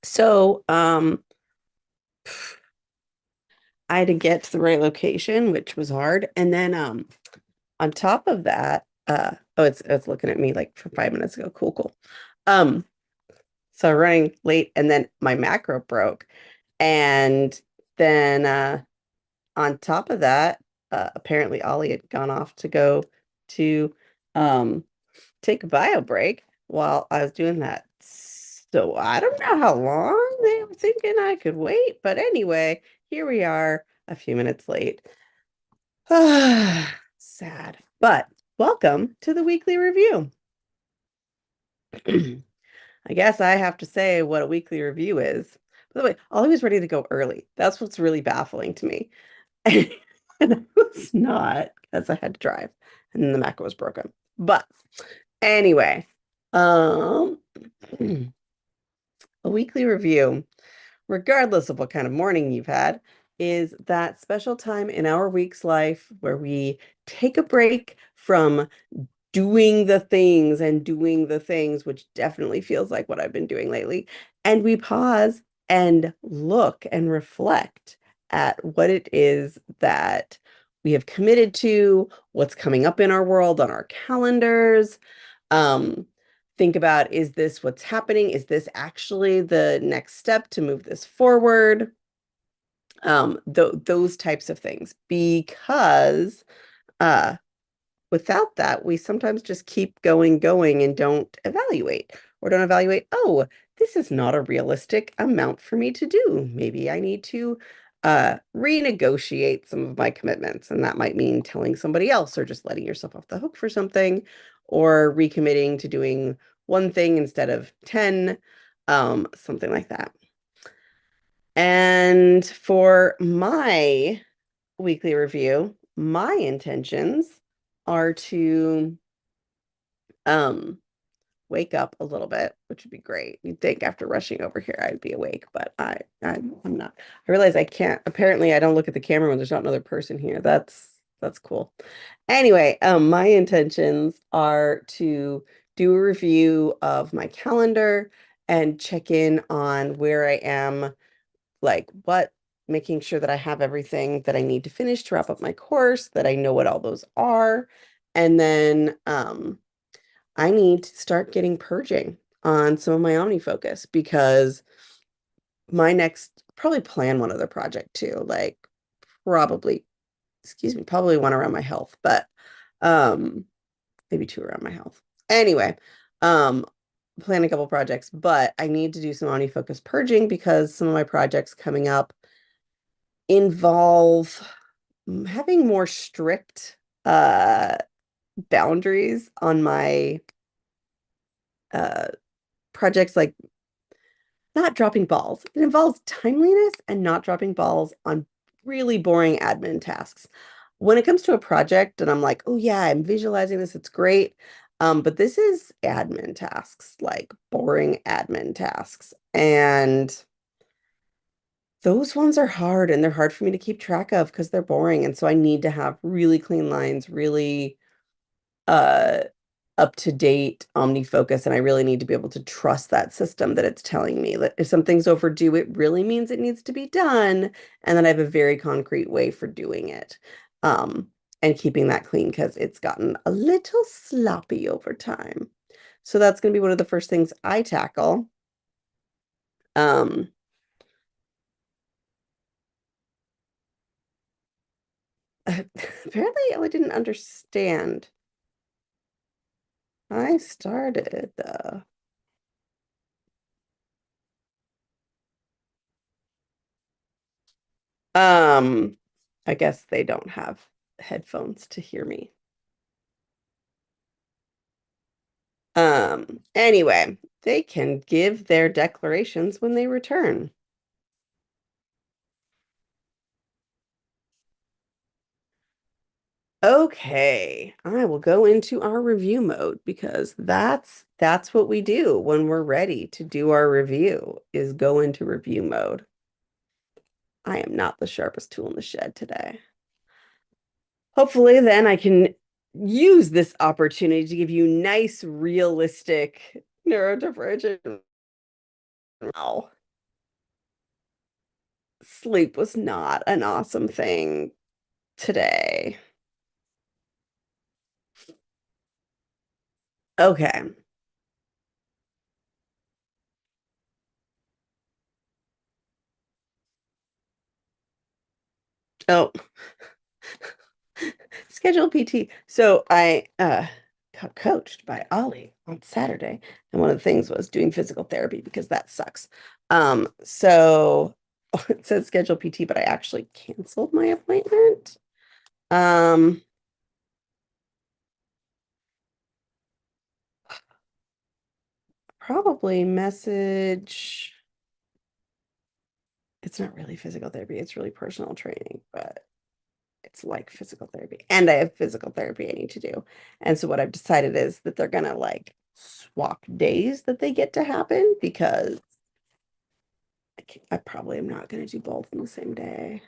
So, I had to get to the right location, which was hard. And then, on top of that, oh, it's looking at me like for 5 minutes ago. Cool, cool. Um, so running late, and then my macro broke, and then on top of that, apparently Ollie had gone off to go to um take a bio break while I was doing that. So I don't know how long they were thinking I could wait, but anyway, here we are a few minutes late. Sad. But welcome to the weekly review. I guess I have to say what a weekly review is. By the way, Ollie was ready to go early. That's what's really baffling to me. And I was not because I had to drive and then the Mac was broken. But anyway, um, a weekly review, regardless of what kind of morning you've had, is that special time in our week's life where we take a break from doing the things, which definitely feels like what I've been doing lately. And we pause and look and reflect at what it is that we have committed to, what's coming up in our world on our calendars. Um, think about, is this what's happening? Is this actually the next step to move this forward? Those types of things, because uh without that, we sometimes just keep going and don't evaluate or don't evaluate, oh, this is not a realistic amount for me to do. Maybe I need to renegotiate some of my commitments. And that might mean telling somebody else or just letting yourself off the hook for something or recommitting to doing one thing instead of 10, something like that. And for my weekly review, my intentions are to um wake up a little bit, which would be great. You'd think after rushing over here I'd be awake, but I'm not. I realize I can't. Apparently, I don't look at the camera when there's not another person here. That's cool. Anyway, my intentions are to do a review of my calendar and check in on where I am, like what, making sure that I have everything that I need to finish to wrap up my course, that I know what all those are. And then I need to start getting purging on some of my OmniFocus because my next, probably plan one other project too, like probably, excuse me, probably one around my health, but um maybe two around my health. Anyway, um plan a couple projects, but I need to do some OmniFocus purging because some of my projects coming up involve having more strict boundaries on my uh projects, like not dropping balls. It involves timeliness and not dropping balls on really boring admin tasks. When it comes to a project and I'm like, oh yeah, I'm visualizing this, it's great. But this is admin tasks, like boring admin tasks. And those ones are hard and they're hard for me to keep track of because they're boring. And so I need to have really clean lines, really uh up to date OmniFocus, and I really need to be able to trust that system that it's telling me that if something's overdue, it really means it needs to be done, and then I have a very concrete way for doing it. Um, and keeping that clean because it's gotten a little sloppy over time. So that's going to be one of the first things I tackle. Um, apparently I didn't understand. I started um I guess they don't have headphones to hear me. Anyway, they can give their declarations when they return. Okay, I will go into our review mode because that's what we do when we're ready to do our review, is go into review mode. I am not the sharpest tool in the shed today. Hopefully then I can use this opportunity to give you nice, realistic neurodivergent. Wow. sleep was not an awesome thing today. Okay. Oh, schedule PT. So I got coached by Ollie on Saturday, and one of the things was doing physical therapy because that sucks. So it says schedule PT, but I actually canceled my appointment. Um, Probably message. It's not really physical therapy, it's really personal training, but it's like physical therapy. And I have physical therapy I need to do. And so what I've decided is that they're gonna like swap days that they get to happen because I probably am not gonna do both in the same day.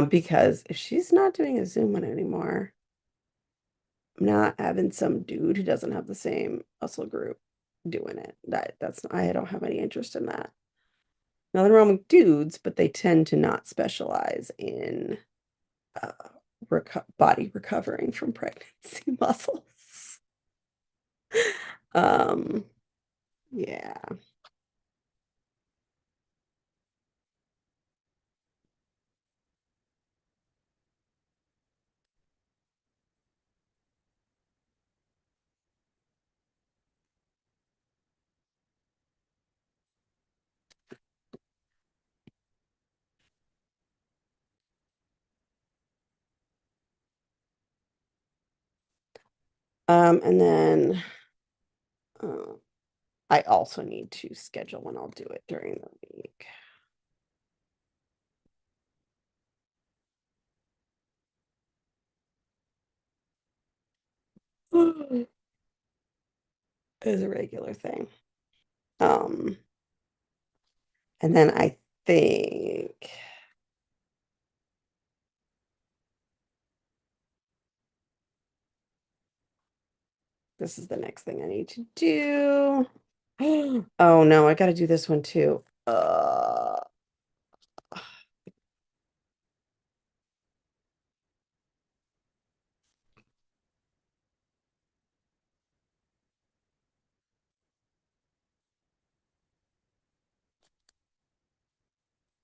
Because if she's not doing a Zoom one anymore, I'm not having some dude who doesn't have the same muscle group doing it. I don't have any interest in that. Nothing wrong with dudes, but they tend to not specialize in uh, body recovering from pregnancy muscles. Um, yeah. And then uh, I also need to schedule when I'll do it during the week. Is a regular thing. Um, and then I think this is the next thing I need to do. Oh no, I got to do this one too.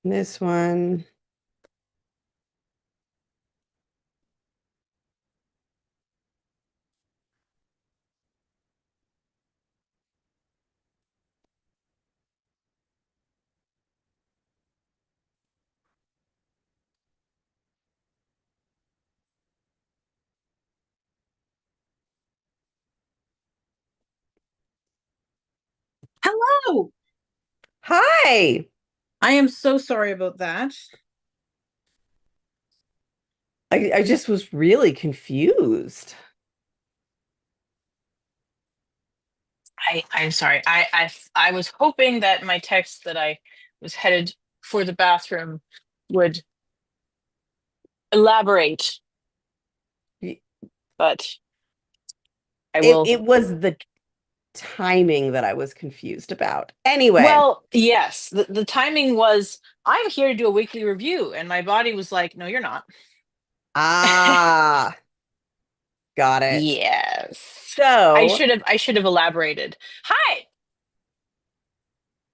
This one. Hello. Hi. I am so sorry about that. I just was really confused. I'm sorry. I was hoping that my text that I was headed for the bathroom would elaborate, Y- but I It will. it was the timing that I was confused about. Anyway, Well, yes, the timing was I'm here to do a weekly review, and my body was like, no, you're not. ah, got it. Yes. So, I should have elaborated. Hi.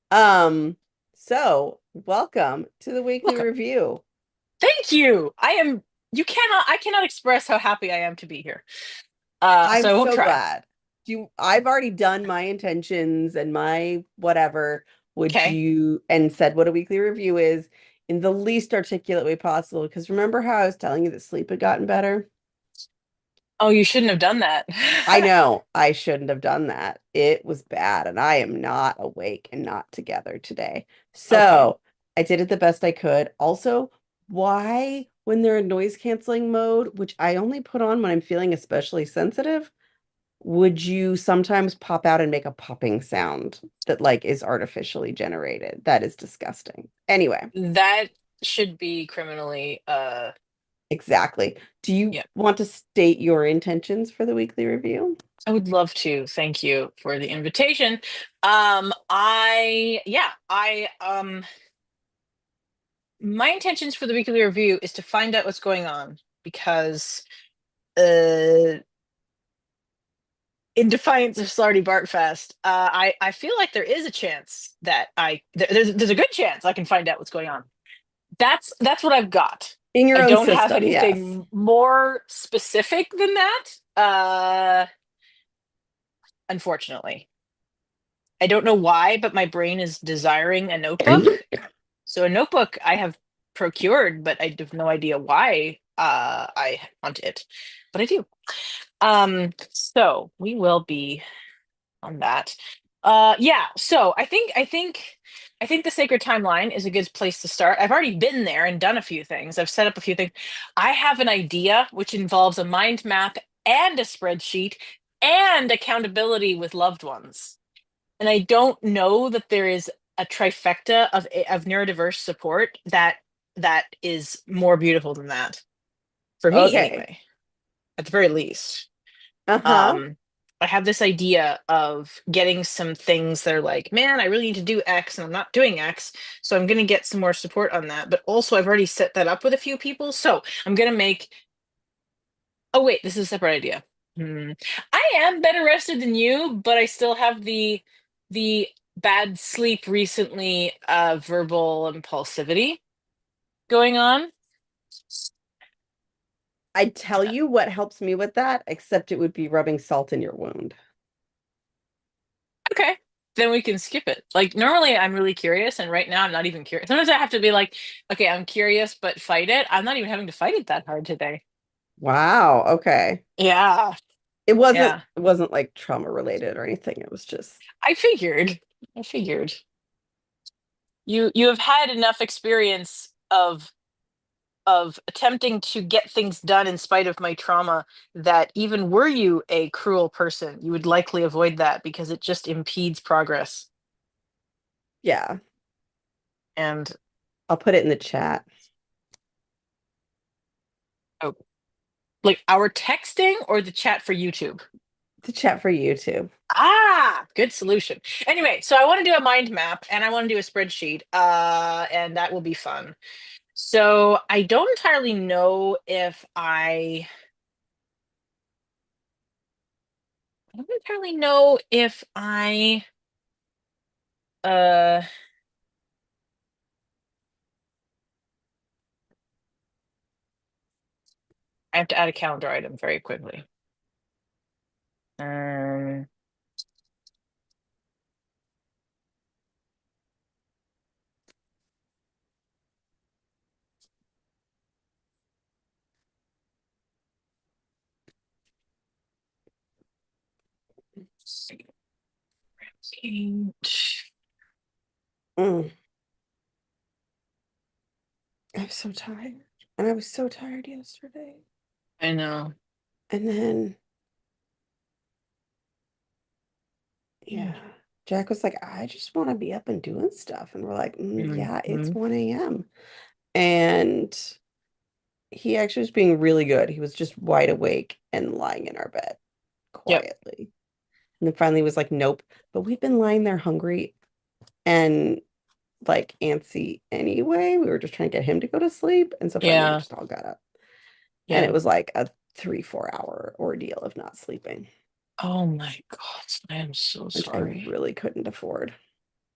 um, welcome to the weekly Welcome. review. Thank you. I cannot express how happy I am to be here. I'm So I won't so try. glad. I've already done my intentions and my whatever. Would Okay. you, and said what a weekly review is in the least articulate way possible? Because remember how I was telling you that sleep had gotten better? Oh, you shouldn't have done that. I know I shouldn't have done that. It was bad, and I am not awake and not together today. Okay. So I did it the best I could. Also, why, when they're in noise canceling mode, which I only put on when I'm feeling especially sensitive, would you sometimes pop out and make a popping sound that like is artificially generated? That is disgusting. Anyway, That should be criminally exactly. Do you yeah. want to state your intentions for the weekly review? I would love to. Thank you for the invitation. My intentions for the weekly review is to find out what's going on because uh in defiance of Slarty Bartfast, I feel like there is a chance that there's a good chance I can find out what's going on. That's what I've got. In your I own don't have system, yes. anything more specific than that. Unfortunately, I don't know why, but my brain is desiring a notebook. So a notebook I have procured, but I have no idea why I want it, but I do. So we will be on that. Yeah, so I think the sacred timeline is a good place to start. I've already been there and done a few things. I've set up a few things. I have an idea which involves a mind map and a spreadsheet and accountability with loved ones. And I don't know that there is a trifecta of neurodiverse support that is more beautiful than that. For me Okay. anyway, at the very least. Uh-huh. um I have this idea of getting some things that are like, man, I really need to do X and I'm not doing X. So I'm going to get some more support on that. But also, I've already set that up with a few people. So I'm going to make, oh, wait, this is a separate idea. Hmm. I am better rested than you, but I still have the bad sleep recently, verbal impulsivity going on. I'd tell you what helps me with that, except it would be rubbing salt in your wound. Okay. Then we can skip it. Like normally I'm really curious, and right now I'm not even curious. Sometimes I have to be like, okay, I'm curious, but fight it. I'm not even having to fight it that hard today. Wow, okay. Yeah. It Yeah. wasn't like trauma related or anything. It was just I figured. I figured. You have had enough experience of attempting to get things done in spite of my trauma that even were you a cruel person, you would likely avoid that because it just impedes progress. yeah. And I'll put it in the chat. oh, like our texting or the chat for YouTube? The chat for YouTube. Good solution. Anyway, so I want to do a mind map and I want to do a spreadsheet, and that will be fun. So I don't entirely know if I don't entirely know if uh I have to add a calendar item very quickly. Um, let's see. Mm, I'm so tired. And I was so tired yesterday. I know. And then, yeah, Jack was like, I just want to be up and doing stuff. And we're like, yeah, it's Mm-hmm. 1 a.m. And he actually was being really good. He was just wide awake and lying in our bed Yep. quietly. And then finally was like, nope. But we've been lying there hungry and like antsy anyway. We were just trying to get him to go to sleep. And so finally we Yeah. just all got up. And it Yeah. was like a 3, 4 hour ordeal of not sleeping, Oh my God. I am so which I sorry. really couldn't afford.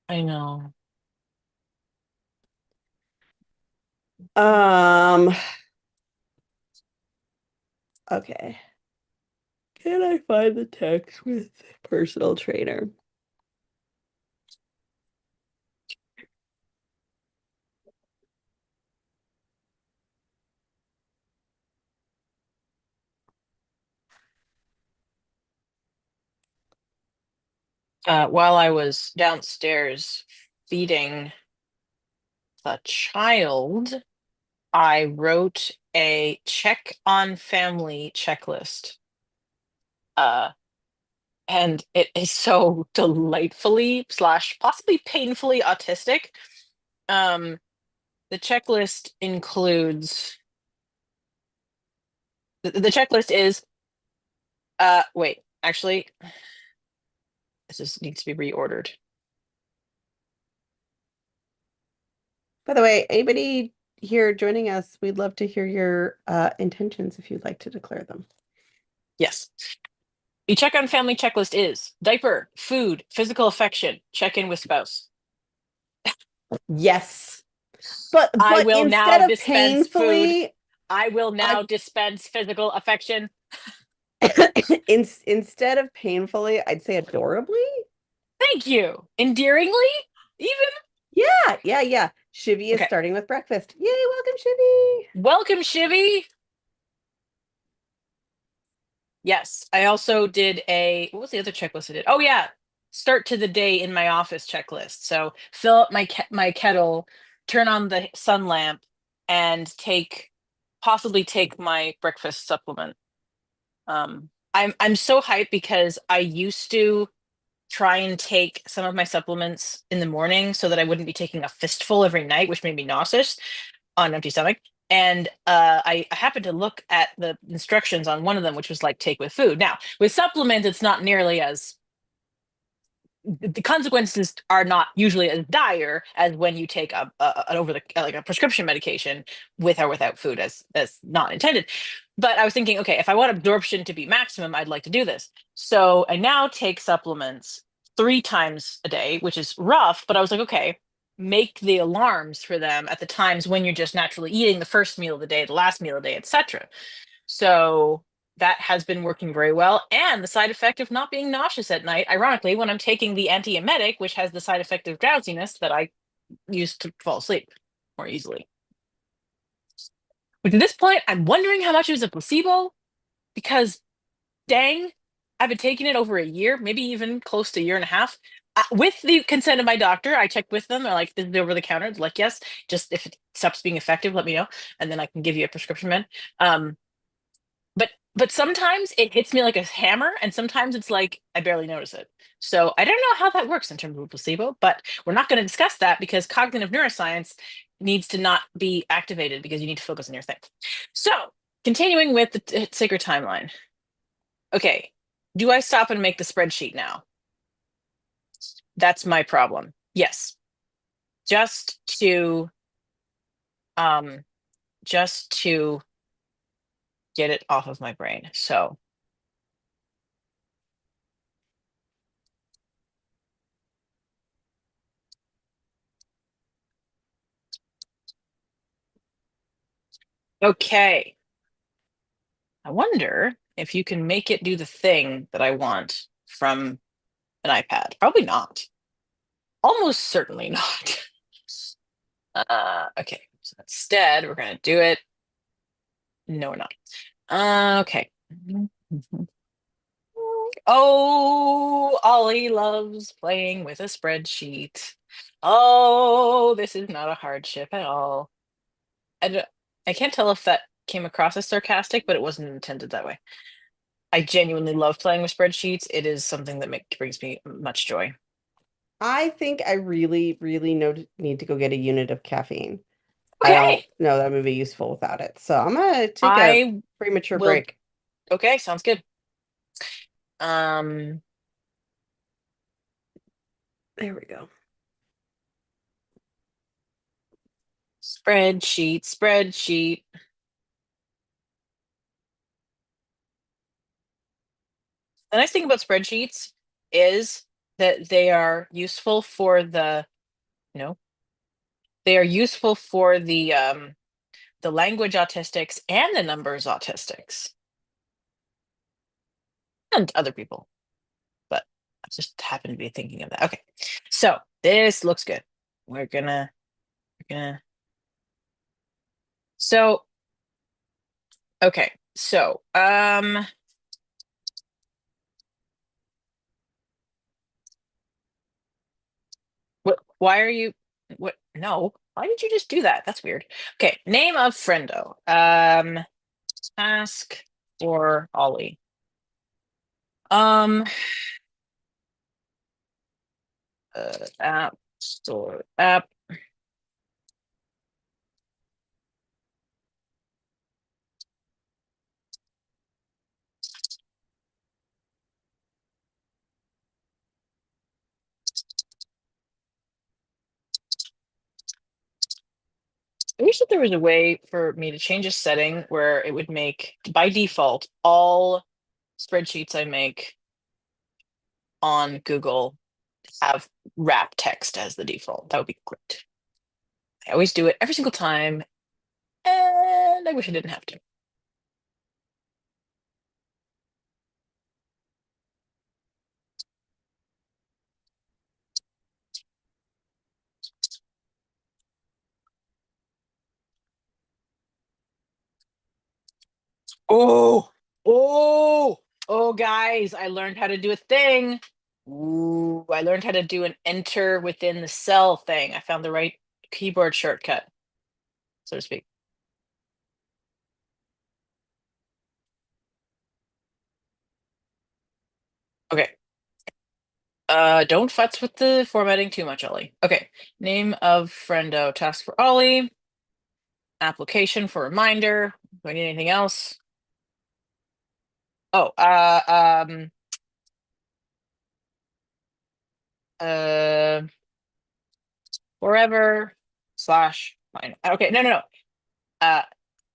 I know. Um, okay. Can I find the text with personal trainer? While I was downstairs feeding a child, I wrote a check on family checklist. and it is so delightfully slash possibly painfully autistic. Um, the checklist includes the checklist is wait, actually, this needs to be reordered. By the way, anybody here joining us, we'd love to hear your intentions if you'd like to declare them. Yes. The check on family checklist is diaper, food, physical affection, check in with spouse. Yes. I But will instead now of dispense food. painfully, I will I now dispense physical affection. instead of painfully, I'd say adorably. Thank you. Endearingly, even. Yeah, yeah, yeah. Shivy is Okay. starting with breakfast. Yay, welcome, Shivy. Welcome, Shivy. Yes, I also did what was the other checklist I did? Oh yeah, start to the day in my office checklist. So fill up my kettle, turn on the sun lamp, and possibly take my breakfast supplement. I'm so hyped because I used to try and take some of my supplements in the morning so that I wouldn't be taking a fistful every night, which made me nauseous on an empty stomach. And I happened to look at the instructions on one of them, which was like take with food. Now, with supplements, it's not nearly as the consequences are not usually as dire as when you take an over the like a prescription medication with or without food as not intended. But I was thinking, okay, if I want absorption to be maximum, I'd like to do this. So I now take supplements 3 times a day, which is rough, but I was like, okay, make the alarms for them at the times when you're just naturally eating the first meal of the day, the last meal of the day, etc. So that has been working very well. And the side effect of not being nauseous at night, ironically, when I'm taking the antiemetic, which has the side effect of drowsiness that I use to fall asleep more easily. But at this point, I'm wondering how much it was a placebo because dang, I've been taking it over a year, maybe even close to a year and a half. With the consent of my doctor, I checked with them. They're like, this is over the counter. They're like, yes, just if it stops being effective, let me know. And then I can give you a prescription med. Um, but sometimes it hits me like a hammer, and sometimes it's like I barely notice it. So I don't know how that works in terms of a placebo, but we're not going to discuss that because cognitive neuroscience needs to not be activated because you need to focus on your thing. So continuing with the sacred timeline. Okay, do I stop and make the spreadsheet now? That's my problem. Yes, just to um just to get it off of my brain. So okay. I wonder if you can make it do the thing that I want from an iPad. Probably not. Almost certainly not. Okay. So instead, we're going to do it. No, we're not. Okay. Oh, Ollie loves playing with a spreadsheet. Oh, this is not a hardship at all. I, don't- I can't tell if that came across as sarcastic, but it wasn't intended that way. I genuinely love playing with spreadsheets. It is something that brings me much joy. I think I really, really need to go get a unit of caffeine. I don't Okay. know that I'm gonna be useful without it. So I'm gonna take a I premature will. break. Okay, sounds good. Um, There we go. spreadsheet. The nice thing about spreadsheets is that no, they are useful for the language autistics and the numbers autistics and other people. But I just happen to be thinking of that. Okay. So this looks good. We're gonna so okay. So why are you what no, why did you just do that? That's weird. Okay, name of friendo. Ask for Ollie. Um App store app. I wish that there was a way for me to change a setting where it would make, by default, all spreadsheets I make on Google have wrap text as the default. That would be great. I always do it every single time, and I wish I didn't have to. Oh, oh, oh, guys, I learned how to do a thing. Ooh, I learned how to do an enter within the cell thing. I found the right keyboard shortcut, so to speak. Okay. Don't futz with the formatting too much, Ollie. Okay. Name of friendo, task for Ollie, application for reminder. Do I need anything else? Oh, uh, forever slash finite. Okay, no, no, no. Uh,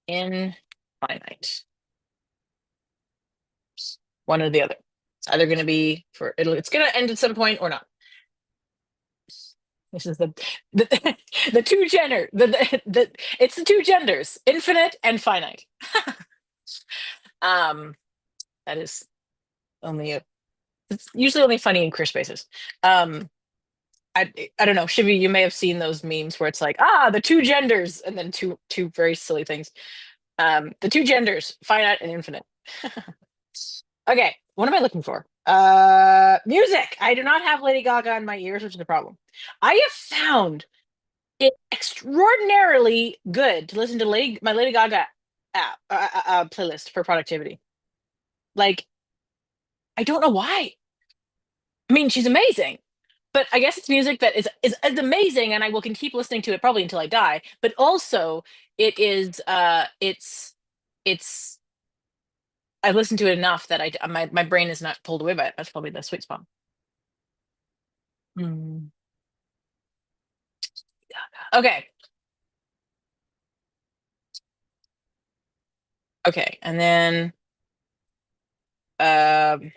infinite. One or the other. It's either going to be it's going to end at some point or not. This is the the two gender it's the two genders, infinite and finite. um, that is only a it's usually only funny in career spaces. Um, I don't know, Shivi, you may have seen those memes where it's like, the two genders, and then two very silly things. The two genders, finite and infinite. Okay, what am I looking for? Music. I do not have Lady Gaga in my ears, which is a problem. I have found it extraordinarily good to listen to my Lady Gaga app playlist for productivity. Like, I don't know why. I mean, she's amazing, but I guess it's music that is amazing, and I will can keep listening to it probably until I die. But also, it is it's I've listened to it enough that my brain is not pulled away by it. That's probably the sweet spot. Mm. Okay, okay, and then um,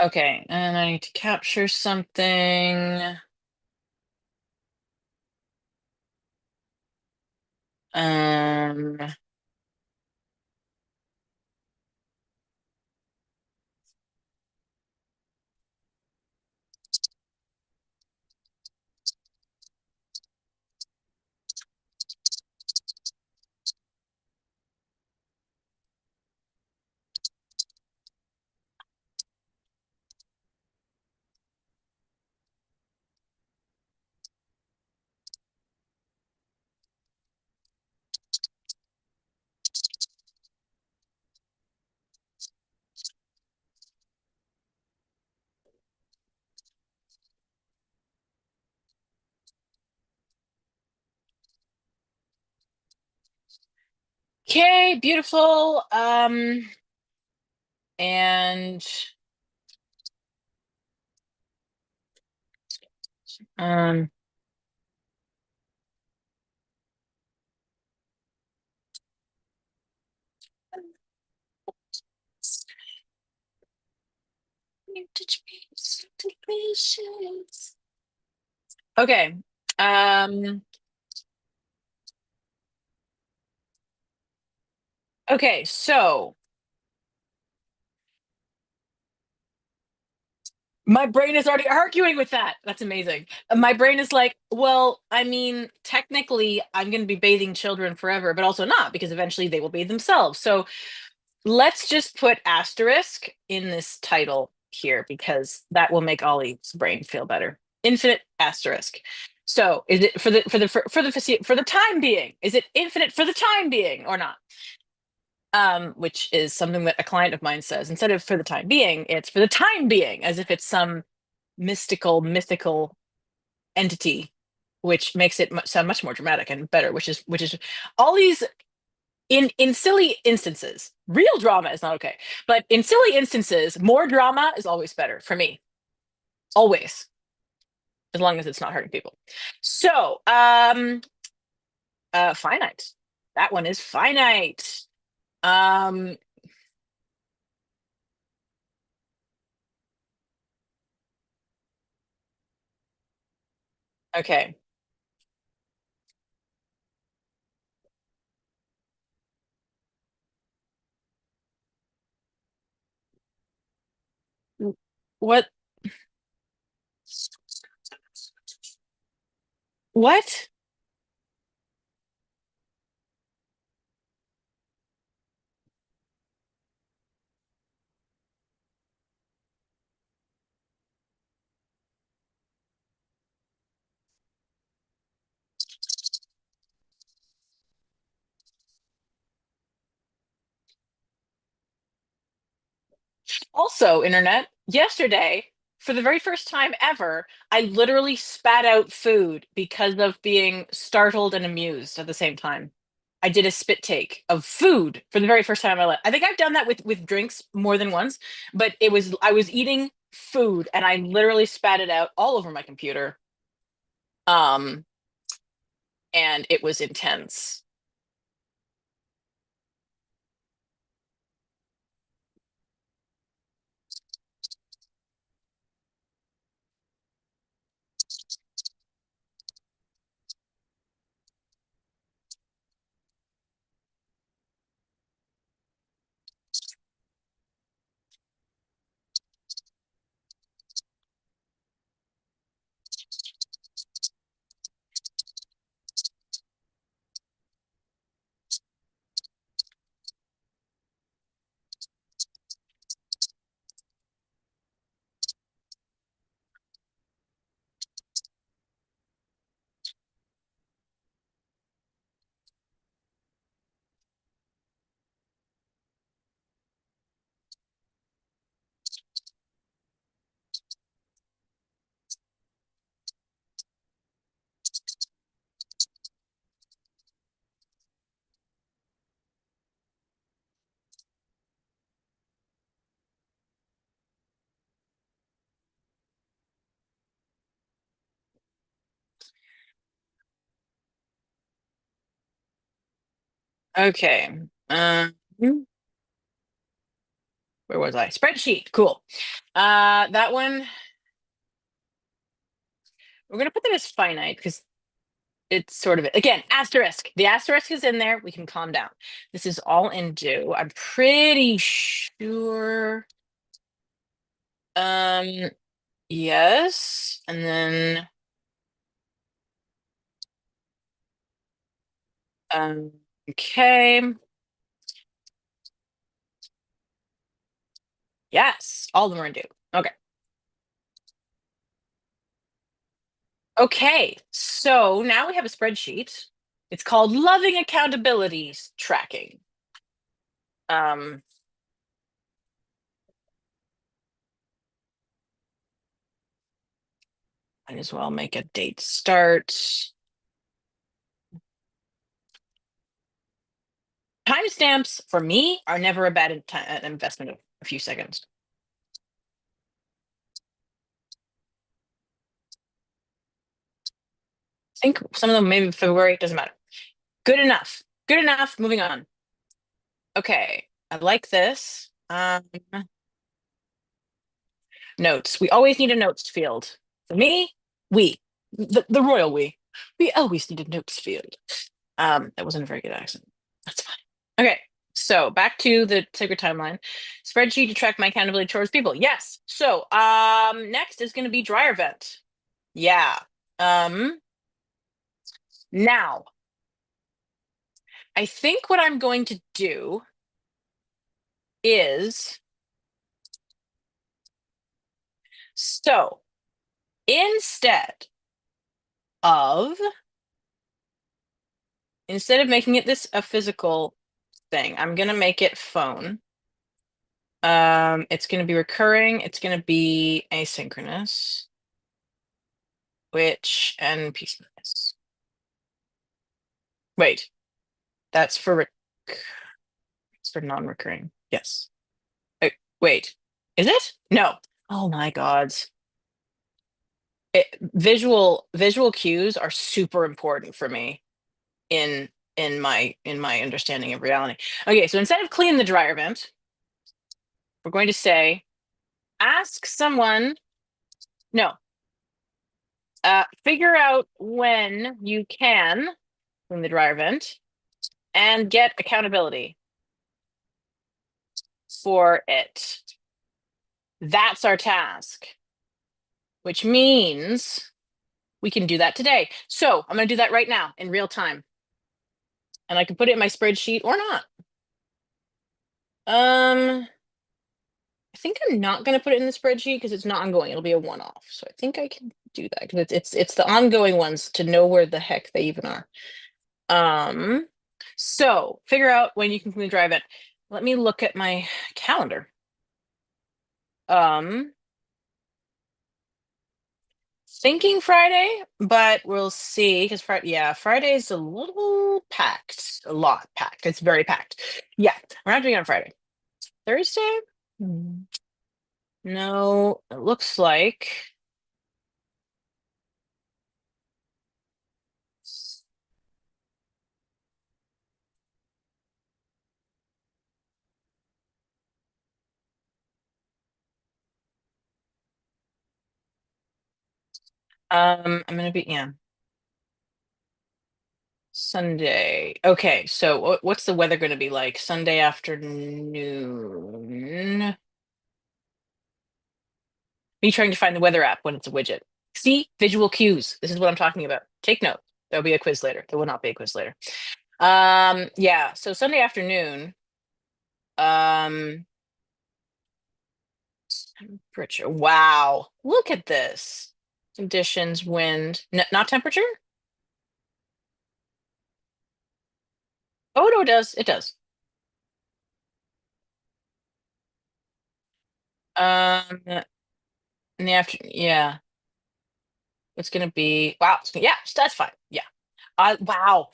okay, and I need to capture something. Um, okay, beautiful. And um, you touch me so delicious. Okay. Um, okay, so my brain is already arguing with that. That's amazing. My brain is like, well, I mean, technically, I'm going to be bathing children forever, but also not, because eventually they will bathe themselves. So let's just put asterisk in this title here, because that will make Ollie's brain feel better. Infinite asterisk. So is it for the time being? Is it infinite for the time being or not? Which is something that a client of mine says. Instead of for the time being, it's for the time being, as if it's some mythical entity, which makes it sound much more dramatic and better. Which is all these in silly instances. Real drama is not okay, but in silly instances, more drama is always better for me. Always, as long as it's not hurting people. So, finite. That one is finite. Um, okay. What? What? Also, internet, yesterday, for the very first time ever, I literally spat out food because of being startled and amused at the same time. I did a spit take of food for the very first time in my life. I think I've done that with drinks more than once, but I was eating food and I literally spat it out all over my computer. Um, and it was intense. Okay. Where was I? Spreadsheet. Cool. That one, we're gonna put that as finite because it's sort of again asterisk. The asterisk is in there. We can calm down. This is all in do. I'm pretty sure. Um, yes, and then um, okay, yes, all of them are in do. Okay, okay. So now we have a spreadsheet. It's called Loving Accountability Tracking. Um, might as well make a date start. Timestamps for me are never a bad investment of a few seconds. I think some of them maybe February, doesn't matter. Good enough. Good enough. Moving on. Okay. I like this. Notes. We always need a notes field. For me, the royal we always need a notes field. That wasn't a very good accent. That's fine. Okay. So back to the sacred timeline. Spreadsheet to track my accountability towards people. Yes. So next is going to be dryer vent. Yeah. Um, now I think what I'm going to do is so instead of, instead of making it this a physical thing, I'm gonna make it phone. It's gonna be recurring, it's gonna be asynchronous, which and piecewise. Wait, that's for it's for non-recurring. Yes. Wait, is it? No. Oh my God. Visual cues are super important for me in my understanding of reality. Okay, so instead of clean the dryer vent, we're going to say ask someone, no, figure out when you can clean the dryer vent and get accountability for it. That's our task, which means we can do that today. So I'm going to do that right now in real time. And I can put it in my spreadsheet or not. I think I'm not going to put it in the spreadsheet because it's not ongoing. It'll be a one-off. So I think I can do that because it's the ongoing ones to know where the heck they even are. So figure out when you can drive it. Let me look at my calendar. Thinking Friday, but we'll see because Friday's a little packed, a lot packed. It's very packed. Yeah, we're not doing it on Friday. Thursday? No, it looks like I'm gonna be Sunday. Okay, so what's the weather gonna be like Sunday afternoon? Are you trying to find the weather app when it's a widget? See, visual cues. This is what I'm talking about. Take note. There'll be a quiz later. There will not be a quiz later. Yeah, so Sunday afternoon. Temperature. Wow, look at this. Conditions, wind, not temperature? Oh no, it does. It does. In the afternoon, yeah. It's gonna be wow. Yeah, that's fine. Yeah. Wow.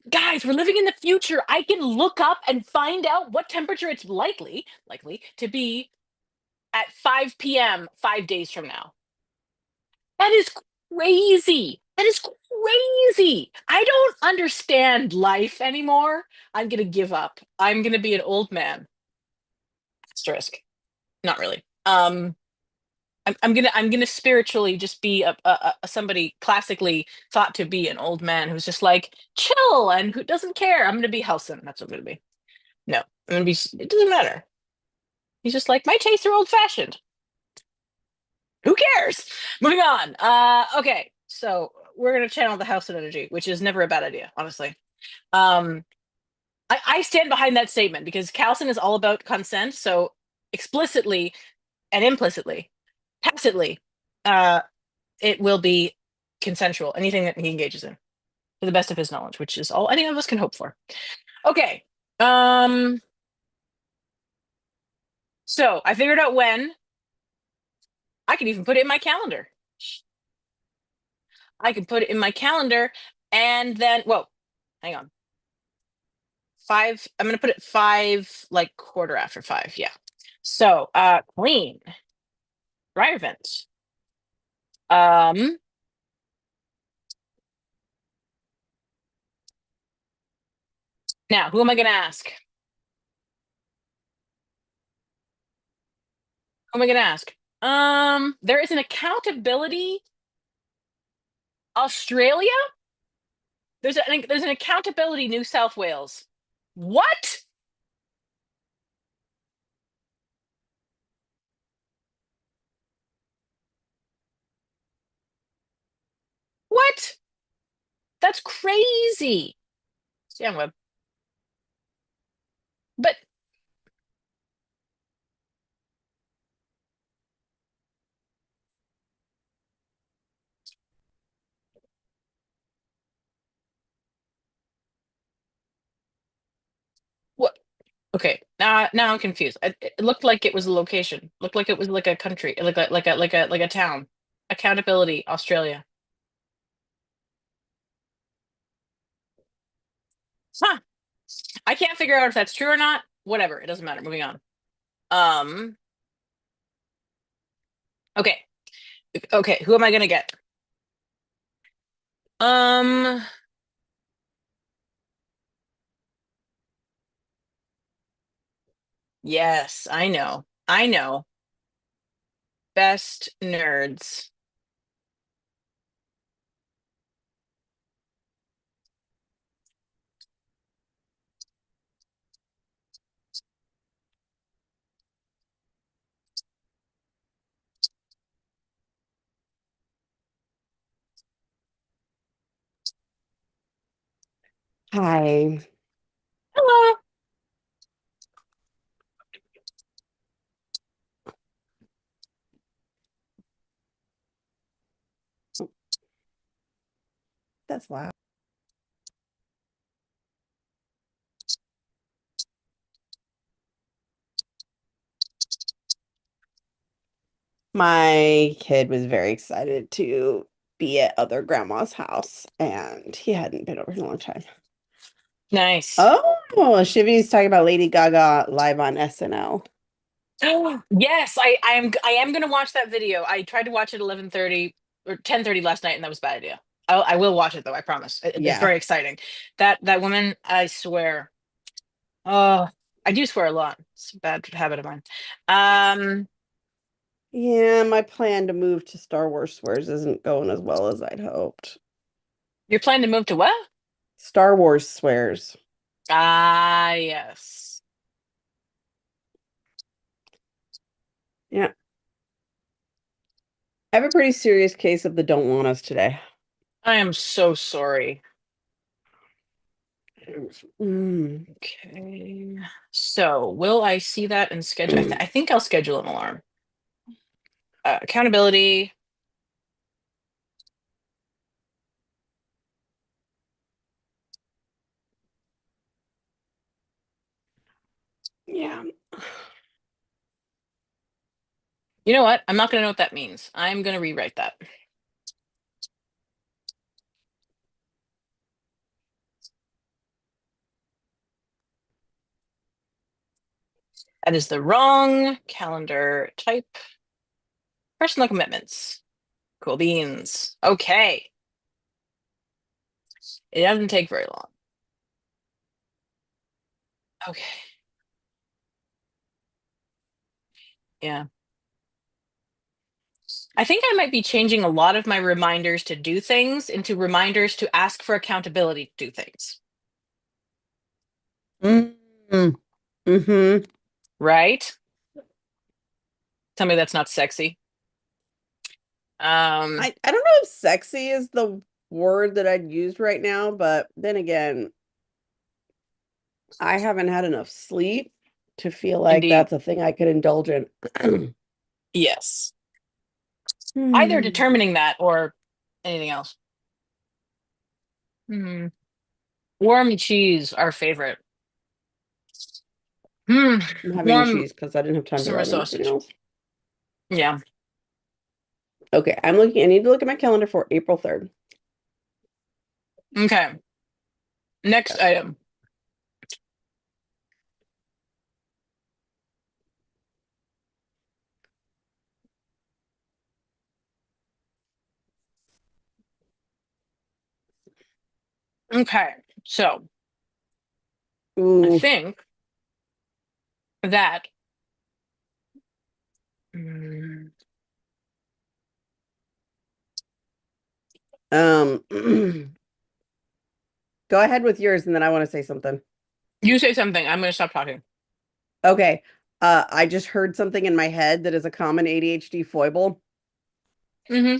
Guys, we're living in the future. I can look up and find out what temperature it's likely to be at 5 p.m. 5 days from now. That is crazy. That is crazy. I don't understand life anymore. I'm gonna give up. I'm gonna be an old man. Asterisk. Not really. I'm gonna spiritually just be a somebody classically thought to be an old man who's just like chill and who doesn't care. I'm gonna be Helson. That's what I'm gonna be. No, I'm gonna be. It doesn't matter. He's just like my tastes are old fashioned. Who cares? Moving on. Okay, so we're gonna channel the house of energy, which is never a bad idea, honestly. Um, I stand behind that statement because Calcin is all about consent. So explicitly and implicitly, tacitly, uh, it will be consensual, anything that he engages in, to the best of his knowledge, which is all any of us can hope for. Okay. Um, so I figured out when. I can even put it in my calendar. I can put it in my calendar and then, whoa, hang on. I'm gonna put it 5, like quarter after 5. Yeah. So clean. Dryer vents. Um, Now who am I gonna ask? Who am I gonna ask? There is an accountability Australia. There's an accountability New South Wales. What? What? That's crazy. Stan Web. But Okay, now I'm confused. It looked like it was a location. Looked like it was like a country, like a town. Accountability, Australia. Huh. I can't figure out if that's true or not. Whatever, it doesn't matter. Moving on. Um, okay. Okay, who am I gonna get? Um, yes, I know. I know. Best nerds. Hi. Hello. That's loud. My kid was very excited to be at other grandma's house, and he hadn't been over in a long time. Nice. Oh, Shivy's talking about Lady Gaga live on SNL. Oh, yes, I am gonna watch that video. I tried to watch it 11:30 or 10:30 last night, and that was a bad idea. I will watch it though, I promise. It's Yeah. very exciting. That woman, I swear. Oh, I do swear a lot. It's a bad habit of mine. Um, Yeah, my plan to move to Star Wars swears isn't going as well as I'd hoped. you're planning to move to what? Star Wars swears. Ah, yes. Yeah. I have a pretty serious case of the don't want us today. I am so sorry. Mm. Okay. So, will I see that and schedule? I think I'll schedule an alarm. Accountability. Yeah. You know what? I'm not going to know what that means. I'm going to rewrite that. That is the wrong calendar type. Personal commitments. Cool beans. Okay. It doesn't take very long. Okay. Yeah. I think I might be changing a lot of my reminders to do things into reminders to ask for accountability to do things. Mm. Mm-hmm. Right? Tell me that's not sexy. I don't know if sexy is the word that I'd use right now, but then again, I haven't had enough sleep to feel like Indeed. that's a thing I could indulge in. Yes. Either Hmm. determining that or anything else. Hmm. Warm cheese, our favorite. Hmm. I'm having Warm cheese because I didn't have time to summer write anything sausage. else. Yeah. Okay, I'm looking. I need to look at my calendar for April 3rd. Okay. Next item. Okay. So I Ooh. think that mm, Um, go ahead with yours, and then I want to say something. you say something. I'm going to stop talking. Okay. I just heard something in my head that is a common ADHD foible, Hmm.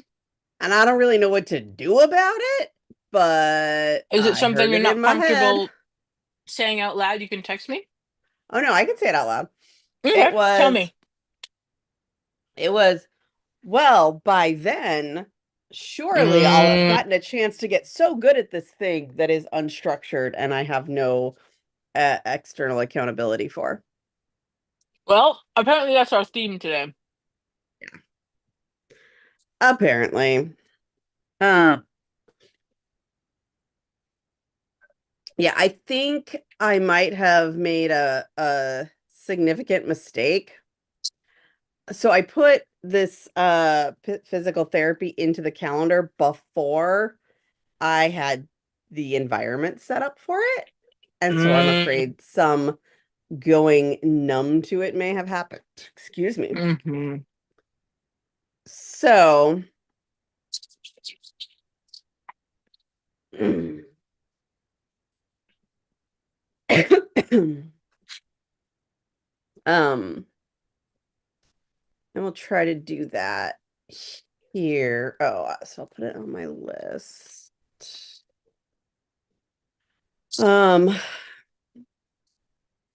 and I don't really know what to do about it, but Is it I something heard you're it in not my head. comfortable saying out loud? You can text me. Oh no, I can say it out loud. It Okay. Tell was, me. it was, well, by then, surely I'll have Mm, gotten a chance to get so good at this thing that is unstructured and I have no external accountability for. Well, apparently that's our theme today. Apparently. Uh, yeah, I think I might have made a significant mistake. So I put this physical therapy into the calendar before I had the environment set up for it. And so I'm Mm, afraid some going numb to it may have happened. Excuse me. hmm So, um, and we'll try to do that here. Oh, so I'll put it on my list. Um,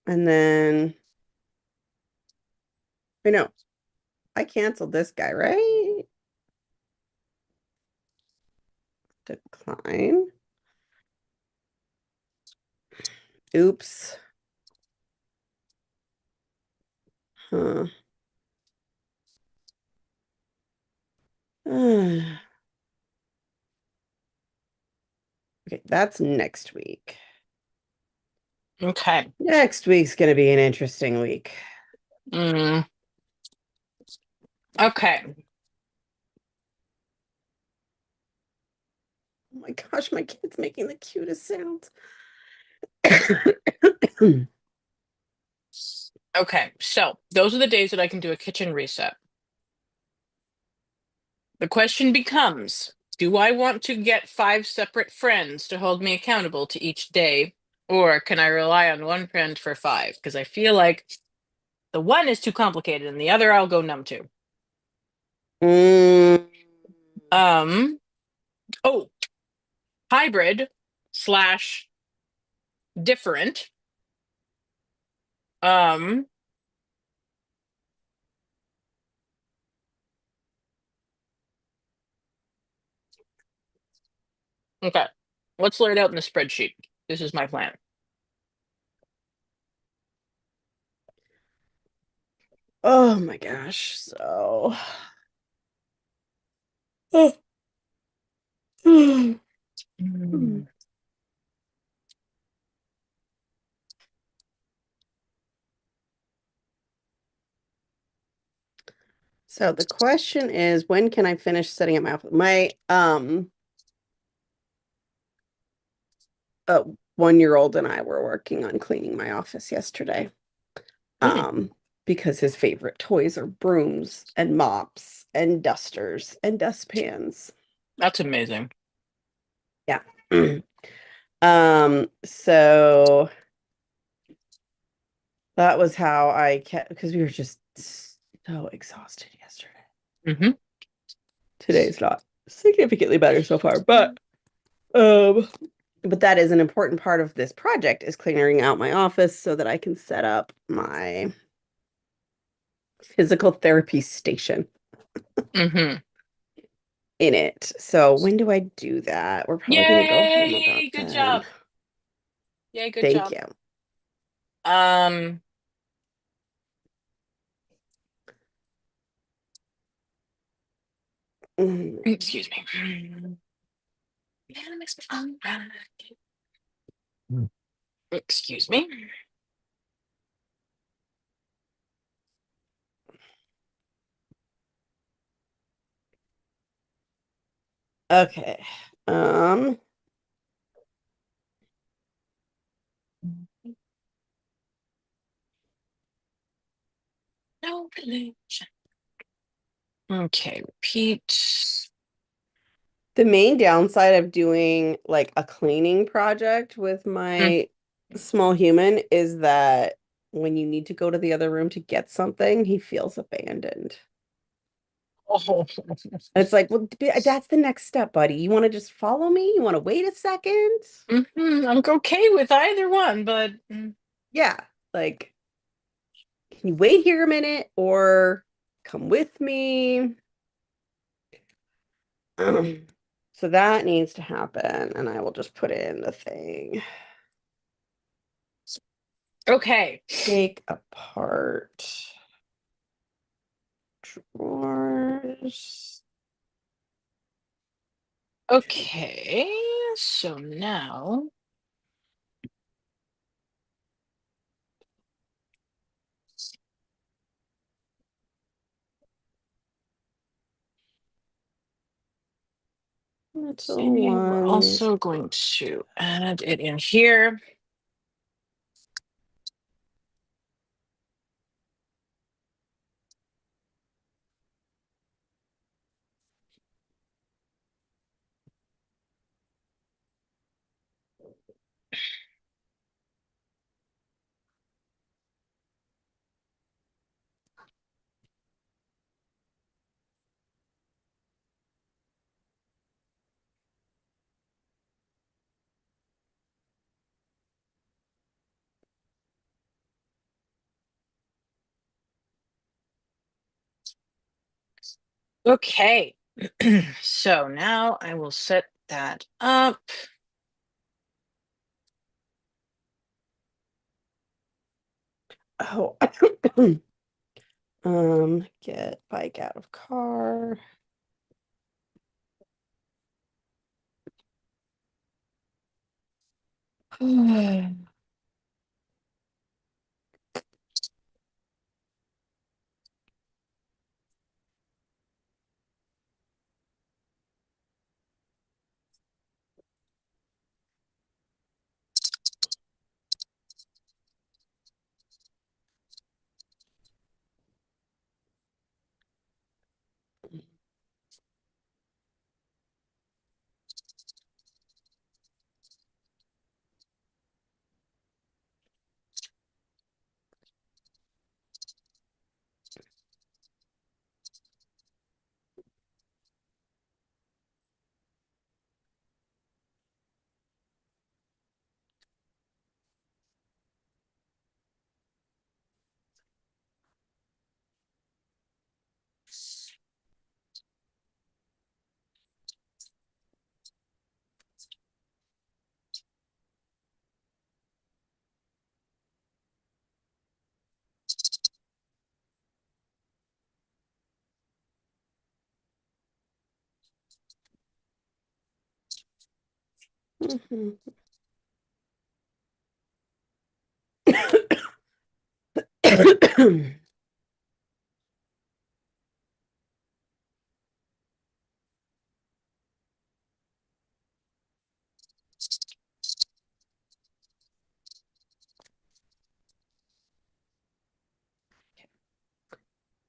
and then I know I canceled this guy, right? Decline. Oops. Huh. Okay, that's next week. Okay. Next week's going to be an interesting week. Mm, okay. Oh my gosh, my kid's making the cutest sounds. Okay. So those are the days that I can do a kitchen reset. The question becomes, do I want to get 5 separate friends to hold me accountable to each day? Or can I rely on one friend for 5? Because I feel like the one is too complicated and the other I'll go numb to. Mm, Um, oh, hybrid slash different. Um, okay. Let's lay it out in the spreadsheet. This is my plan. oh my gosh. So, oh. Mm. So the question is, when can I finish setting up my office? My 1-year-old and I were working on cleaning my office yesterday. Mm, Um, because his favorite toys are brooms and mops and dusters and dustpans. that's amazing. Yeah. So that was how I kept, because we were just so exhausted yesterday. Hmm Today's not significantly better so far, um but that is an important part of this project is clearing out my office so that I can set up my physical therapy station hmm in it. So when do I do that? We're probably going to go home about Yay! Good then. job. Yay! Good Thank job. you. Um, Mm. excuse me. Yeah, makes me alright. Excuse me. Okay. Um, No relation. Okay, repeat. the main downside of doing like a cleaning project with Mm. my small human is that when you need to go to the other room to get something, he feels abandoned. Oh. It's like, well, that's the next step, buddy. You want to just follow me? You want to wait a second? I'm okay with either one, but Yeah. Like, can you wait here a minute or come with me? So that needs to happen, and I will just put in the thing. Okay. Take apart drawers. Okay. So now, Little okay, we're ones. also going to add it in here. Okay. So now I will set that up. Oh, get bike out of car. Mhm.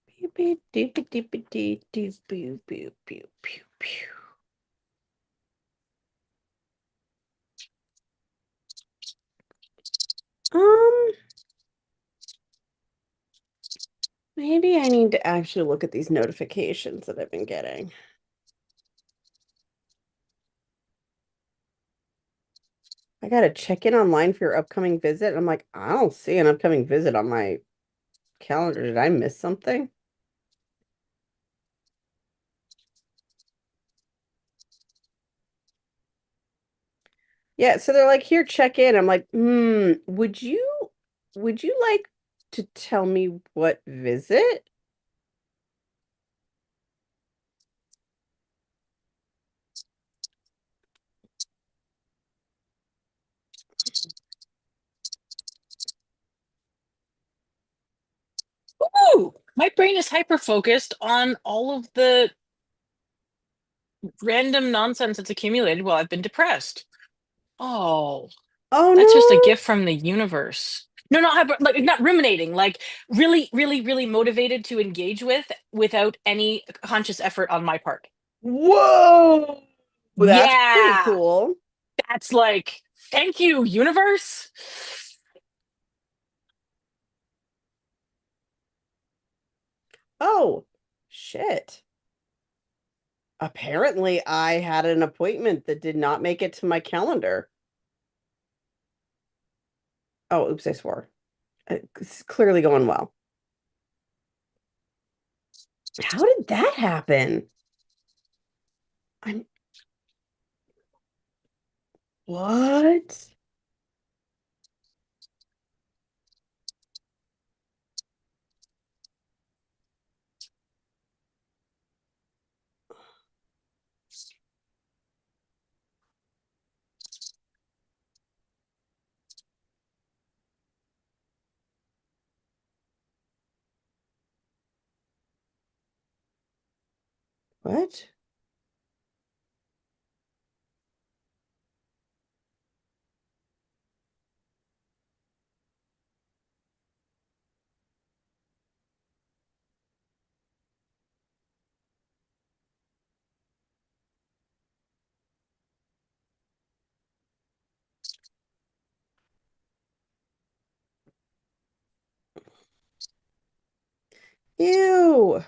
Beep, beep, doop, doop, doop, doop, doop, boop, boop, boop, boop, boop. Um, Maybe I need to actually look at these notifications that I've been getting. I gotta check in online for your upcoming visit. I'm like, I don't see an upcoming visit on my calendar. Did I miss something? Yeah, so they're like, here, check in. I'm like, would you like to tell me what visit? Ooh, my brain is hyper focused on all of the random nonsense that's accumulated while I've been depressed. Oh, Oh that's just a no. gift from the universe. No, not hyper, like not ruminating, like really, really, really motivated to engage with without any conscious effort on my part. Whoa. Well, that's pretty Yeah, cool. that's like, thank you, universe. Oh, shit. Apparently, I had an appointment that did not make it to my calendar. Oh, oops, I swore. It's clearly going well. How did that happen? I'm what? What? Ew.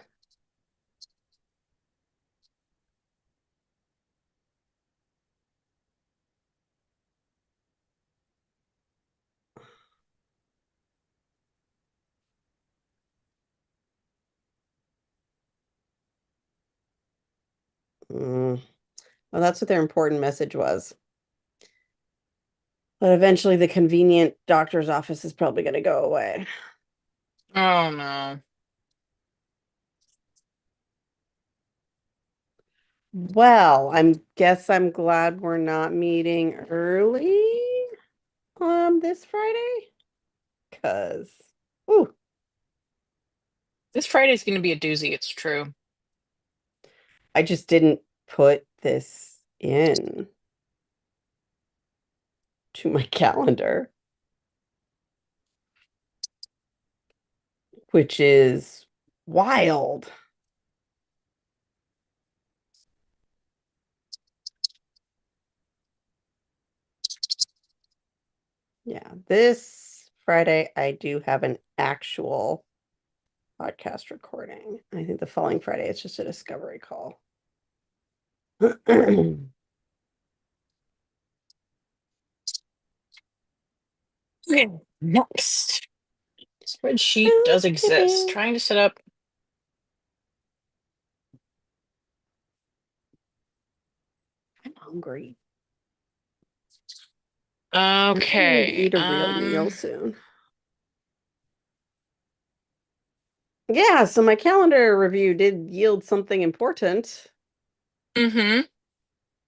Mm. Well, that's what their important message was. But eventually the convenient doctor's office is probably going to go away. Oh no. Well, I'm glad we're not meeting early this Friday. Cause ooh, This Friday's going to be a doozy, it's true. I just didn't put this in to my calendar, which is wild. Yeah, this Friday I do have an actual podcast recording. I think the following Friday it's just a discovery call. Okay, next. Spreadsheet does exist. Trying to set up. I'm hungry. I think I need to Okay. eat a real meal soon. Yeah, so my calendar review did yield something important. Mm-hmm.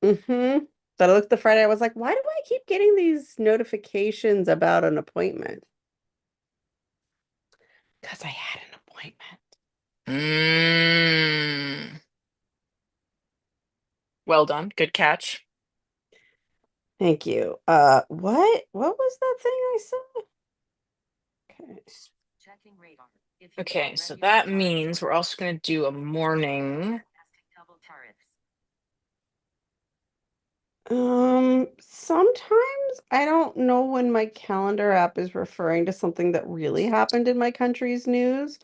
Mm-hmm. But I looked the Friday, I was like, why do I keep getting these notifications about an appointment? Because I had an appointment. Mm. Well done. Good catch. Thank you. What was that thing I saw? Okay. Okay, so that means we're also going to do a morning. Sometimes I don't know when my calendar app is referring to something that really happened in my country's news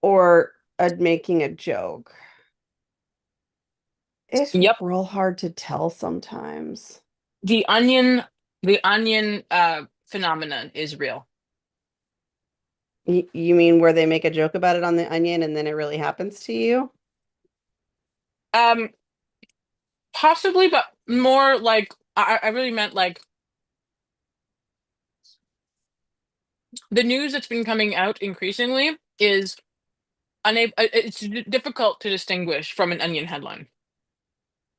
or making a joke. It's Yep. real hard to tell sometimes. The onion phenomenon is real. You mean where they make a joke about it on the onion and then it really happens to you? Um, Possibly, but more like I really meant like the news that's been coming out increasingly is unable. It's difficult to distinguish from an onion headline.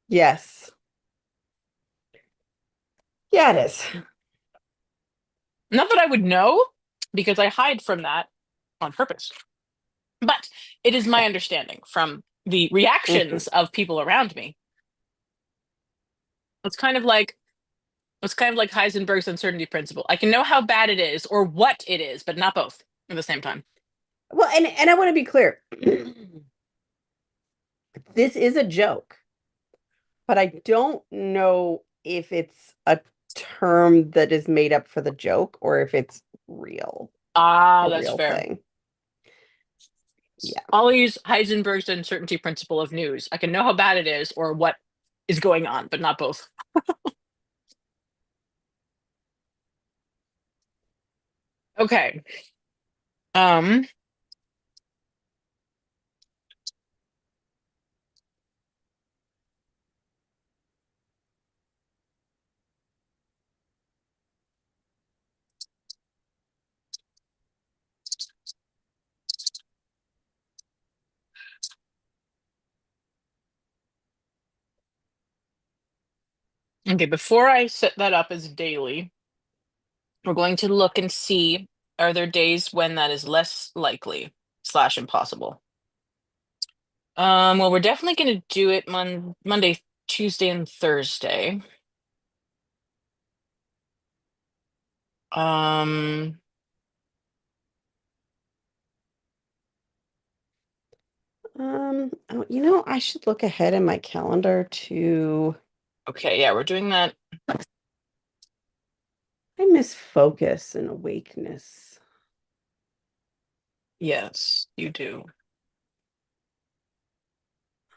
Yes. Yeah, it is. Not that I would know, because I hide from that on purpose. But it is my Okay. understanding from the Mhm. reactions of people around me. It's kind of like Heisenberg's uncertainty principle. I can know how bad it is or what it is, but not both at the same time. Well, and I want to be clear. This is a joke, but I don't know if it's a term that is made up for the joke or if it's real, Ah, a that's real fair. thing. Yeah. I'll use Heisenberg's uncertainty principle of news. I can know how bad it is or what is going on, but not both. Okay. Um, okay, before I set that up as daily, we're going to look and see, are there days when that is less likely slash impossible? Well, we're definitely going to do it Monday, Tuesday, and Thursday. Um, I should look ahead in my calendar to. okay, yeah, we're doing that. I miss focus and awakeness. Yes, you do.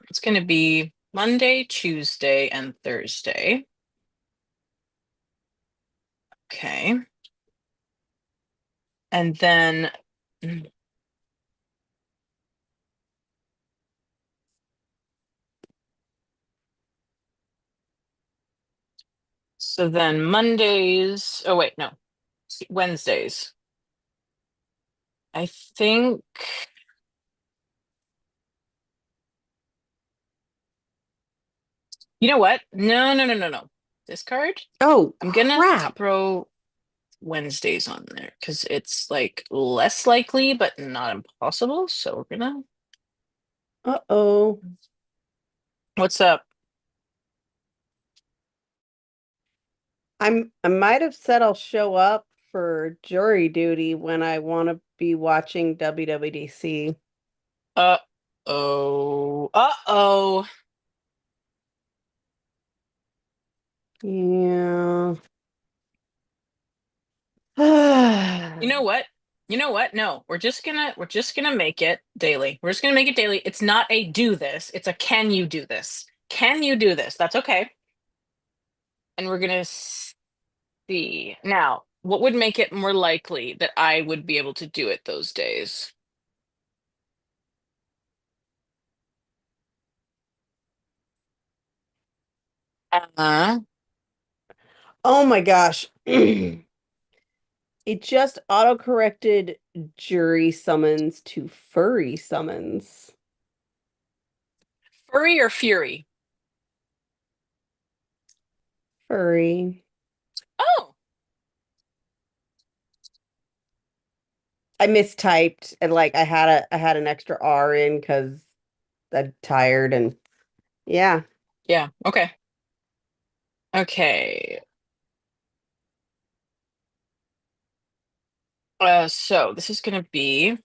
It's going to be Monday, Tuesday, and Thursday. Okay. And then, so then Mondays, oh wait, no, Wednesdays. I think, you know what? No, no, no, no, no. This card, Oh, I'm gonna crap. throw Wednesdays on there because it's like less likely, but not impossible. So we're gonna, Uh-oh. what's up? I might have said I'll show up for jury duty when I want to be watching WWDC. Uh-oh. Uh-oh. Yeah. You know what? You know what? No, we're just gonna make it daily. We're just gonna make it daily. It's not a do this, it's a can you do this? Can you do this? That's okay. And we're gonna see. Now, what would make it more likely that I would be able to do it those days? Uh, Oh my gosh. It just auto-corrected jury summons to furry summons. Furry or Fury? Furry. Oh, I mistyped and like I had an extra R in because I'm tired and yeah. yeah, okay. Okay. So this is gonna be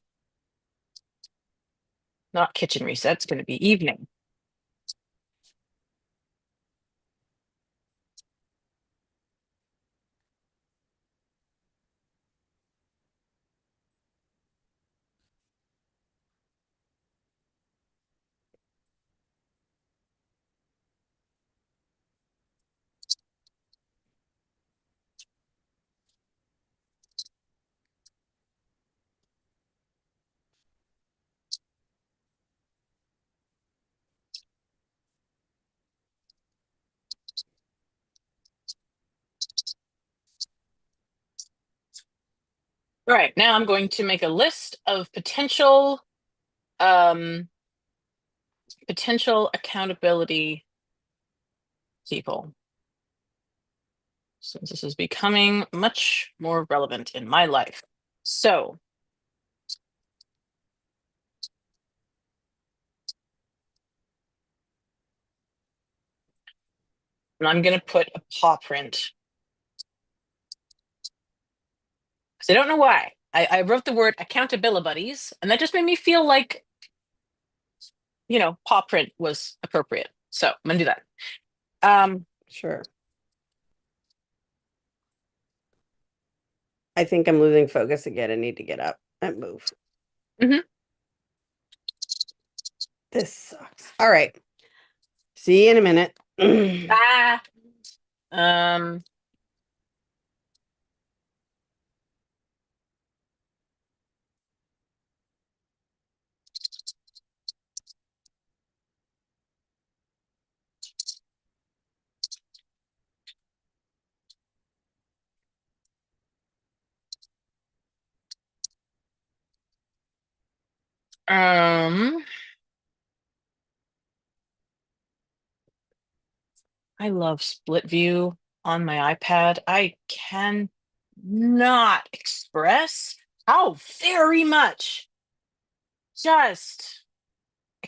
not kitchen reset, it's gonna be evening. All right, now I'm going to make a list of um potential accountability people, since this is becoming much more relevant in my life. So I'm going to put a paw print because I don't know why. I wrote the word accountability buddies, and that just made me feel like, paw print was appropriate. So I'm going to do that. Um, Sure. I think I'm losing focus again. I need to get up and move. mhm. This sucks. All right. See you in a minute. Ah, um, um, I love split view on my iPad. I can not express how very much just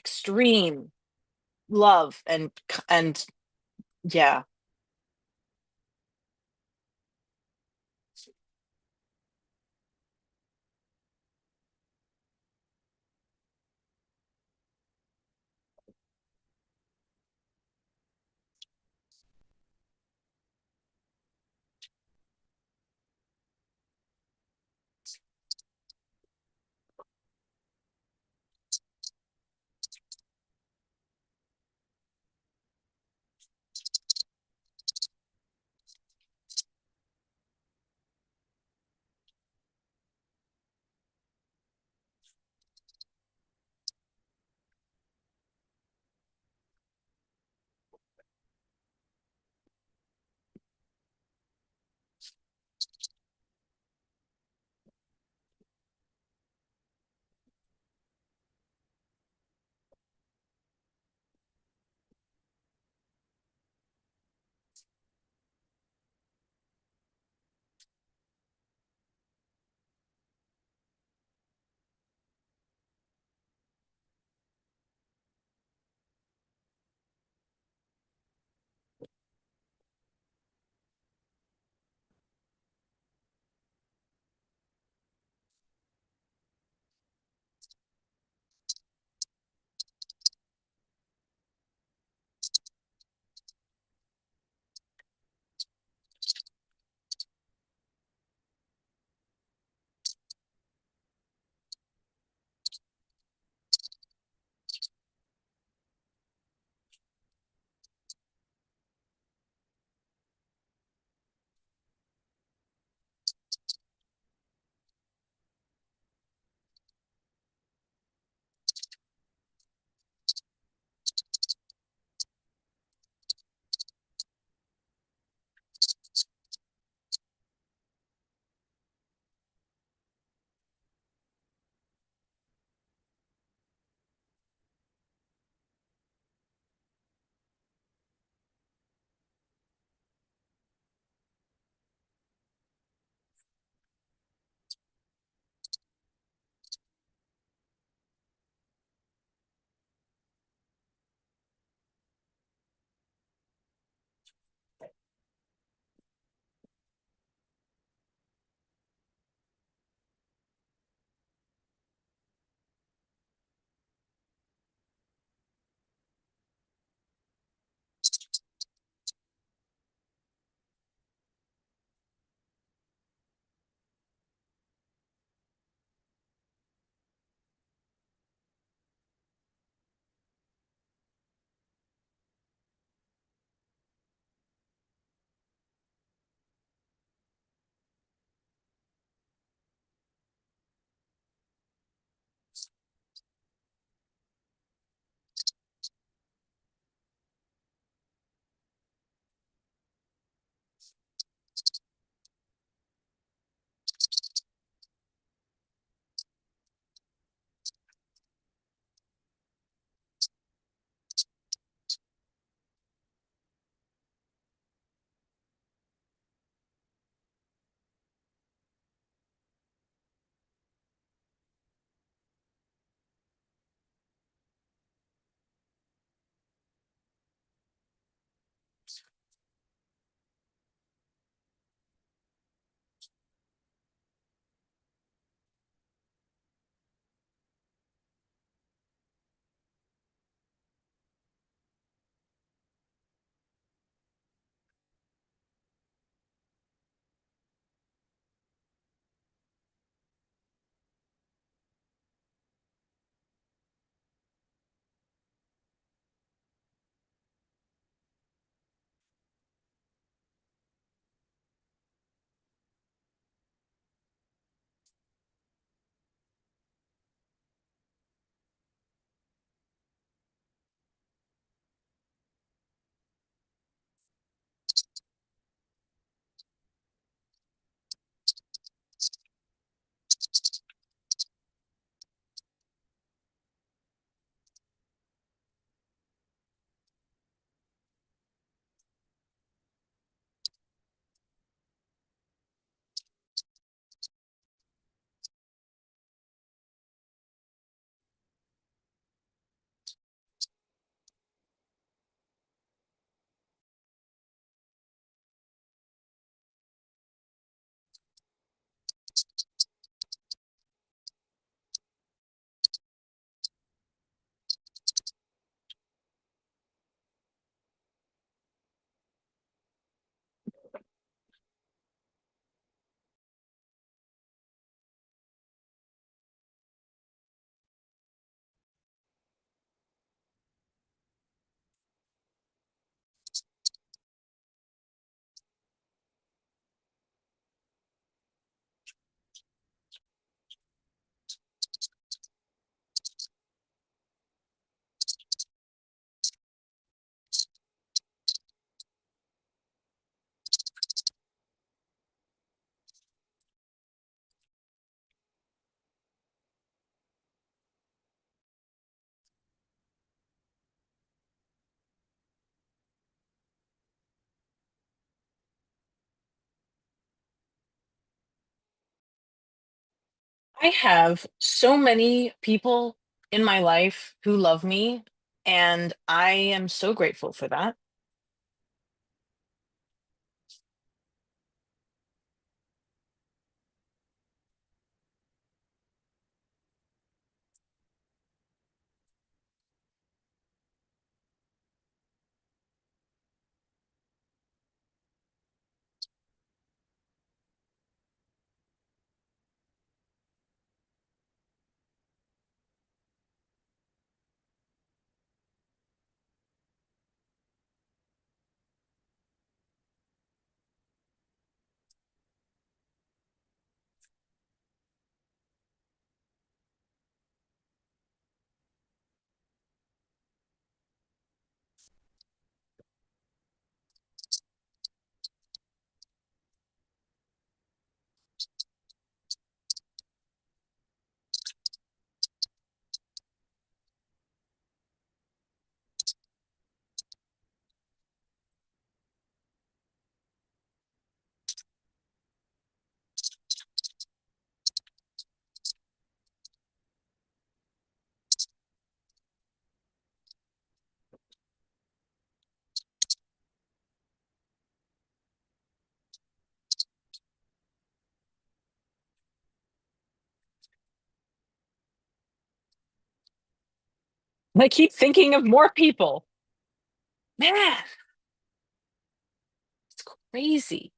extreme love and yeah. I have so many people in my life who love me, and I am so grateful for that. I keep thinking of more people. Man, it's crazy.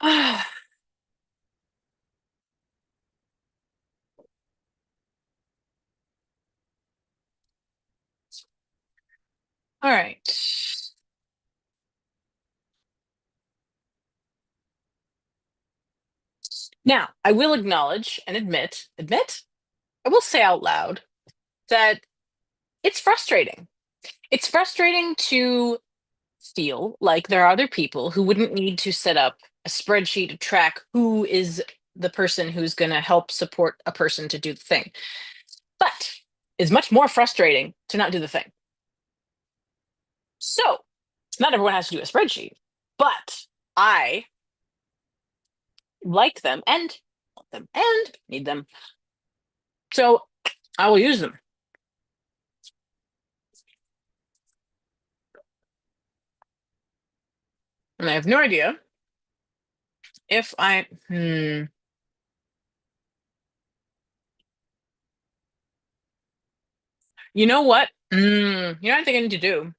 All right. Now, I will acknowledge and admit, I will say out loud that it's frustrating. It's frustrating to feel like there are other people who wouldn't need to set up a spreadsheet to track who is the person who's going to help support a person to do the thing. But it's much more frustrating to not do the thing. So, not everyone has to do a spreadsheet, but I like them and want them and need them. So, I will use them. And I have no idea if you know what? You know what I think I need to do?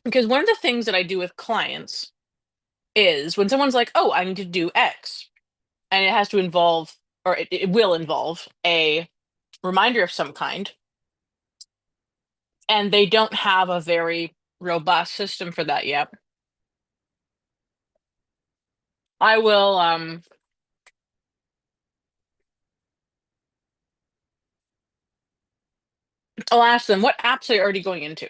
Because one of the things that I do with clients is when someone's like, oh, I need to do X, and it has to involve, or it will involve a reminder of some kind, and they don't have a very robust system for that yet. I will, I'll ask them what apps are you already going into,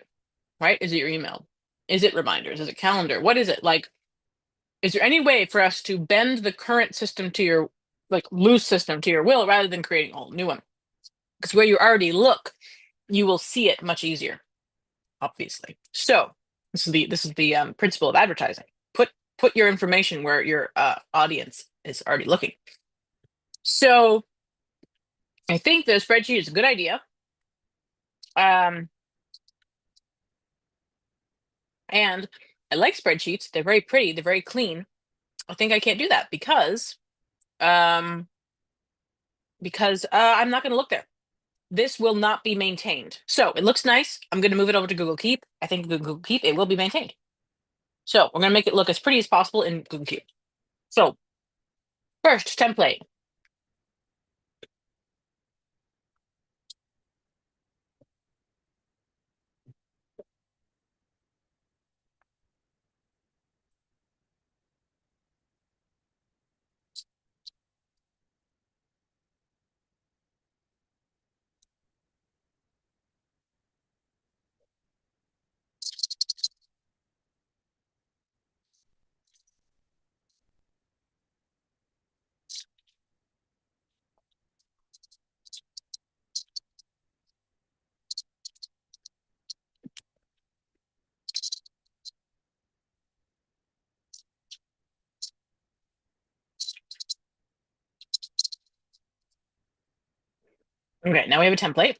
right? Is it your email? Is it reminders? Is it calendar? What is it? Like, is there any way for us to bend the current system to your, like, loose system to your will rather than creating a whole new one? Because where you already look, you will see it much easier, obviously. So this is the principle of advertising. Put your information where your audience is already looking. So I think the spreadsheet is a good idea. Um, and I like spreadsheets. They're very pretty. They're very clean. I think I can't do that um, because I'm not going to look there. This will not be maintained. So it looks nice. I'm going to move it over to Google Keep. I think Google Keep, it will be maintained. So we're going to make it look as pretty as possible in Google Keep. So first template. Okay, now we have a template.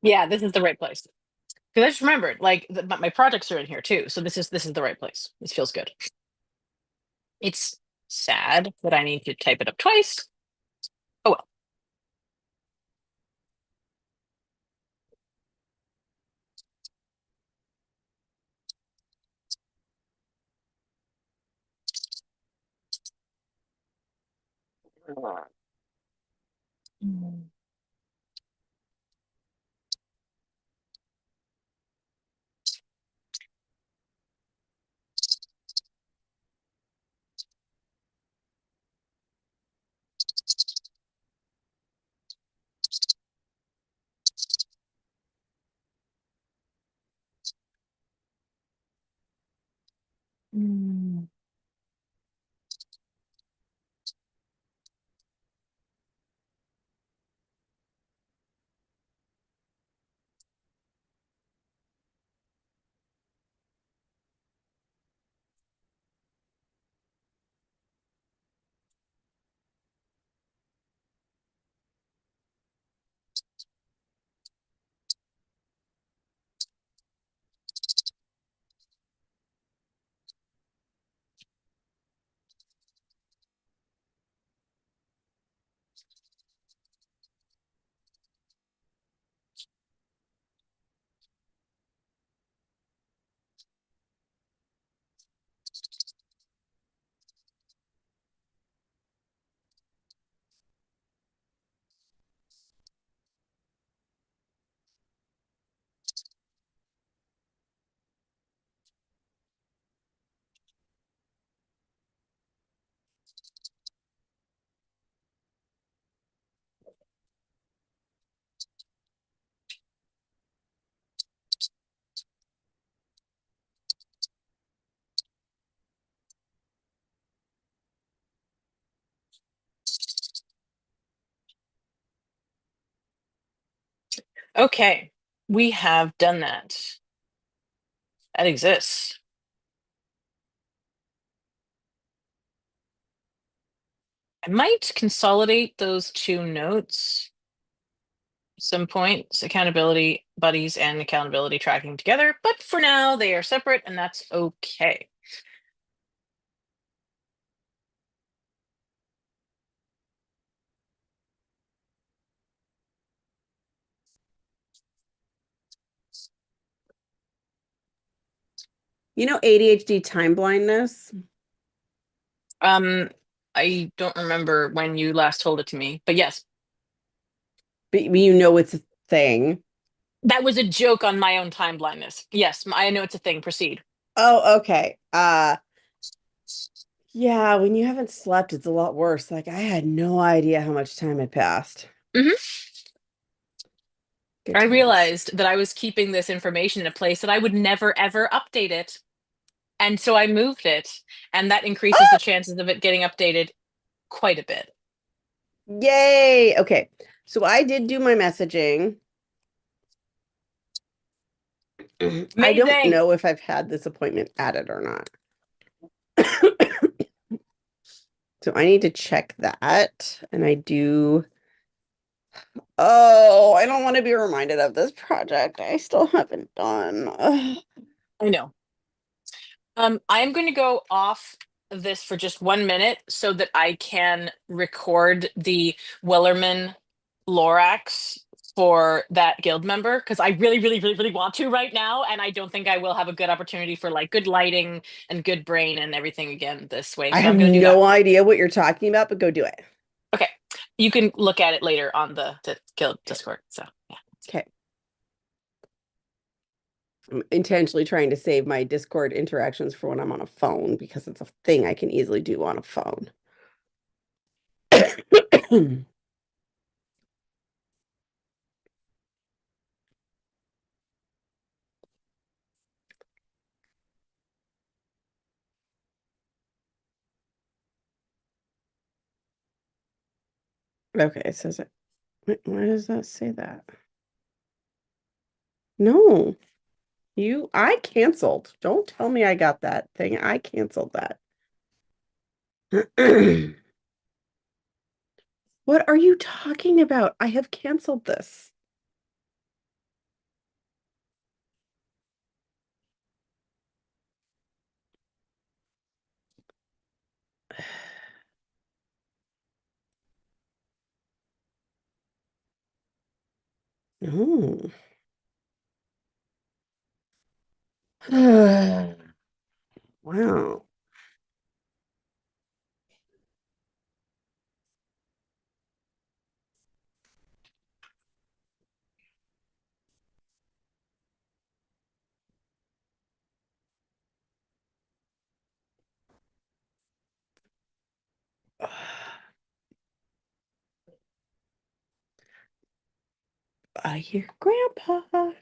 Yeah, this is the right place. Because I just remembered, like, my projects are in here too. So this is the right place. This feels good. It's sad that I need to type it up twice. Oh well. Mm. Mm. Okay, we have done that. That exists. I might consolidate those two notes at some point, accountability buddies and accountability tracking together, but for now they are separate and that's okay. You know ADHD time blindness? Um, I don't remember when you last told it to me, but yes, But you know it's a thing. that was a joke on my own time blindness. Yes, I know it's a thing. Proceed. Oh, okay. Yeah, when you haven't slept, it's a lot worse. Like I had no idea how much time had passed. Hmm. Good I times. realized that I was keeping this information in a place that I would never ever update it. And so I moved it, and that increases the Ah! chances of it getting updated quite a bit. Yay. Okay. So I did do my messaging. I don't Amazing. know if I've had this appointment added or not. So I need to check that. And I do. Oh, I don't want to be reminded of this project I still haven't done. Ugh. I know. I'm going to go off this for just 1 minute so that I can record the Wellerman Lorax for that guild member because I really, really, really, really want to right now, and I don't think I will have a good opportunity for like good lighting and good brain and everything again this way. I So have I'm going to do that. no idea what you're talking about, but go do it. Okay, you can look at it later on the guild Okay. Discord. So yeah, Okay. I'm intentionally trying to save my Discord interactions for when I'm on a phone because it's a thing I can easily do on a phone. Okay, it says it. Why does that say that? No, I canceled. Don't tell me I got that thing. I canceled that. What are you talking about? I have canceled this. No. Wow. I hear Grandpa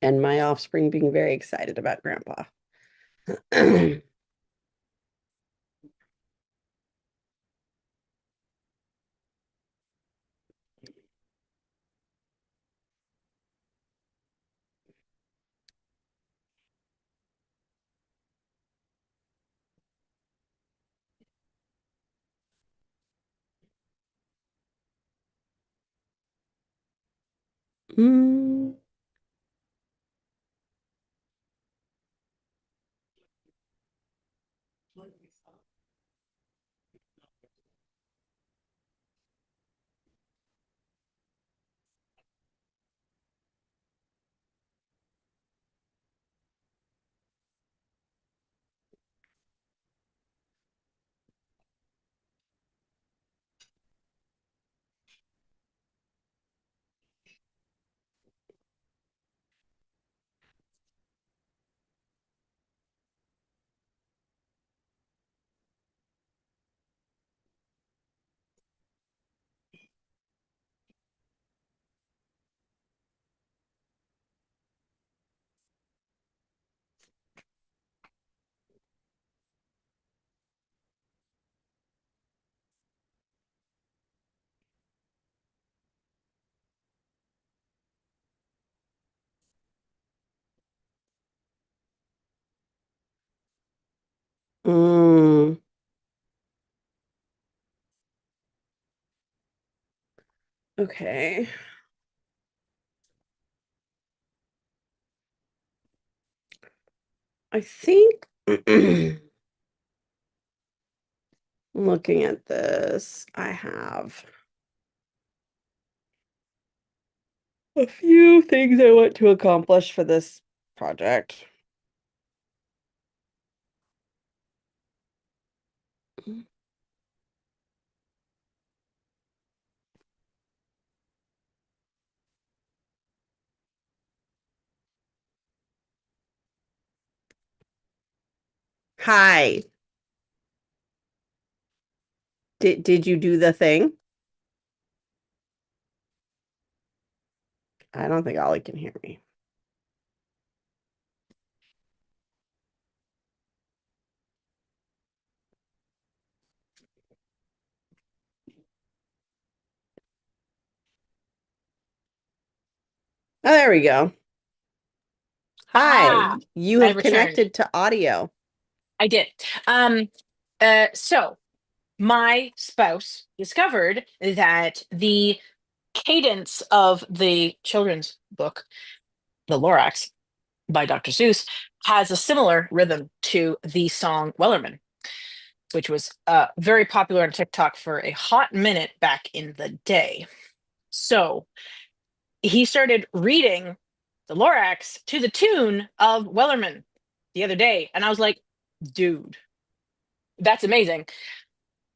and my offspring being very excited about Grandpa. Mm. Mm, okay. I think looking at this, I have a few things I want to accomplish for this project. Hi. Did you do the thing? I don't think Ollie can hear me. Oh, there we go. Hi. Ah, You I have returned. connected to audio. I did. Um, so my spouse discovered that the cadence of the children's book, The Lorax by Dr. Seuss, has a similar rhythm to the song Wellerman, which was very popular on TikTok for a hot minute back in the day. So he started reading The Lorax to the tune of Wellerman the other day. And I was like, dude, that's amazing.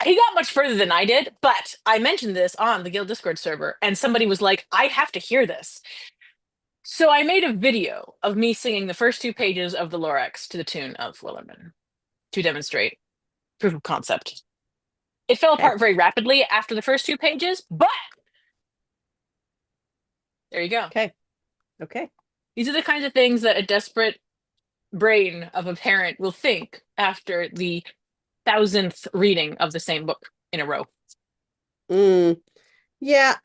He got much further than I did, but I mentioned this on the Guild Discord server, and somebody was like, I have to hear this. So I made a video of me singing the first two pages of the Lorax to the tune of Wellerman to demonstrate proof of concept. It fell Okay. apart very rapidly after the first two pages, but there you go. Okay. Okay. These are the kinds of things that a desperate brain of a parent will think after the thousandth reading of the same book in a row. Mm, yeah,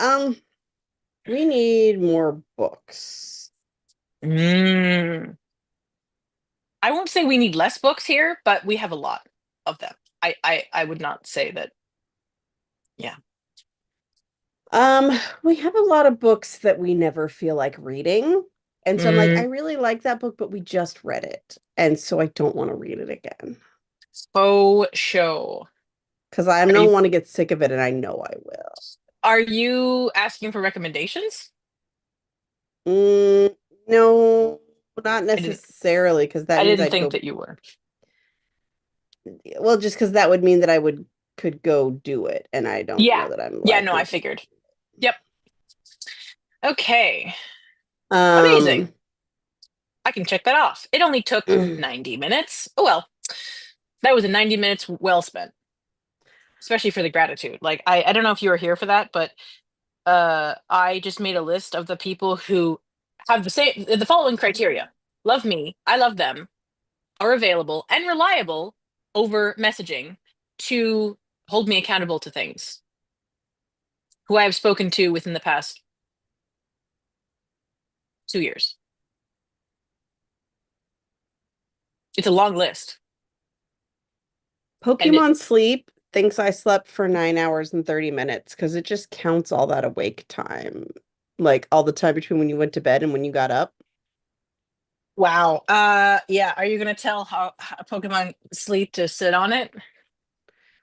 we need more books. Mm. I won't say we need less books here, but we have a lot of them. I would not say that. Yeah. We have a lot of books that we never feel like reading. And so I'm like, I Mm, really like that book, but we just read it. And so I don't want to read it again. faux show. Because I Are don't you want to get sick of it, and I know I will. are you asking for recommendations? Mm, no, not I didn't necessarily, because that I means didn't I'd think go, that you were. well, just because that would mean that I would could go do it, and I don't Yeah. know that I'm Yeah, no, I likely. figured. Yep. Okay. Amazing. Um, I can check that off. It only took 90 minutes. Oh well, that was a 90 minutes well spent, especially for the gratitude. Like I don't know if you were here for that, but I just made a list of the people who have the following criteria: love me, I love them, are available and reliable over messaging to hold me accountable to things, who I have spoken to within the past 2 years. It's a long list, and it Pokemon Sleep thinks I slept for 9 hours and 30 minutes because it just counts all that awake time, like all the time between when you went to bed and when you got up. wow. Yeah. Are you gonna tell how Pokemon Sleep to sit on it?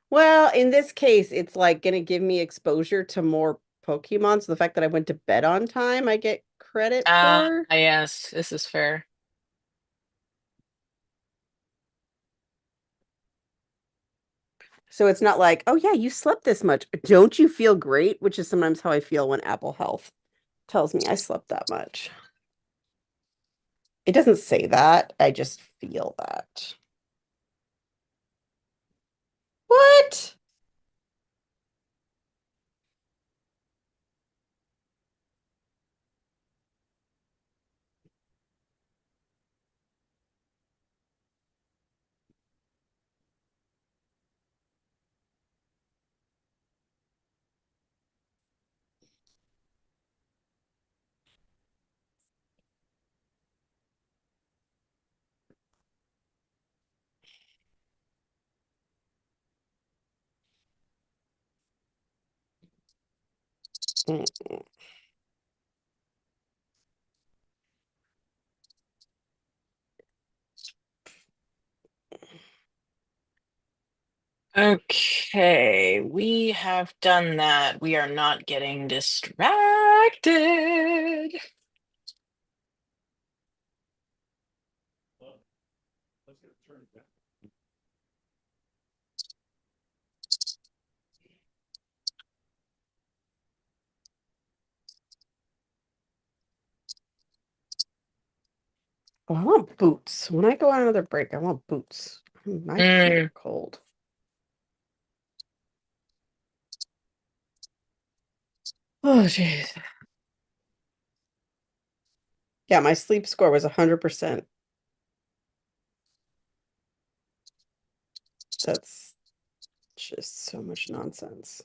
Well, in this case, it's like going to give me exposure to more Pokemon. So the fact that I went to bed on time, I get credit for. Yes, this is fair. So it's not like, oh, yeah, you slept this much. Don't you feel great? Which is sometimes how I feel when Apple Health tells me I slept that much. It doesn't say that. I just feel that. What? Okay, we have done that. We are not getting distracted. Oh, I want boots. When I go on another break, I want boots. My feet Mm, are cold. Oh, jeez. Yeah, my sleep score was 100%. That's just so much nonsense.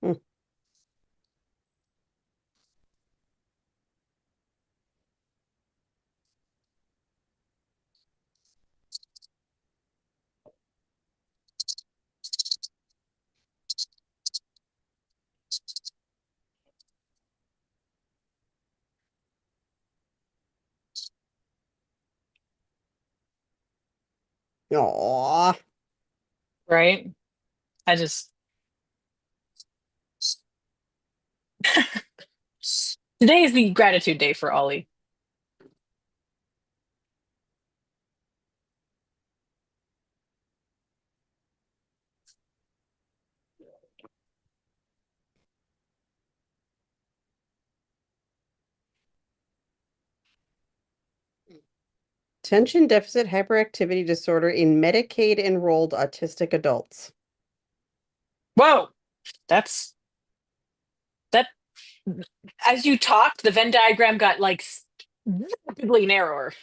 Hmm. Aw. right? I just today is the gratitude day for Ollie. Attention deficit hyperactivity disorder in Medicaid enrolled autistic adults. Whoa, that's that. As you talked, the Venn diagram got like rapidly narrower.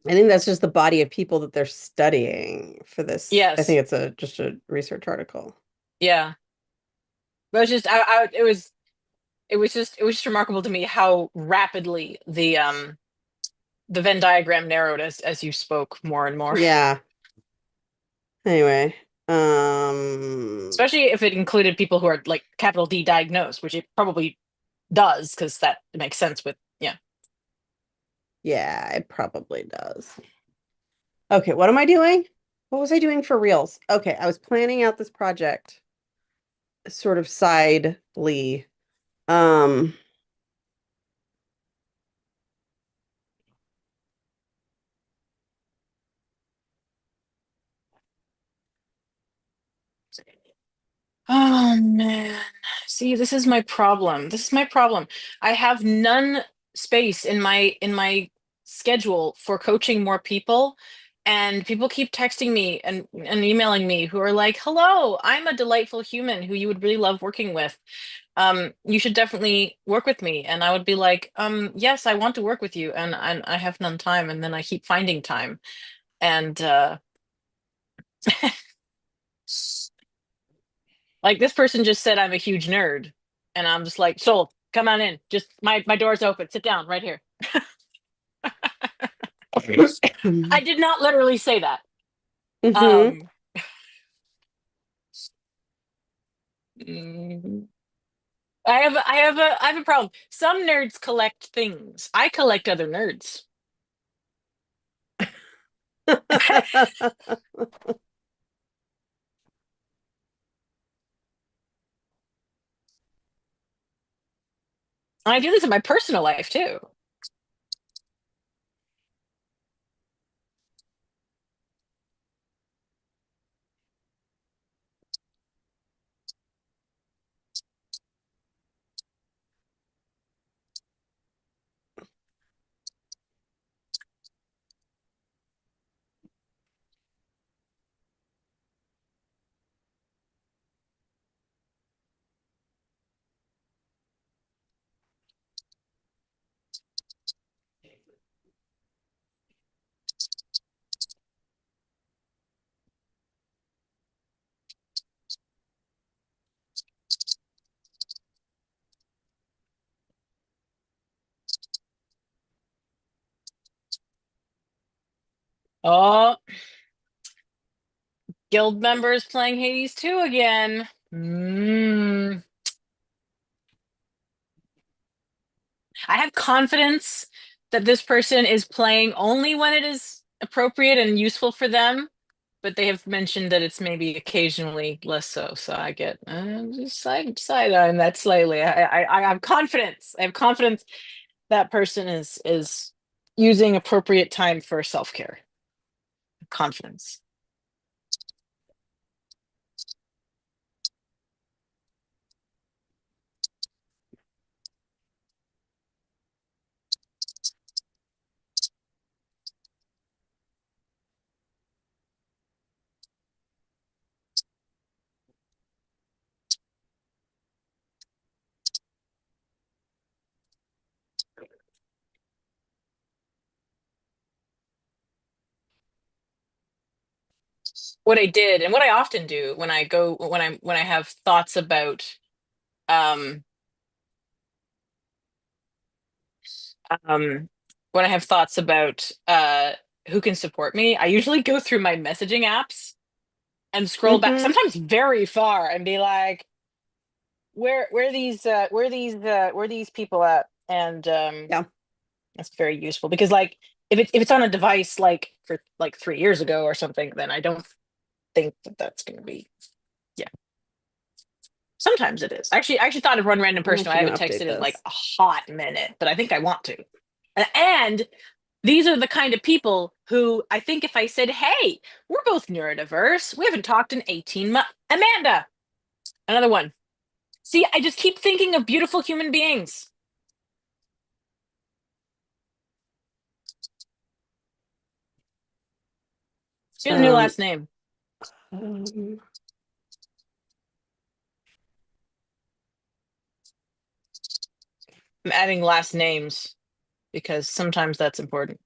I think that's just the body of people that they're studying for this. I think Yes, it's just a research article. yeah. But it was just, it was just remarkable to me how rapidly the Venn diagram narrowed as you spoke more and more. Yeah. Anyway, um, Especially if it included people who are like capital D diagnosed, which it probably does because that makes sense with yeah. yeah, it probably does. Okay, what am I doing? What was I doing for reals? Okay, I was planning out this project sort of sidely. Um, Oh man. See, this is my problem. This is my problem. I have none space in my schedule for coaching more people, and people keep texting me and emailing me who are like, "Hello, I'm a delightful human who you would really love working with. You should definitely work with me." And I would be like, yes, I want to work with you, and I have none time, and then I keep finding time. And like this person just said I'm a huge nerd. And I'm just like, sold, come on in. Just my door's open. Sit down right here. I did not literally say that. mhm. Um mm, I have a problem. Some nerds collect things. I collect other nerds. I do this in my personal life too. Oh, guild members playing Hades 2 again. I have confidence that this person is playing only when it is appropriate and useful for them, but they have mentioned that it's maybe occasionally less so. So I get just side on that slightly. I have confidence. I have confidence that person is using appropriate time for self-care. Confidence. What I did and what I often do when I go when I have thoughts about um um when I have thoughts about who can support me, I usually go through my messaging apps and scroll back, Mm-hmm. sometimes very far, and be like, where these people at? And Yeah. that's very useful because like if it's on a device like for like 3 years ago or something, then I don't think that that's going to be. Yeah, sometimes it is. Actually, I actually thought of one random I'm person who I actually going haven't to update texted in like this. a hot minute, but I think I want to. And these are the kind of people who I think if I said, "Hey, we're both neurodiverse. We haven't talked in 18 months." Amanda, another one. See, I just keep thinking of beautiful human beings. She has a new Um, last name. um, I'm adding last names because sometimes that's important.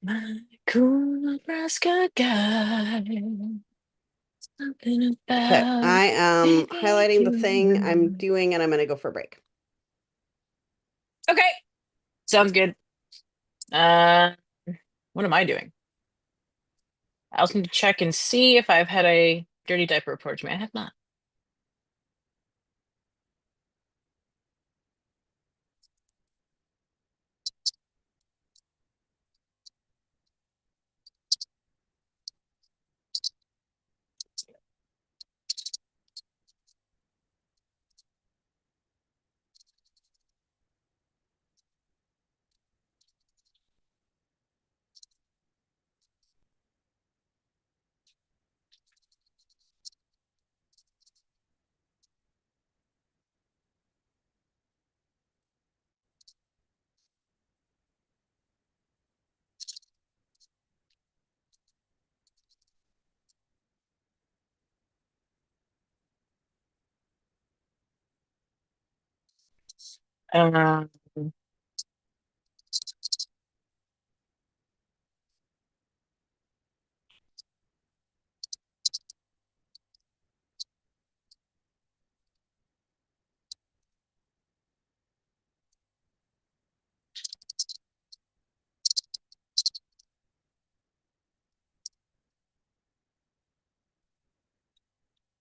My cool Nebraska guy. Something okay. about I am highlighting the thing I'm you. doing and I'm going to go for a break. Okay, sounds good. Uh, what am I doing? I also need to check and see if I've had a dirty diaper report to me. I have not. Um,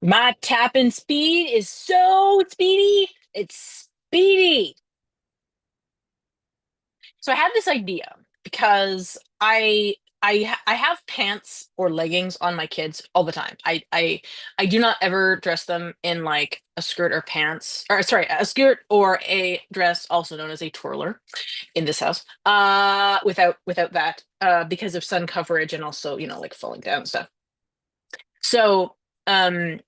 my tapping speed is so speedy. It's speedy. So I had this idea because I have pants or leggings on my kids all the time. I do not ever dress them in like a skirt or pants, or sorry, a skirt or a dress, also known as a twirler, in this house. Without that, because of sun coverage and also like falling down and stuff. So um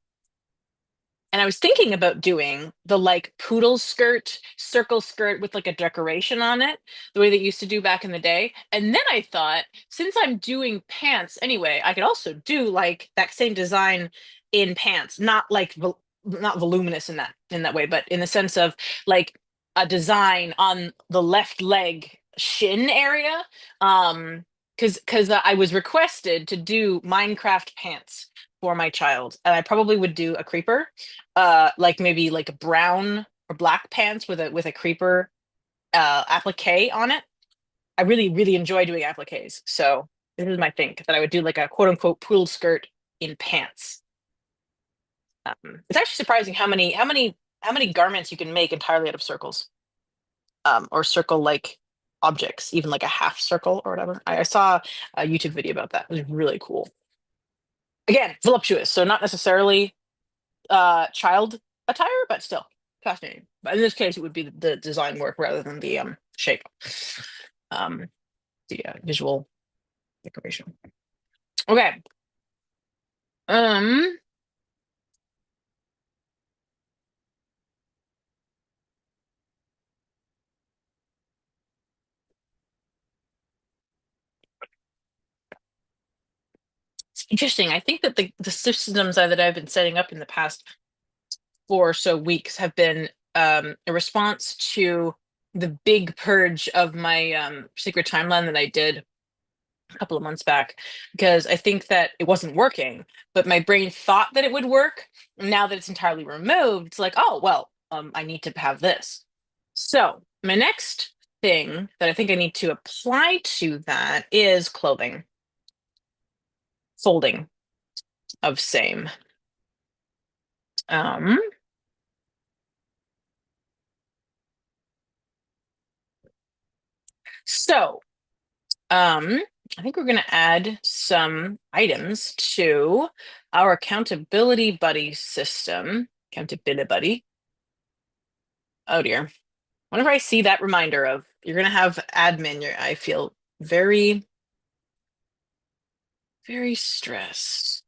and I was thinking about doing the like poodle skirt, circle skirt with like a decoration on it, the way they used to do back in the day. And then I thought, since I'm doing pants anyway, I could also do like that same design in pants, not like not voluminous in that way, but in the sense of like a design on the left leg shin area. Um, because I was requested to do Minecraft pants for my child, and I probably would do a creeper, like maybe like brown or black pants with a creeper applique on it. I really, really enjoy doing appliques. So this is my thing that I would do like a quote unquote poodle skirt in pants. It's actually surprising how many garments you can make entirely out of circles, or circle like objects, even like a half circle or whatever. I saw a YouTube video about that. It was really cool. Again, voluptuous, so not necessarily child attire, but still fascinating. But in this case, it would be the design work rather than the shape, um, the visual decoration. Okay. Um, it's interesting. I think that the systems that I've been setting up in the past 4 or so weeks have been a response to the big purge of my secret timeline that I did a couple of months back, because I think that it wasn't working, but my brain thought that it would work. Now that it's entirely removed, it's like, oh, well, I need to have this. So my next thing that I think I need to apply to that is clothing, folding of same. Um, so I think we're going to add some items to our accountability buddy system. Accountability buddy. Oh dear. Whenever I see that reminder of you're going to have admin, I feel very, very stressed.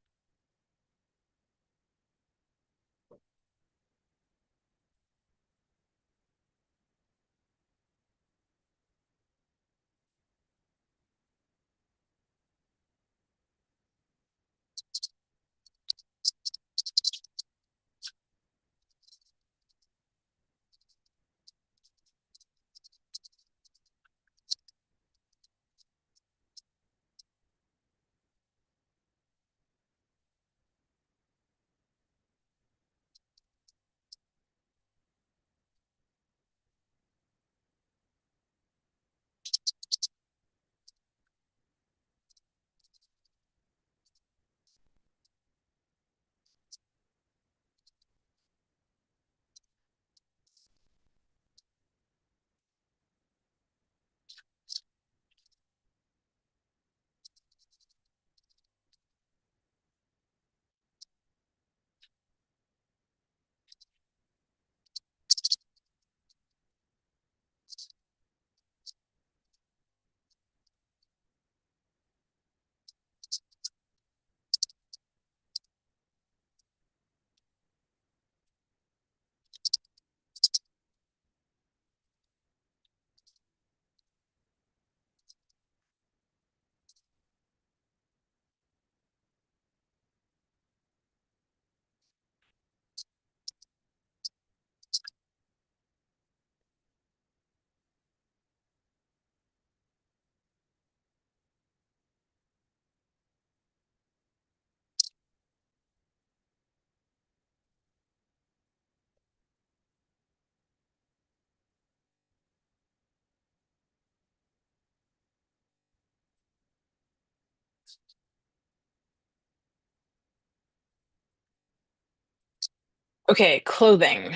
Okay, clothing.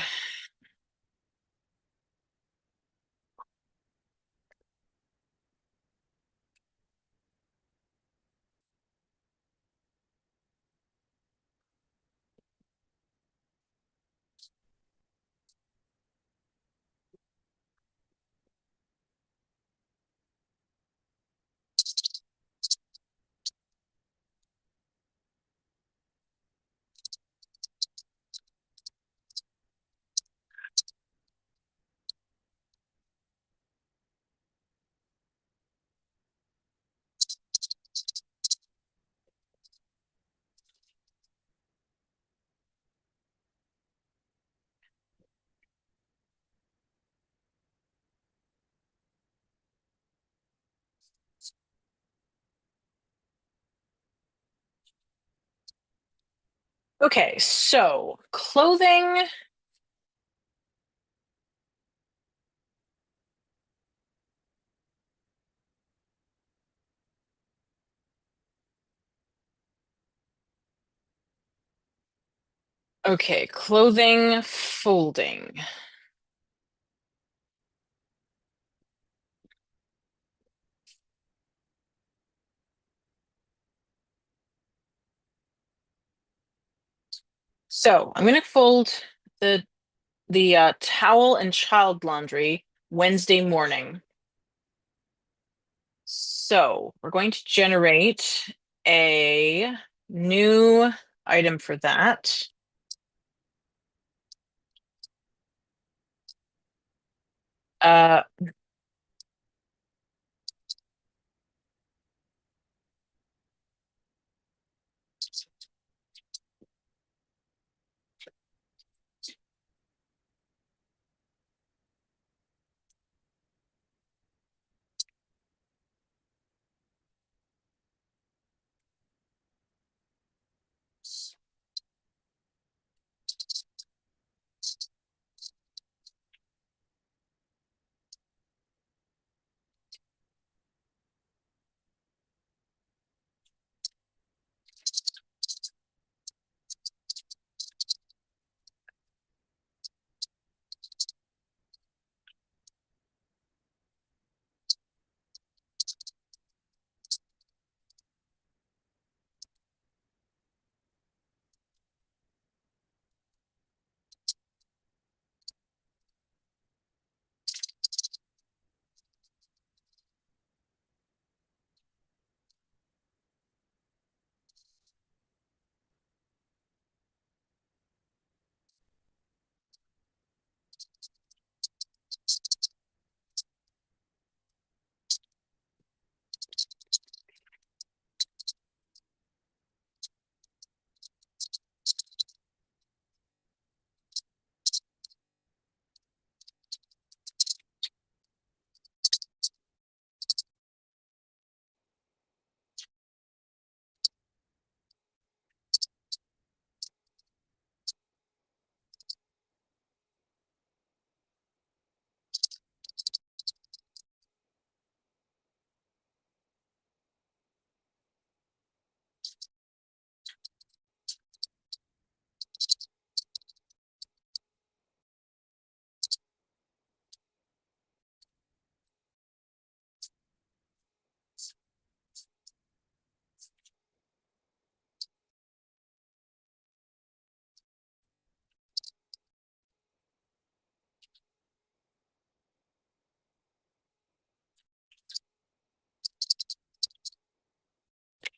Okay, so clothing. Okay, clothing folding. So I'm gonna fold the towel and child laundry Wednesday morning. So we're going to generate a new item for that. Uh,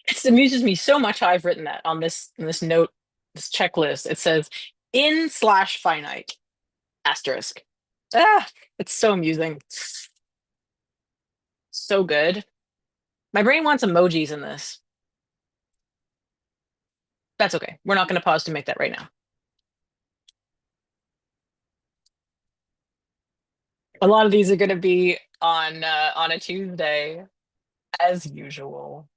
it amuses me so much how I've written that on this note, this checklist. It says in slash finite asterisk. Ah, it's so amusing. So good. My brain wants emojis in this. That's okay. We're not going to pause to make that right now. A lot of these are going to be on a Tuesday, as usual.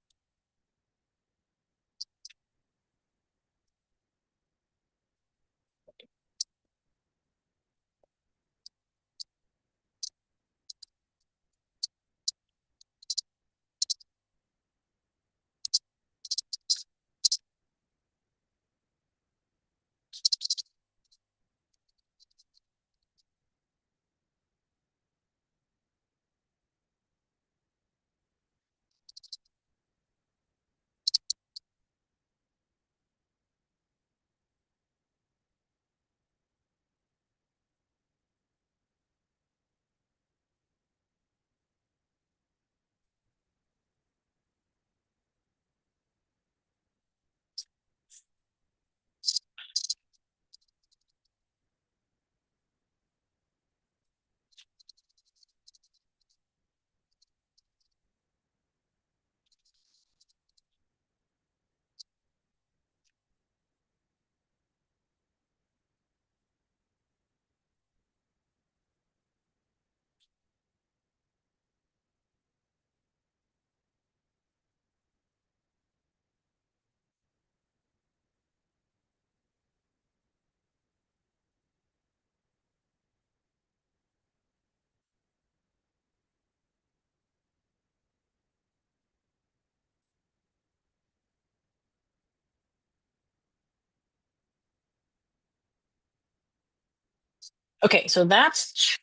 Okay, so that's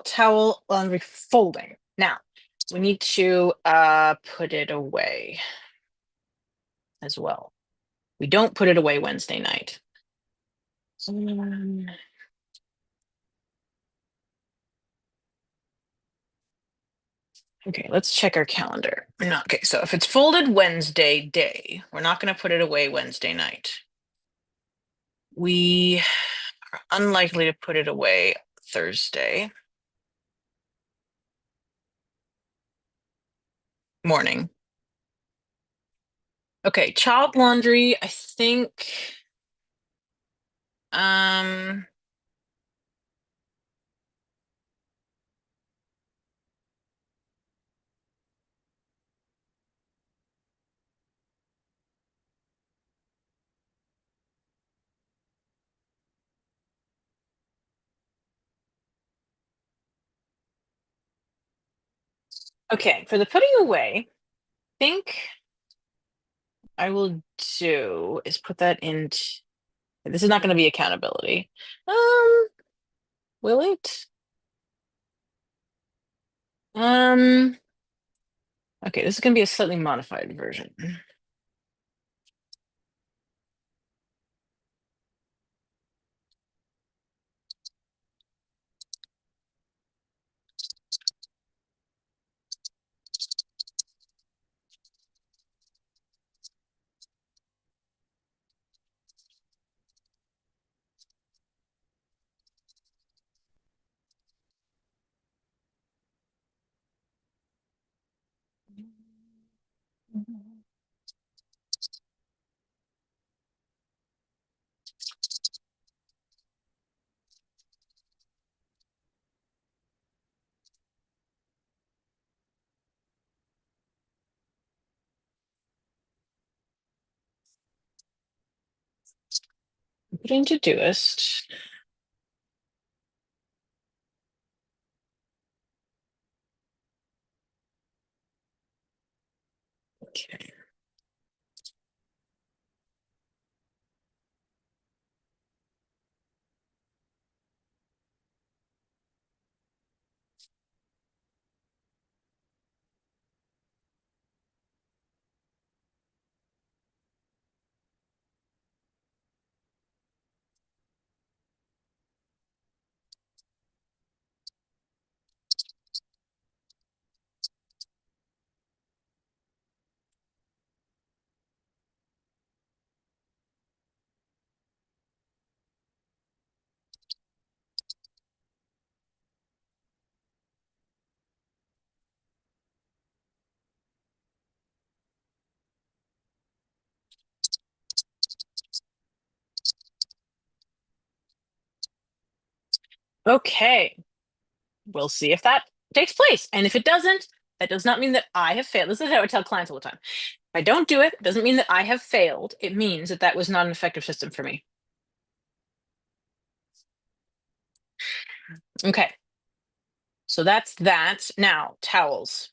towel laundry folding. Now, we need to put it away as well. We don't put it away Wednesday night. Um, okay, let's check our calendar. No, okay, so if it's folded Wednesday day, we're not going to put it away Wednesday night. We are unlikely to put it away Thursday morning. Okay, child laundry, I think um okay, for the putting away, I think I will do is put that into this is not going to be accountability. Um, will it? Um, okay, this is going to be a slightly modified version. Putting Todoist. Okay. Okay. We'll see if that takes place. And if it doesn't, that does not mean that I have failed. This is how I tell clients all the time. If I don't do it, it doesn't mean that I have failed. It means that that was not an effective system for me. Okay. So that's that. Now, towels.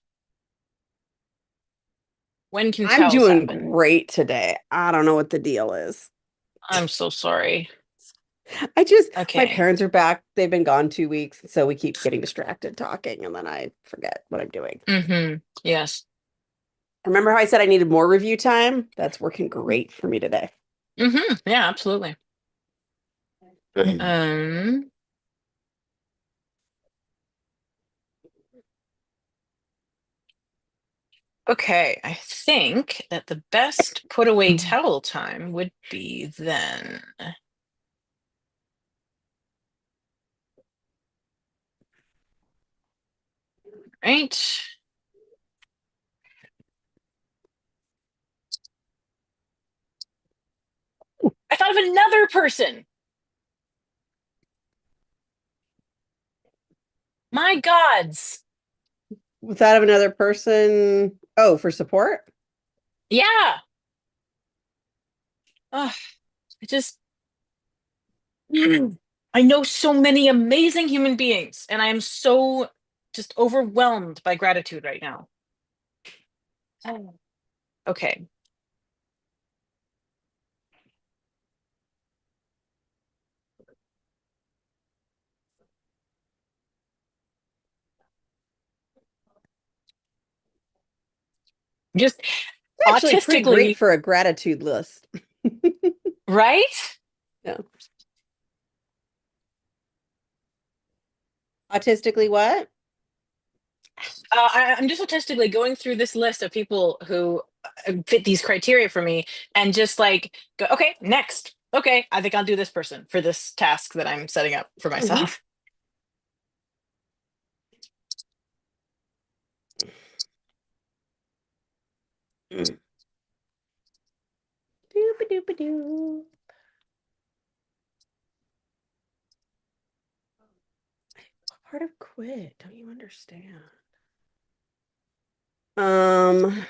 When can I'm towels doing happen? great today. I don't know what the deal is. I'm so sorry. My Okay. parents are back. They've been gone 2 weeks, so we keep getting distracted talking, and then I forget what I'm doing. Yes. Remember how I said I needed more review time? That's working great for me today. Yeah, absolutely. Um, okay. I think that the best put away towel time would be then. Right? I thought of another person. My gods. Was that of another person? Oh, for support? Yeah. Ugh, I just I know so many amazing human beings, and I am so just overwhelmed by gratitude right now. Oh. Okay. Just Actually pretty great autistically, for a gratitude list. right? Yeah. Autistically what? I'm just autistically going through this list of people who fit these criteria for me, and just like go, okay, next. Okay, I think I'll do this person for this task that I'm setting up for Mhm. myself. Mm. Doop-a-doop-a-doo. What part of quit? Don't you understand? Um,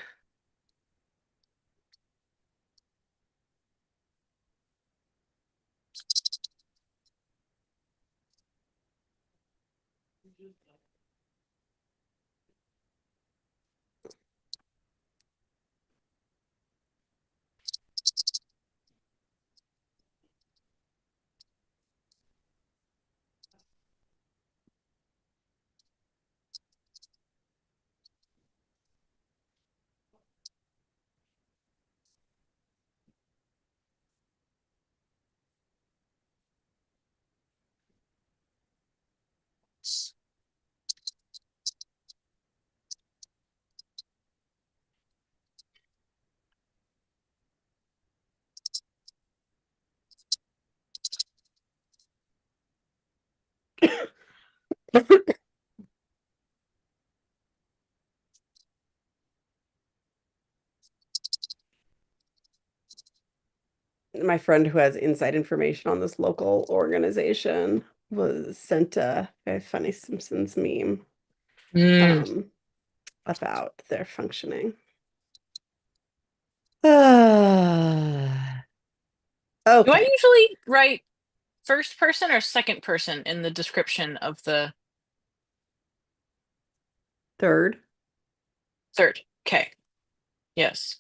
my friend who has inside information on this local organization was sent a very funny Simpsons meme Mm. um about their functioning. Ah, Do I okay. usually write first person or second person in the description of the Third. third? Okay. Yes.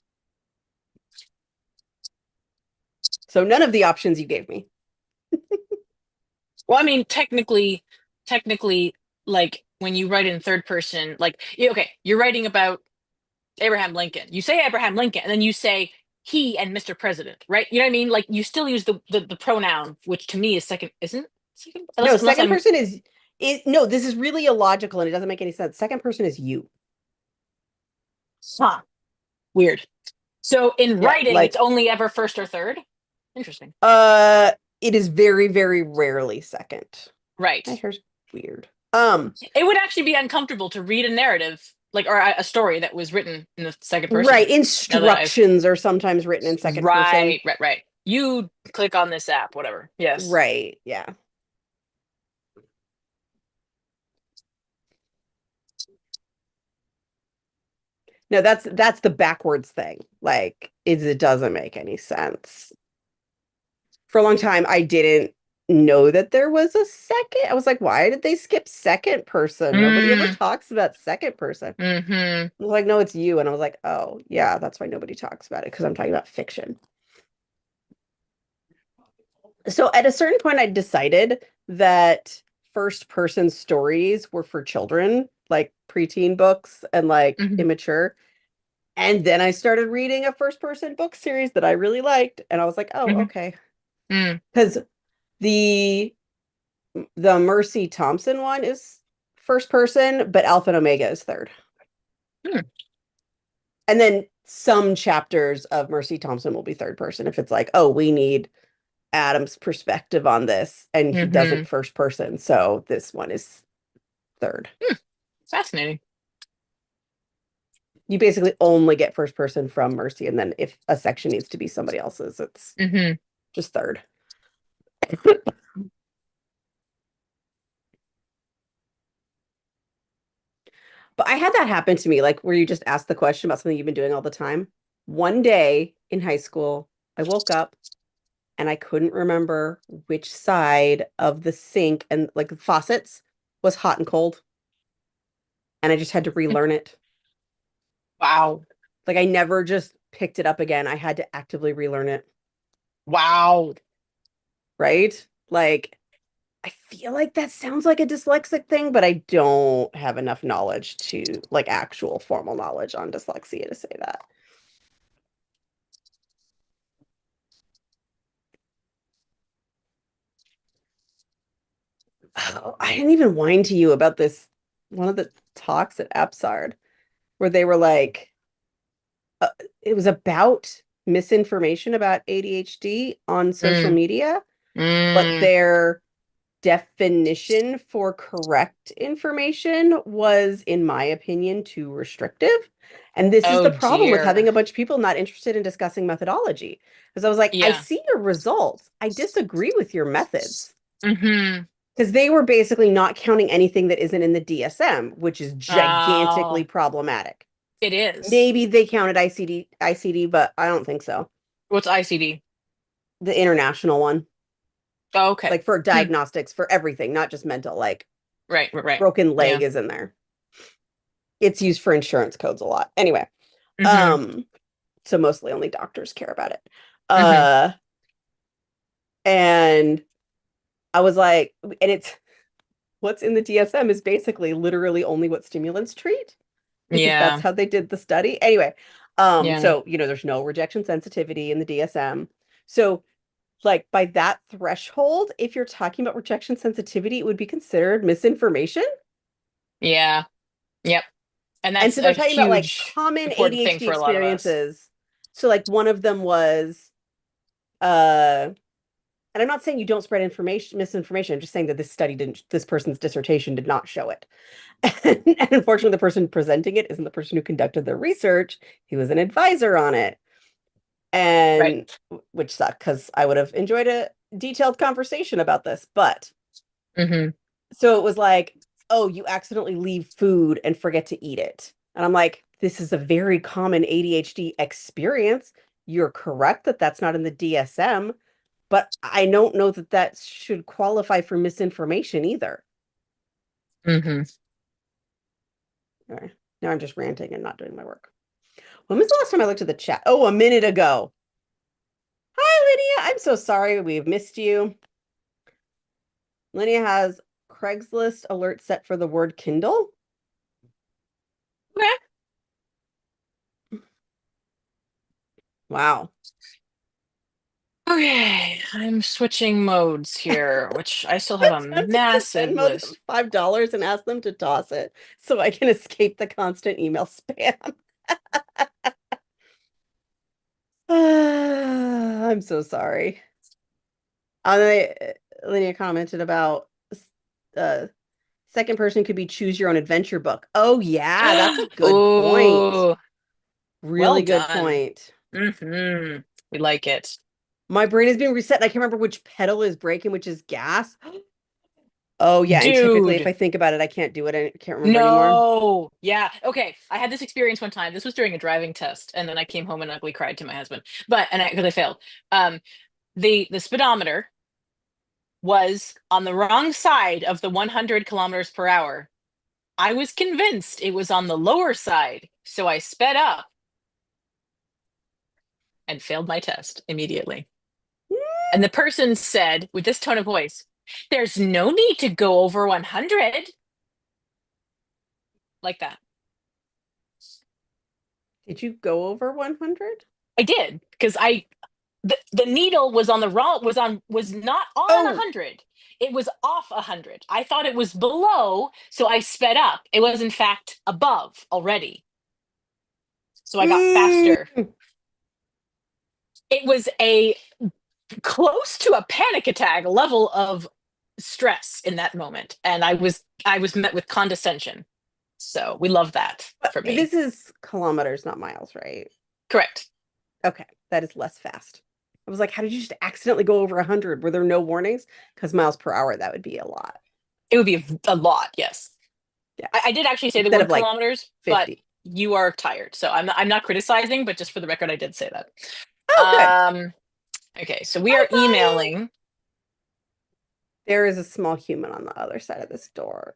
So none of the options you gave me. Well, I mean, technically, like when you write in third person, like, okay, you're writing about Abraham Lincoln. You say Abraham Lincoln, and then you say he and Mr. President, right? You know what I mean? Like you still use the pronoun, which to me is second, isn't second? No, Unless second I'm person is no, this is really illogical and it doesn't make any sense. Second person is you. huh, weird. So in Yeah, writing, it's like only ever first or third. Interesting. uh it is very, very rarely second. Right. My hair's weird. It would actually be uncomfortable to read a narrative, like or a story that was written in the second Right. person. Now that I've Instructions are sometimes written in second person. right. You click on this app, whatever. Yes. Right. Yeah. No, that's the backwards thing. Like, it doesn't make any sense. For a long time, I didn't know that there was a second. I was like, why did they skip second person? Nobody ever Mm, talks about second person. mm-hmm. I was like, no, it's you. And I was like, oh, yeah, that's why nobody talks about it because I'm talking about fiction. So at a certain point, I decided that first person stories were for children, like preteen books and like Mm-hmm. immature. And then I started reading a first person book series that I really liked. And I was like, oh, Mm-hmm. okay. Mm, Because the the Mercy Thompson one is first person, but Alpha and Omega is third. mm, And then some chapters of Mercy Thompson will be third person if it's like, oh, we need Adam's perspective on this, and he mm-hmm. doesn't first person, so this one is third. Mm, fascinating. You basically only get first person from Mercy, and then if a section needs to be somebody else's, it's Mm-hmm. just third. But I had that happen to me, like where you just ask the question about something you've been doing all the time. One day in high school, I woke up and I couldn't remember which side of the sink and like the faucets was hot and cold. And I just had to relearn it. Wow. Like I never just picked it up again. I had to actively relearn it. Wow. Right? Like I feel like that sounds like a dyslexic thing, but I don't have enough knowledge to like actual formal knowledge on dyslexia to say that. Oh, I didn't even whine to you about this one of the talks at AppSard where they were like, uh, it was about misinformation about ADHD on social Mm, media, but mm. their definition for correct information was, in my opinion, too restrictive. And this is Oh the problem with having dear. a bunch of people not interested in discussing methodology. Because I was like, I Yeah. see your results. I disagree with your methods. Mm-hmm. Because they were basically not counting anything that isn't in the DSM, which is gigantically Oh, problematic. it is. Maybe they counted ICD, but I don't think so. What's ICD? The international one, Oh, okay. like for Hmm. diagnostics, for everything, not just mental, like Right, right, right. broken leg Yeah. is in there. It's used for insurance codes a lot. Anyway, Mm-hmm. um, so mostly only doctors care about it. Mm-hmm. Uh, and I was like, and it's what's in the DSM is basically literally only what stimulants treat because that's Yeah. how they did the study. Anyway, Yeah. so there's no rejection sensitivity in the DSM. So like by that threshold, if you're talking about rejection sensitivity, it would be considered misinformation. Yeah. Yep. And And that's so they're a talking about like huge common important thing ADHD for a lot of us. experiences. So like one of them was uh and I'm not saying you don't spread information misinformation. I'm just saying that this person's dissertation did not show it. And unfortunately the person presenting it isn't the person who conducted the research. He was an advisor on it. Right. And which sucked because I would have enjoyed a detailed conversation about this. But Mm-hmm. so it was like, oh, you accidentally leave food and forget to eat it. And I'm like, this is a very common ADHD experience. You're correct that that's not in the DSM, but I don't know that that should qualify for misinformation either. Mm-hmm. All right. Now I'm just ranting and not doing my work. When was the last time I looked at the chat? Oh, a minute ago. Hi, Lydia. I'm so sorry we've missed you. Lydia has Craigslist alert set for the word Kindle. Okay. Wow. Okay. I'm switching modes here, which I still have a Tempted to massive Venmo them list. $5 and ask them to toss it so I can escape the constant email spam. I'm so sorry. Linnea commented about uh, second person could be choose your own adventure book. Oh yeah, that's a good point. Oh, well Really good done. point. Mm-hmm. We like it. My brain is being reset and I can't remember which pedal is braking, which is gas. Oh yeah, and typically if Dude. I think about it, I can't do it. I can't remember anymore. No. Yeah. Okay. I had this experience one time. This was during a driving test, and then I came home and ugly cried to my husband. But and I because I failed. Um, the speedometer was on the wrong side of the 100 kilometers per hour. I was convinced it was on the lower side, so I sped up and failed my test immediately. And the person said with this tone of voice, "There's no need to go over 100," like that. Did you go over 100? I did because the needle was on the wrong was not on Oh, 100. It was off 100. I thought it was below, so I sped up. It was in fact above already, so I got faster. mm. It was a close to a panic attack level of stress in that moment, and I was met with condescension. So we love that But for me. this is kilometers, not miles, right? Correct. Okay, that is less fast. I was like, how did you just accidentally go over 100? Were there no warnings? Because miles per hour, that would be a lot. It would be a lot, yes. Yeah, I did actually say the instead word of like kilometers, but 50. you are tired, so I'm not criticizing, but just for the record, I did say that. Oh, good. Okay, so we Hi, are buddy. emailing. There is a small human on the other side of this door.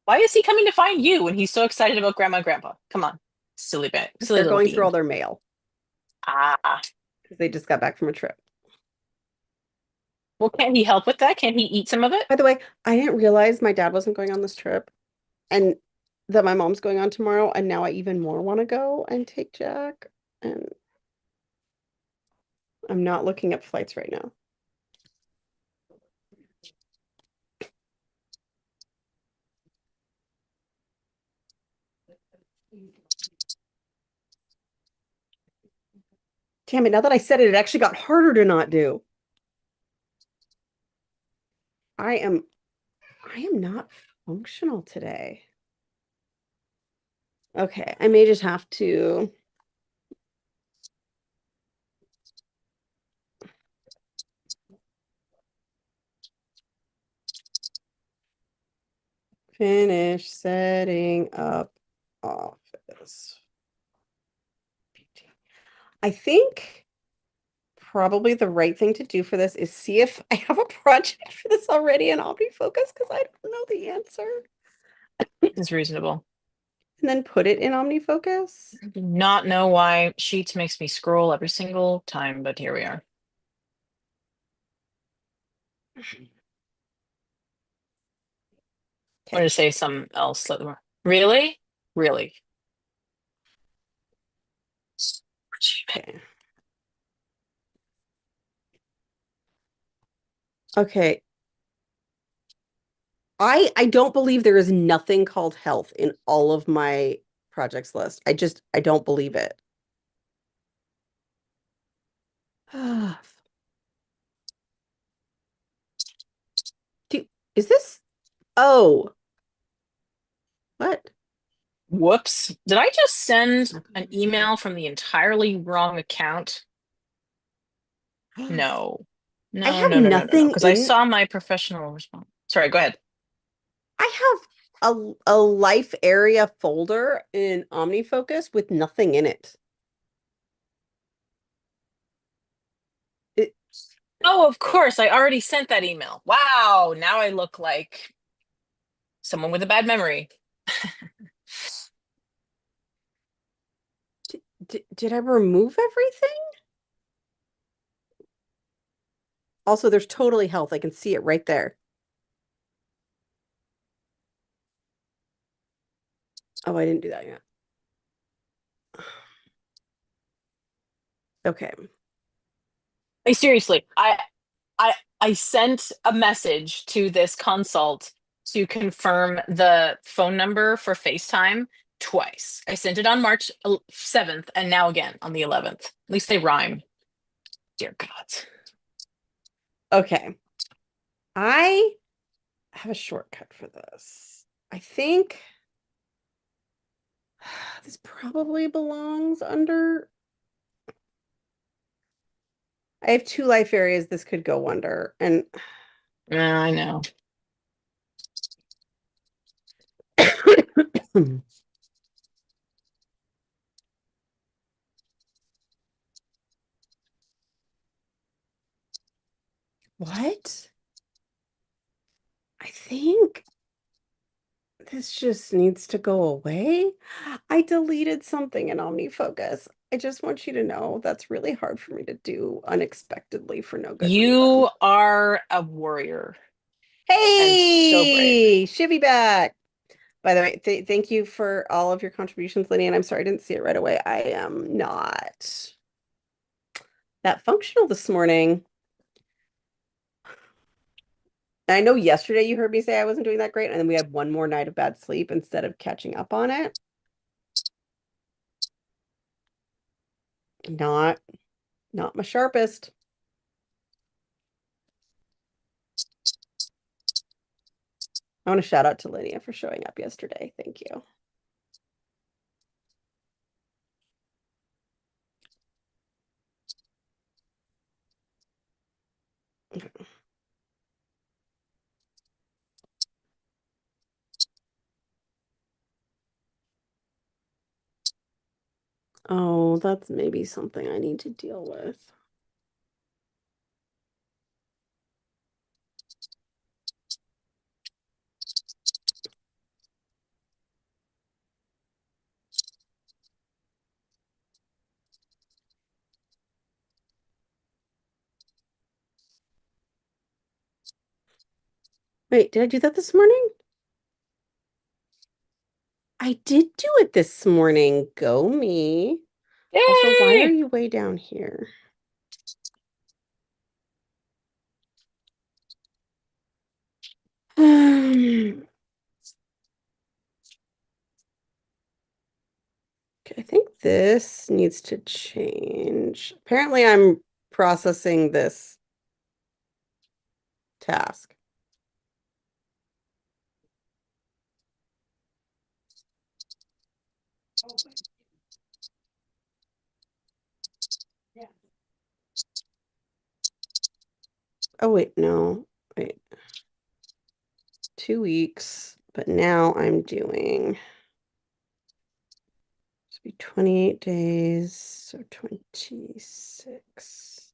Why is he coming to find you when he's so excited about grandma and grandpa? Come on, silly bit, silly They're little going through bean. all their mail Ah, because they just got back from a trip. Well, can't he help with that? Can't he eat some of it? By the way, I didn't realize my dad wasn't going on this trip and that my mom's going on tomorrow, and now I even more want to go and take Jack. And I'm not looking up flights right now. Damn it, now that I said it, it actually got harder to not do. I am I am not functional today. Okay, I may just have to finish setting up office. I think probably the right thing to do for this is see if I have a project for this already in OmniFocus because I don't know the answer. It's reasonable. And then put it in OmniFocus. I do not know why Sheets makes me scroll every single time, but here we are. I'm Okay. going to say something else. Really? Really? Okay. Okay. I don't believe there is nothing called health in all of my projects list. I don't believe it. Do, is this? Oh, what? Whoops. Did I just send an email from the entirely wrong account? No. I No, have no, no, no, no, no. nothing Because I in. saw my professional response. Sorry, go ahead. I have a life area folder in OmniFocus with nothing in it. It Oh, of course. I already sent that email. Wow. Now I look like someone with a bad memory. did I remove everything? Also, there's totally health. I can see it right there. Oh, I didn't do that yet. Okay. Like, seriously, I I sent a message to this consult to confirm the phone number for FaceTime twice. I sent it on March 7th and now again on the 11th. At least they rhyme. Dear God. Okay. I have a shortcut for this. I think this probably belongs under. I have two life areas this could go under. And Yeah, I know. what? I think this just needs to go away. I deleted something in OmniFocus. I just want you to know that's really hard for me to do unexpectedly for no good reason. You are a warrior and so brave. Hey, Shivy back. By the way, thank you for all of your contributions, Lenny, and I'm sorry I didn't see it right away. I am not that functional this morning. I know yesterday you heard me say I wasn't doing that great, and then we had one more night of bad sleep instead of catching up on it. Not not my sharpest. I want to shout out to Lydia for showing up yesterday. Thank you. Oh, that's maybe something I need to deal with. Wait, did I do that this morning? I did do it this morning. Go me. Also, why are Yay! you way down here? Okay, I think this needs to change. Apparently, I'm processing this task. Oh, wait, no. Wait, 2 weeks. But now I'm doing, it's be 28 days, so 26.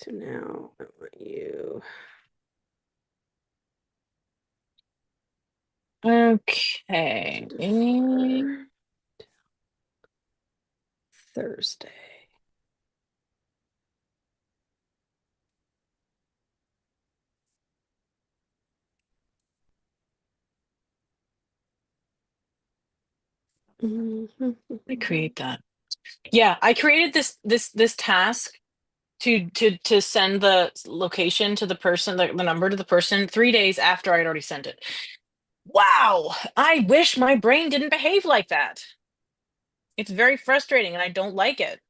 So now I want you. Okay. Defer Thursday. Mhm. I create that. Yeah, I created this task to send the location to the person, the number to the person 3 days after I'd already sent it. Wow, I wish my brain didn't behave like that. It's very frustrating and I don't like it.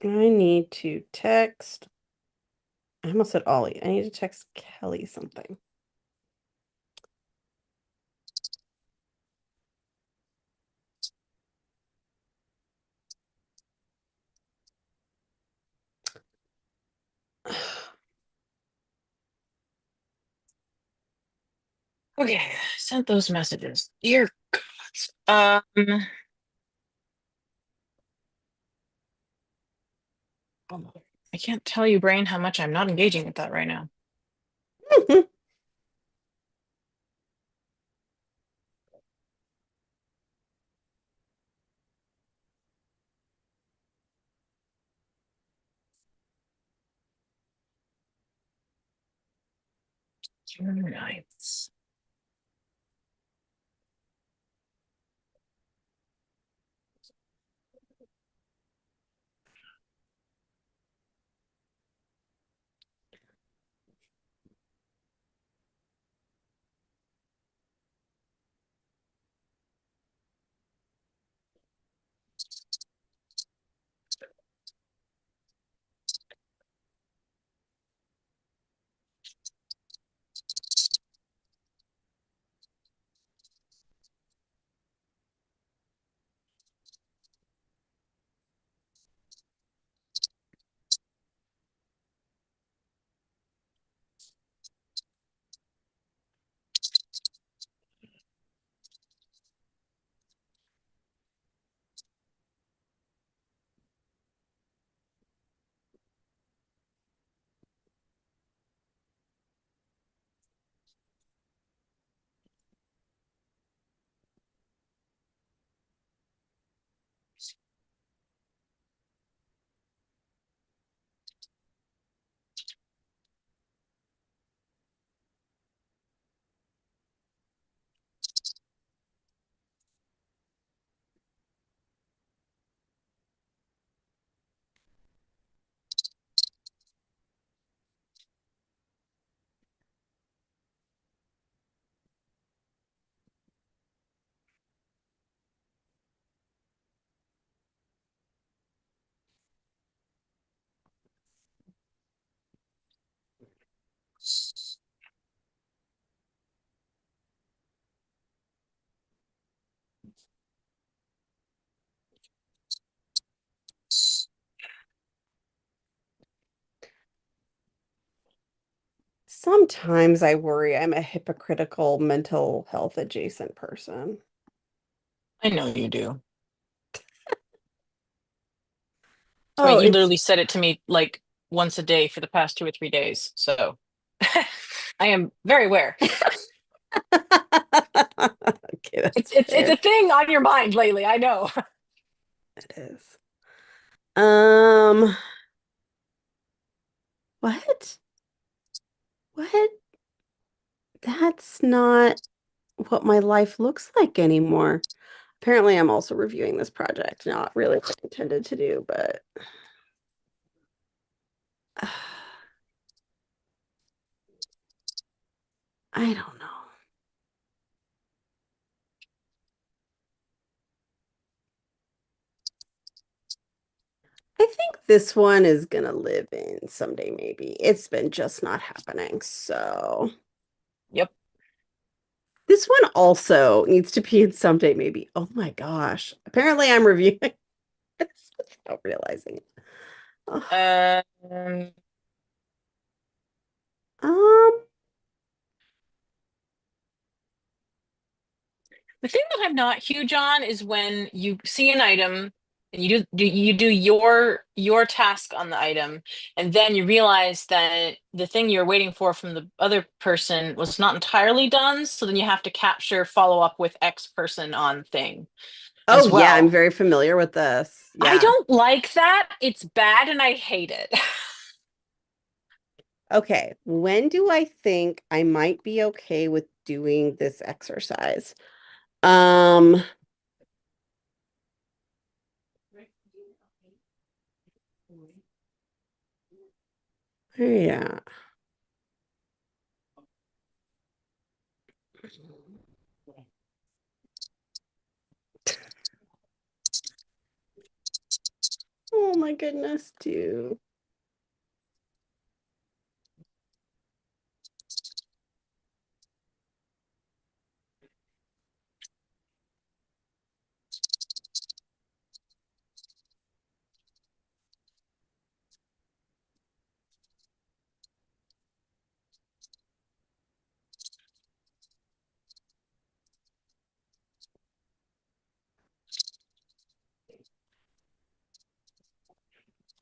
I need to text. I almost said Ollie. I need to text Kelly something. Okay, sent those messages. Dear God. I can't tell you, brain, how much I'm not engaging with that right now. June 9th. Sometimes I worry I'm a hypocritical mental health adjacent person. I know you do. I Oh, mean, you it's literally said it to me like once a day for the past 2 or 3 days. So I am very aware. Okay, It's that's it's it's a fair. thing on your mind lately, I know. It is. Um, what? What? That's not what my life looks like anymore. Apparently, I'm also reviewing this project. Not really what I intended to do, but I don't know. I think this one is gonna live in someday, maybe. It's been just not happening. So Yep. this one also needs to be in someday, maybe. Oh my gosh. Apparently, I'm reviewing this without realizing it. Ugh. Um, Um, the thing that I'm not huge on is when you see an item and you do your task on the item, and then you realize that the thing you're waiting for from the other person was not entirely done, so then you have to capture follow up with X person on thing oh as yeah, I'm well. very familiar with this. I Yeah. don't like that. It's bad and I hate it. Okay. When do I think I might be okay with doing this exercise? Um, yeah. Oh my goodness, dude.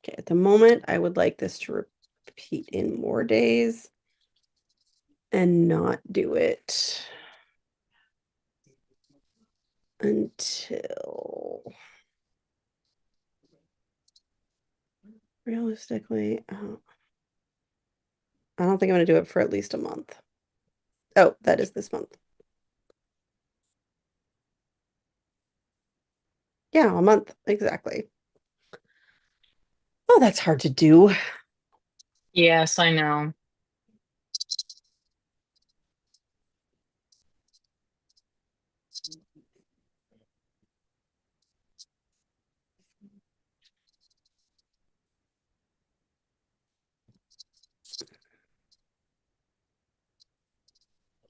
Okay, at the moment, I would like this to repeat in more days and not do it until realistically, I don't think I'm going to do it for at least a month. Oh, that is this month. Yeah, a month. Exactly. Oh, that's hard to do. Yes, I know.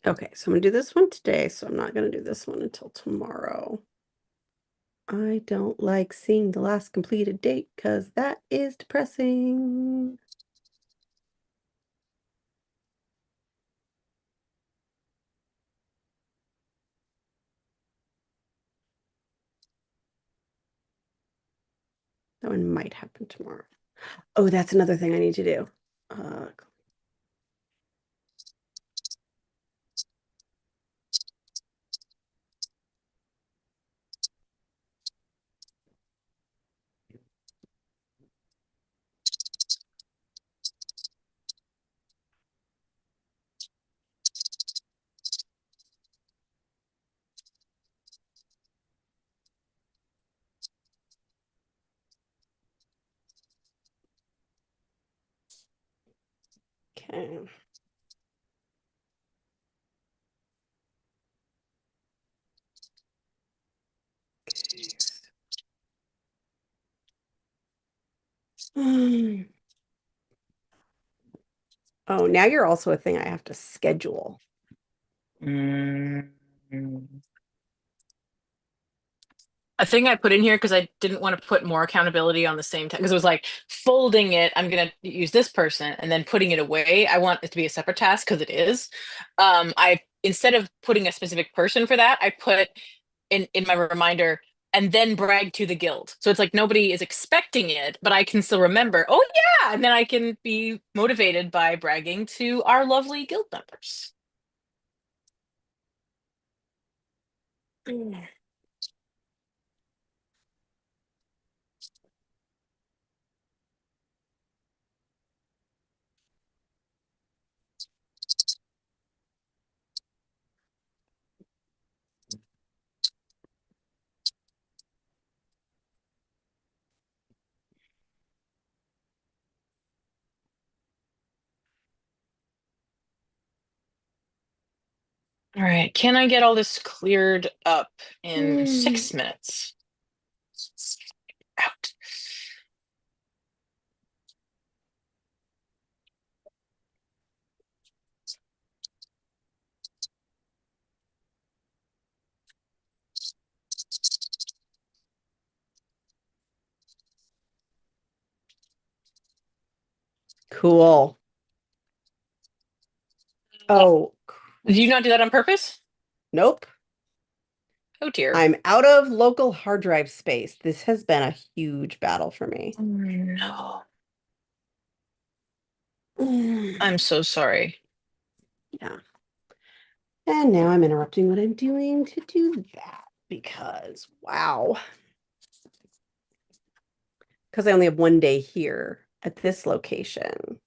Okay, so I'm going to do this one today, so I'm not going to do this one until tomorrow. I don't like seeing the last completed date because that is depressing. That one might happen tomorrow. Oh, that's another thing I need to do. Uh, okay. Okay. Oh, now you're also a thing I have to schedule. Mm. A thing I put in here because I didn't want to put more accountability on the same time because it was like folding it. I'm gonna use this person and then putting it away. I want it to be a separate task because it is. I instead of putting a specific person for that, I put in my reminder and then brag to the guild. So it's like nobody is expecting it, but I can still remember. Oh yeah, and then I can be motivated by bragging to our lovely guild members. All right, can I get all this cleared up in Mm. 6 minutes? Out. Cool. Oh, Oh, did you not do that on purpose? nope. Oh dear. I'm out of local hard drive space. This has been a huge battle for me. Oh, no. Mm. I'm so sorry. Yeah. And now I'm interrupting what I'm doing to do that because, wow. Because I only have one day here at this location.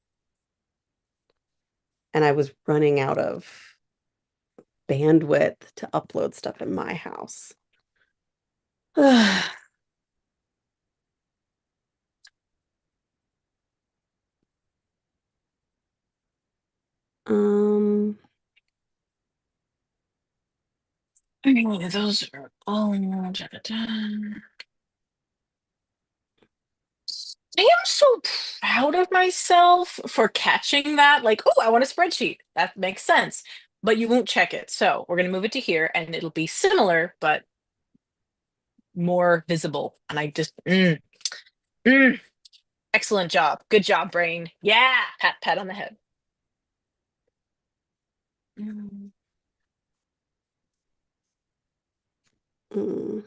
And I was running out of bandwidth to upload stuff in my house. Um, Anyway, those are all. Da, da, da. I am so proud of myself for catching that. Like, oh, I want a spreadsheet. That makes sense. But you won't check it. So we're going to move it to here and it'll be similar, but more visible. And I just, mm, excellent job. Good job, brain. Yeah. Pat, pat on the head. Mm. mm.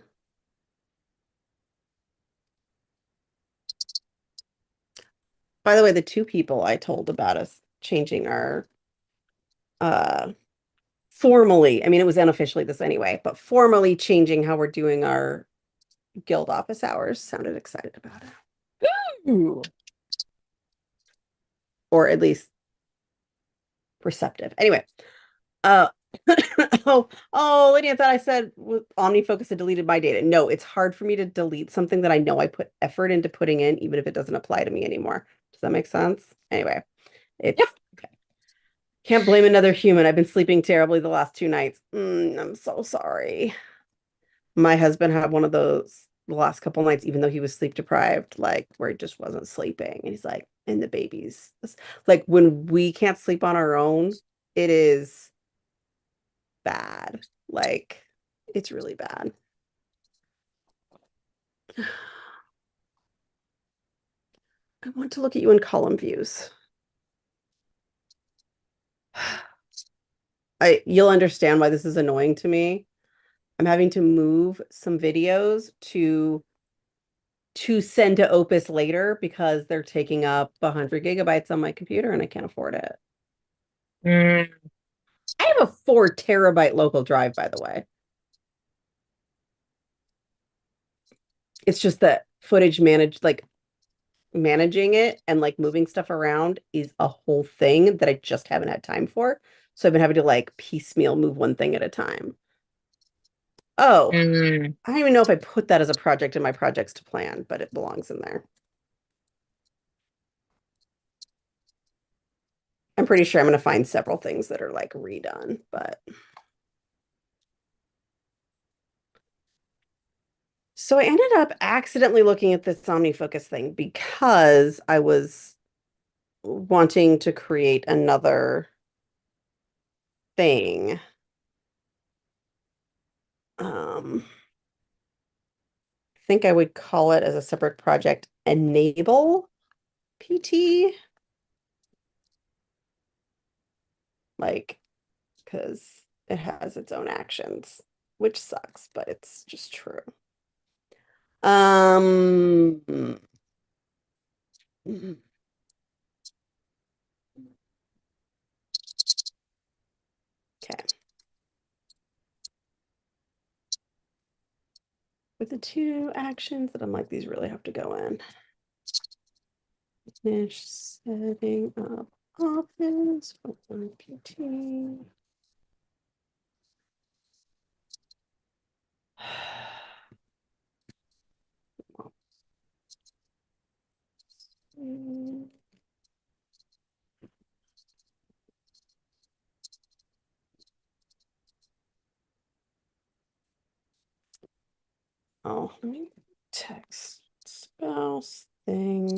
By the way, the two people I told about us changing our uh formally, I mean it was unofficially this anyway, but formally changing how we're doing our guild office hours sounded excited about it. Ooh. Or at least receptive. Anyway, uh Lydia, I thought I said OmniFocus had deleted my data. No, it's hard for me to delete something that I know I put effort into putting in, even if it doesn't apply to me anymore. Does that make sense? Anyway, Yep. it's can't blame another human. I've been sleeping terribly the last 2 nights. I'm so sorry. My husband had one of those the last couple nights, even though he was sleep deprived, like where he just wasn't sleeping. And he's like, and the babies. Like when we can't sleep on our own, it is bad. Like it's really bad. I want to look at you in column views. You'll understand why this is annoying to me. I'm having to move some videos to send to Opus later because they're taking up 100 gigabytes on my computer and I can't afford it. Mm. I have a 4 terabyte local drive, by the way. It's just that footage managed, like managing it and like moving stuff around is a whole thing that I just haven't had time for. So I've been having to like piecemeal move one thing at a time. Oh, Mm. I don't even know if I put that as a project in my projects to plan, but it belongs in there. I'm pretty sure I'm going to find several things that are like redone, but so I ended up accidentally looking at this OmniFocus thing because I was wanting to create another thing. I think I would call it as a separate project, Enable PT, like, because it has its own actions, which sucks, but it's just true. Okay. with the two actions that I'm like, these really have to go in. Finish setting up office for PT. Oh, let me text spouse thing.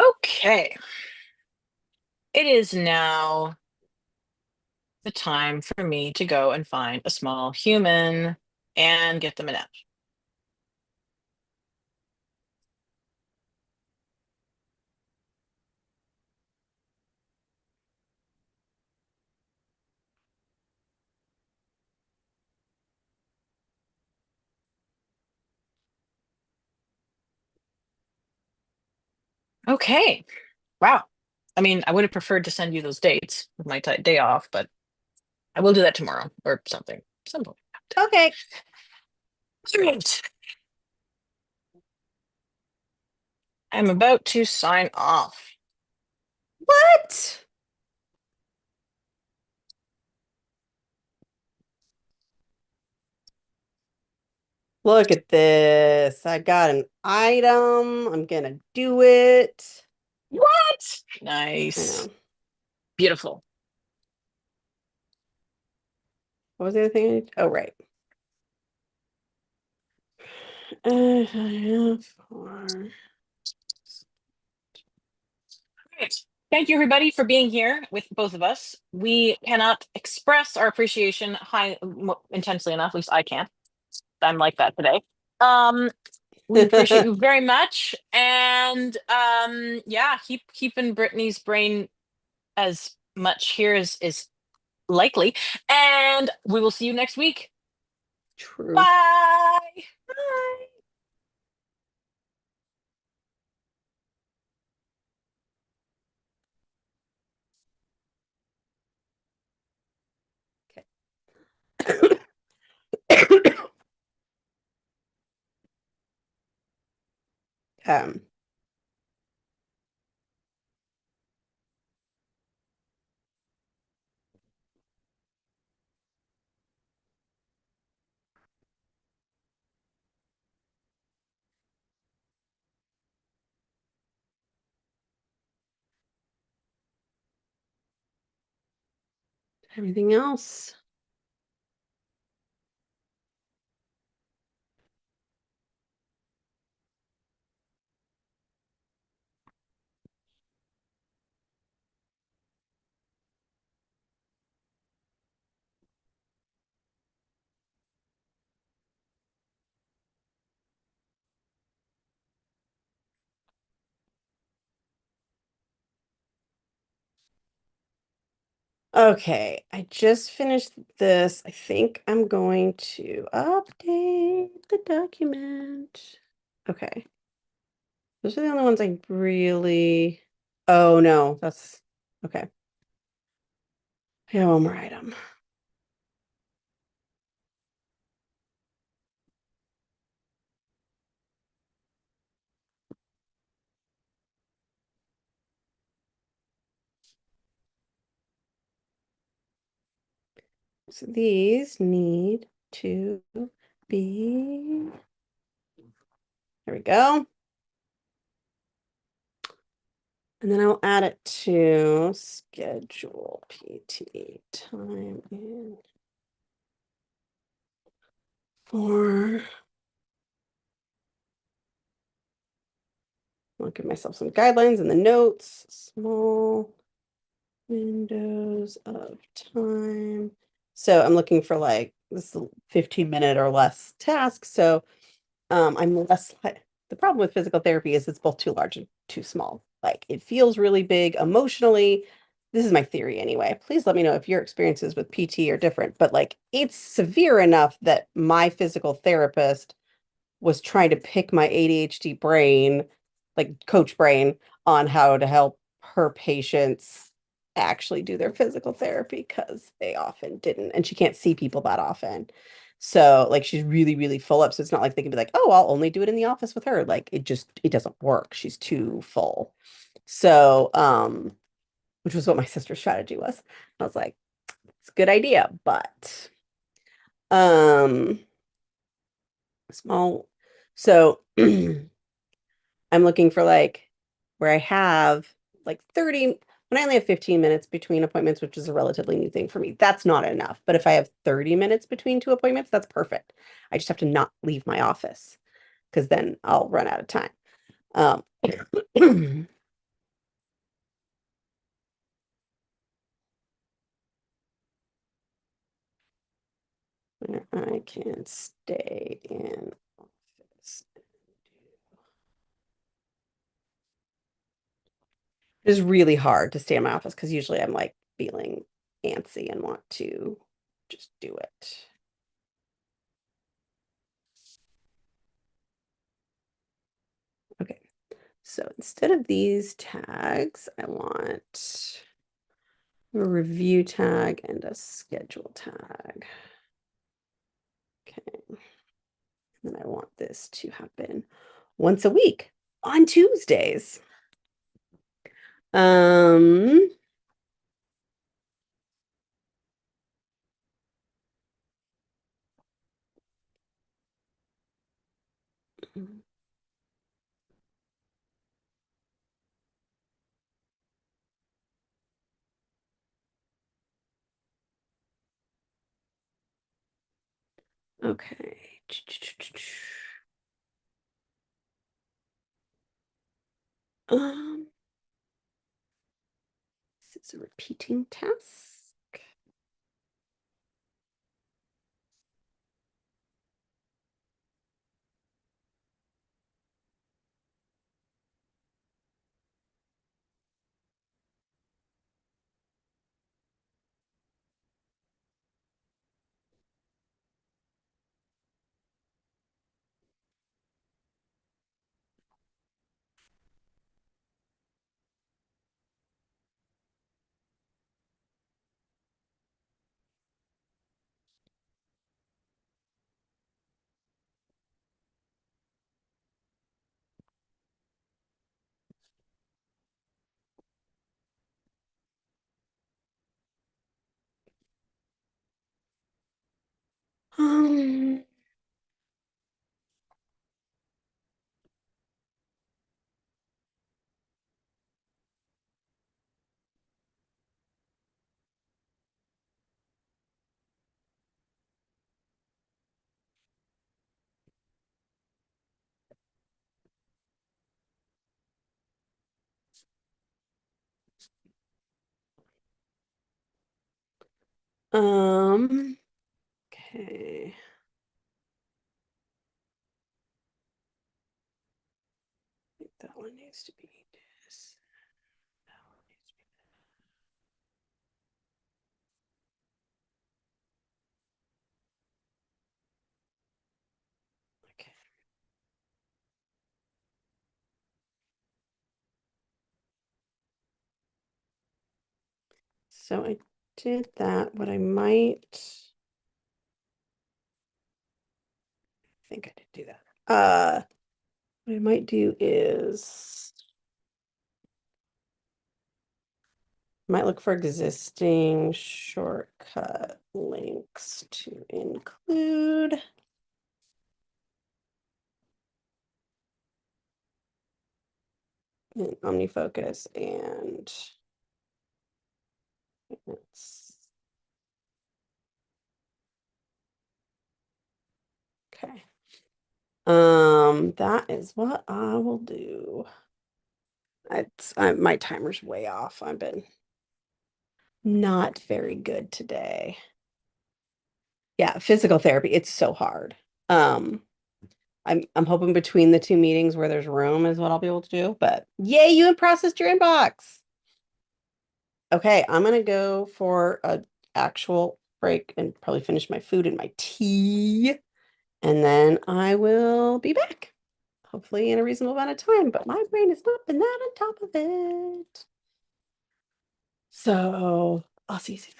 Okay. It is now the time for me to go and find a small human and get them a nap. Okay. Wow. I mean, I would have preferred to send you those dates with my day off, but I will do that tomorrow or something. Some point. Okay. Great. I'm about to sign off. What? Look at this. I got an item. I'm gonna do it. What? I Nice. know. Beautiful. What was the other thing? Oh, right. I have four. Great. Thank you, everybody, for being here with both of us. We cannot express our appreciation intensely enough. At least I can't. I'm like that today. We appreciate you very much, and yeah, keeping Brittany's brain as much here as likely. And we will see you next week. True. Bye. Bye. Okay. Um, everything else. Okay, I just finished this. I think I'm going to update the document. Okay. Those are the only ones I really. Oh, no, that's okay. I have one more item. So these need to be, there we go. And then I'll add it to schedule PT time in for, I'll give myself some guidelines in the notes, small windows of time. So I'm looking for like this 15-minute or less task. So I'm less, the problem with physical therapy is it's both too large and too small. Like it feels really big emotionally. This is my theory anyway. Please let me know if your experiences with PT are different, but like it's severe enough that my physical therapist was trying to pick my ADHD brain, like coach brain, on how to help her patients actually do their physical therapy because they often didn't. And she can't see people that often. So like she's really, really full up. So it's not like they can be like, oh, I'll only do it in the office with her. Like it doesn't work. She's too full. So, which was what my sister's strategy was. I was like, it's a good idea, but um small. So I'm looking for like where I have like 30, when I only have 15 minutes between appointments, which is a relatively new thing for me, that's not enough. But if I have 30 minutes between two appointments, that's perfect. I just have to not leave my office because then I'll run out of time. Um, where I can stay in office. It's really hard to stay in my office because usually I'm like feeling antsy and want to just do it. Okay, so instead of these tags, I want a review tag and a schedule tag. Okay, and then I want this to happen once a week on Tuesdays. Um, okay. Um, this is a repeating task. Um, okay. I think that one needs to be this. That one needs to be okay. So I did that. What I might, I think I did do that. What I might do is Might look for existing shortcut links to include. In OmniFocus and it's okay. That is what I will do. My timer's way off. I've been not very good today. Yeah, physical therapy, it's so hard. Um, I'm hoping between the two meetings where there's room is what I'll be able to do, but yay, you have processed your inbox. Okay, I'm gonna go for a actual break and probably finish my food and my tea, and then I will be back. Hopefully in a reasonable amount of time, but my brain has not been that on top of it. So I'll see you soon.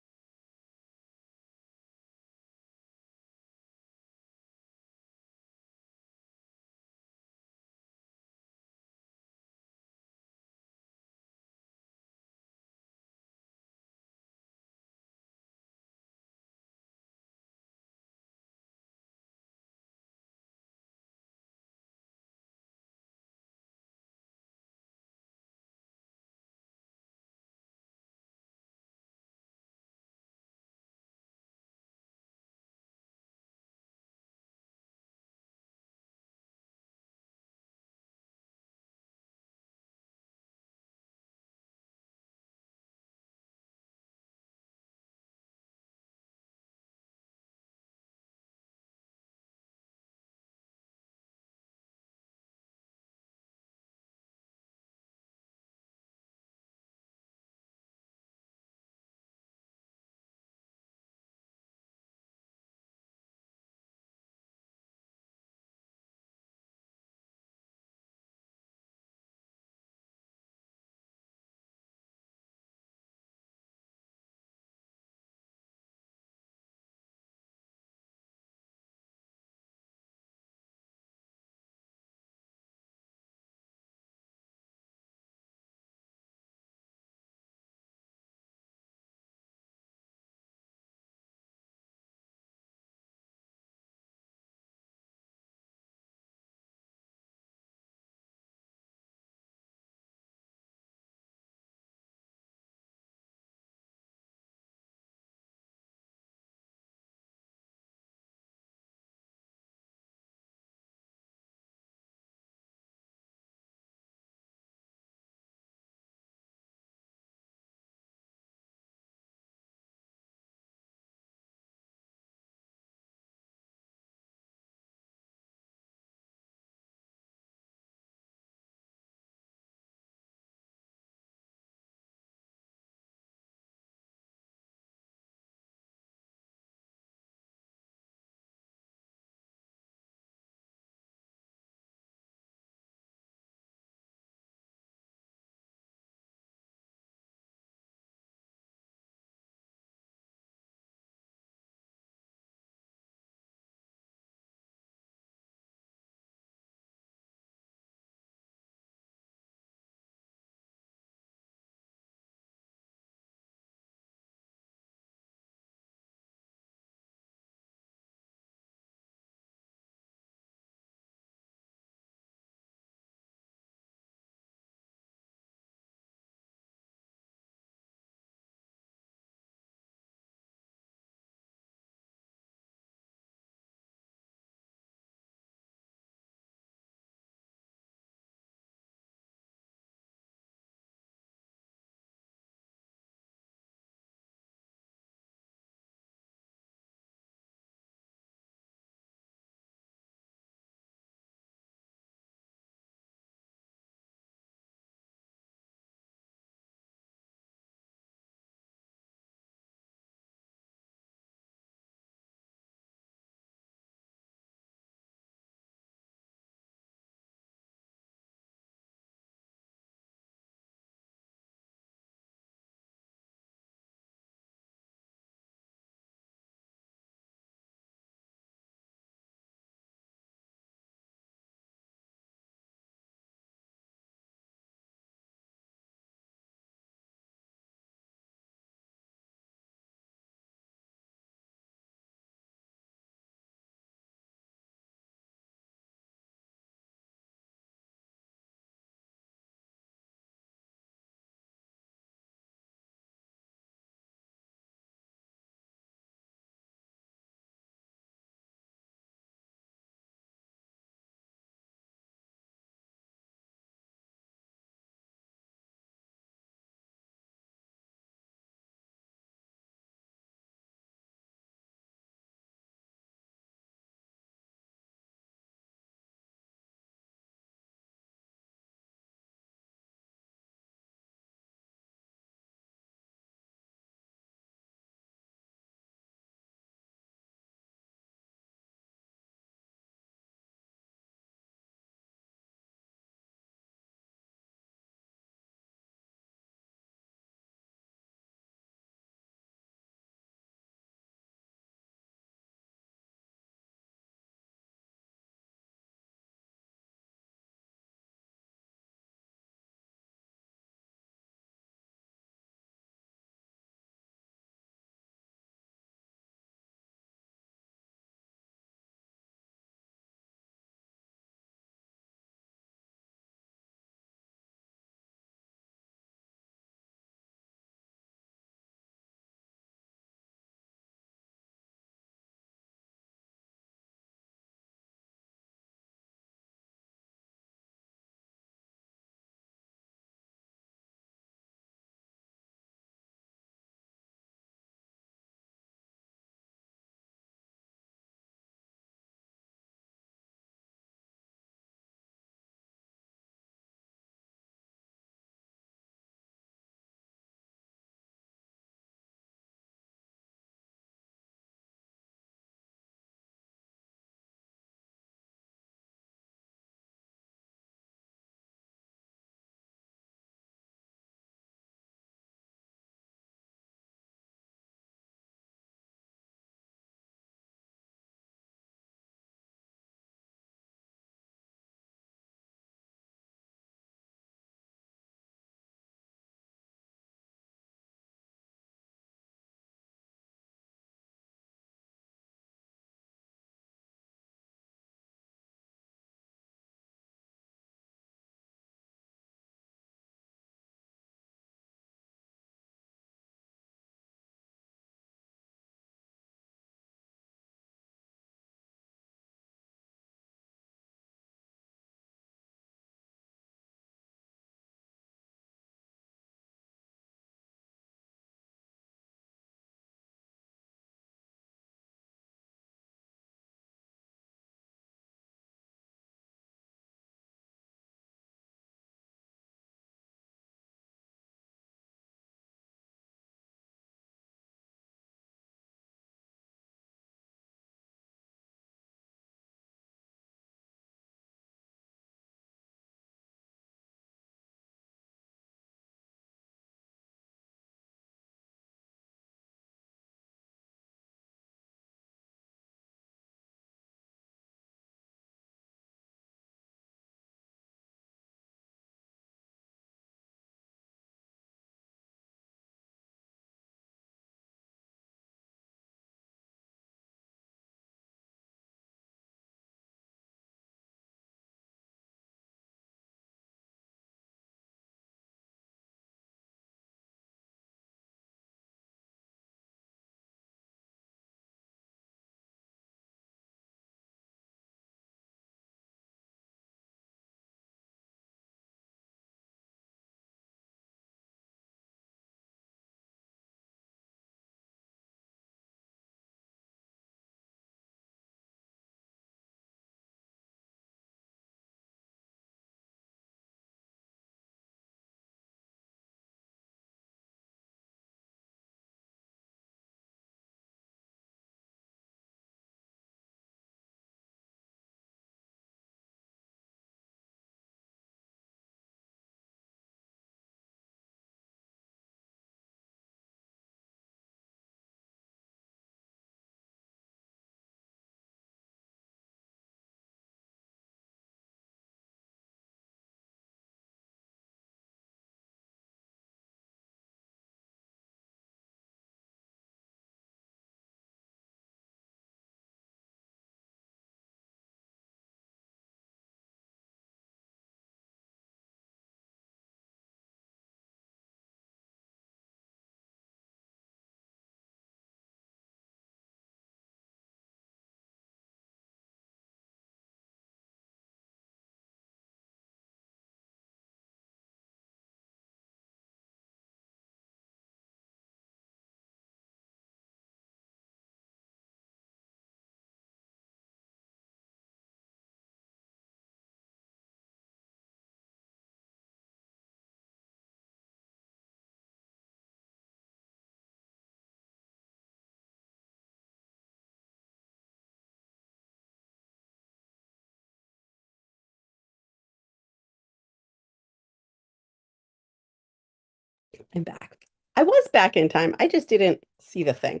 I'm back. I was back in time. I just didn't see the thing.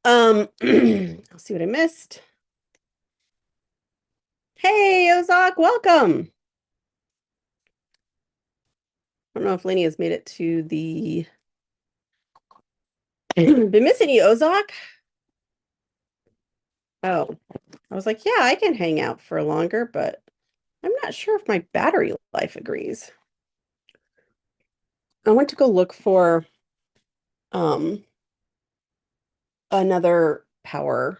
I'll see what I missed. Hey, Ozok, welcome. I don't know if Lainey has made it to the. Been missing you, Ozok. Oh, I was like, yeah, I can hang out for longer, but I'm not sure if my battery life agrees. I went to go look for um another power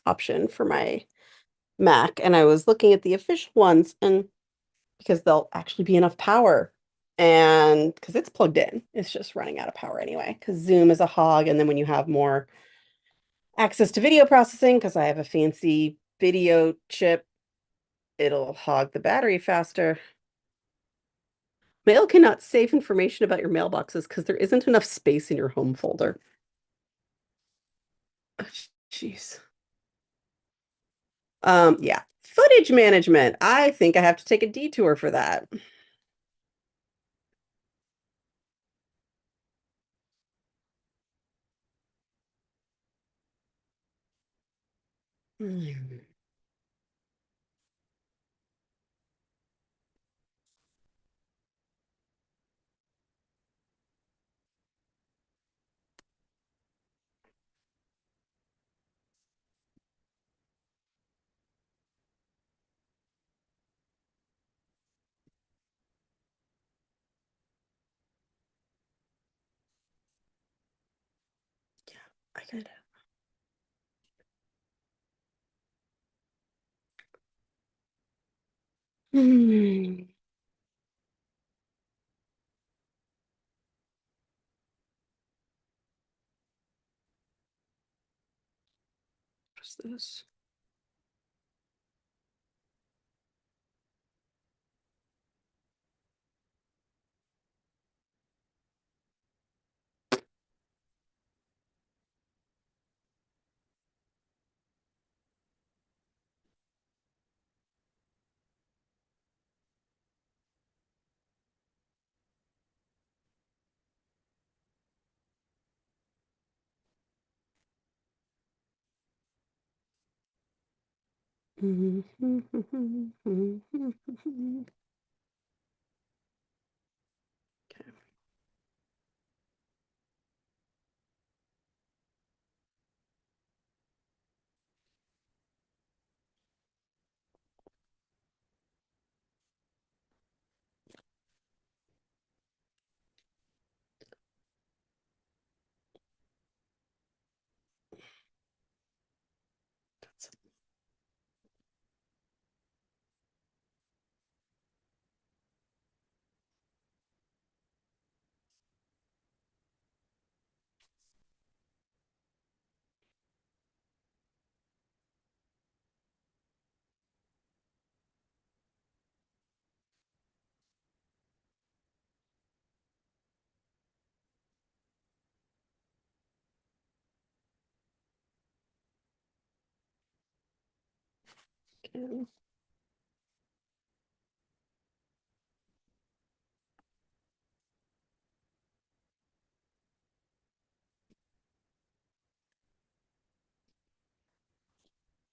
option for my Mac, and I was looking at the official ones, and because there'll actually be enough power, and because it's plugged in, it's just running out of power anyway, because Zoom is a hog, and then when you have more access to video processing, because I have a fancy video chip, it'll hog the battery faster. Mail cannot save information about your mailboxes because there isn't enough space in your home folder. Oh, jeez. Yeah. Footage management. I think I have to take a detour for that. Hmm. I could. Hmm. What's this? Okay.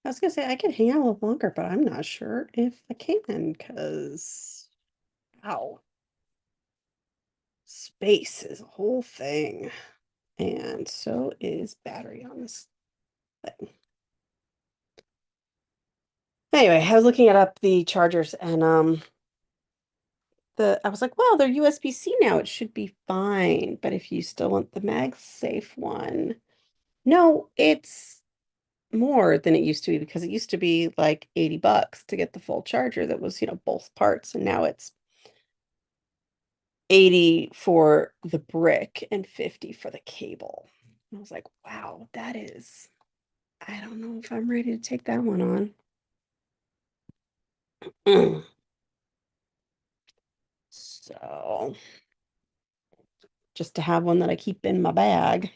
I was gonna say I could hang out a little longer, but I'm not sure if I can because wow, space is a whole thing. And so is battery on this thing. Anyway, I was looking at up the chargers and I was like, well, they're USB-C now. It should be fine. But if you still want the MagSafe one, no, it's more than it used to be because it used to be like $80 to get the full charger that was, both parts, and now it's 80 for the brick and 50 for the cable. I was like, wow, I don't know if I'm ready to take that one on. So, just to have one that I keep in my bag.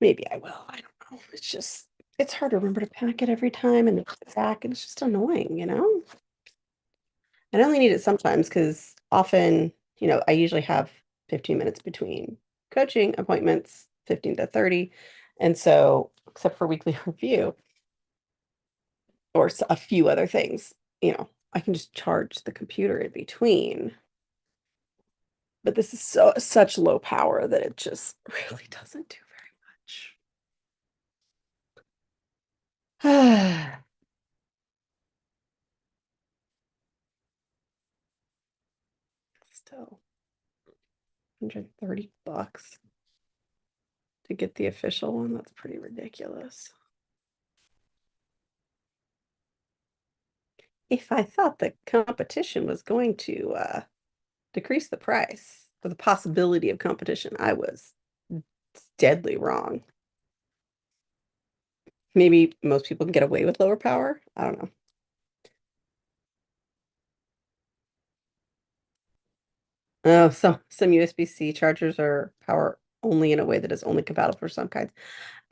Maybe I will. I don't know. It's hard to remember to pack it every time and it's back, and it's just annoying, you know? I only need it sometimes because often I usually have 15 minutes between coaching appointments, 15 to 30. And so, except for weekly review or a few other things, I can just charge the computer in between. But this is such low power that it just really doesn't do very much. Still, $130 to get the official one. That's pretty ridiculous. If I thought the competition was going to decrease the price for the possibility of competition, I was deadly wrong. Maybe most people can get away with lower power. I don't know. Oh, some USB-C chargers are power only in a way that is only compatible for some kinds.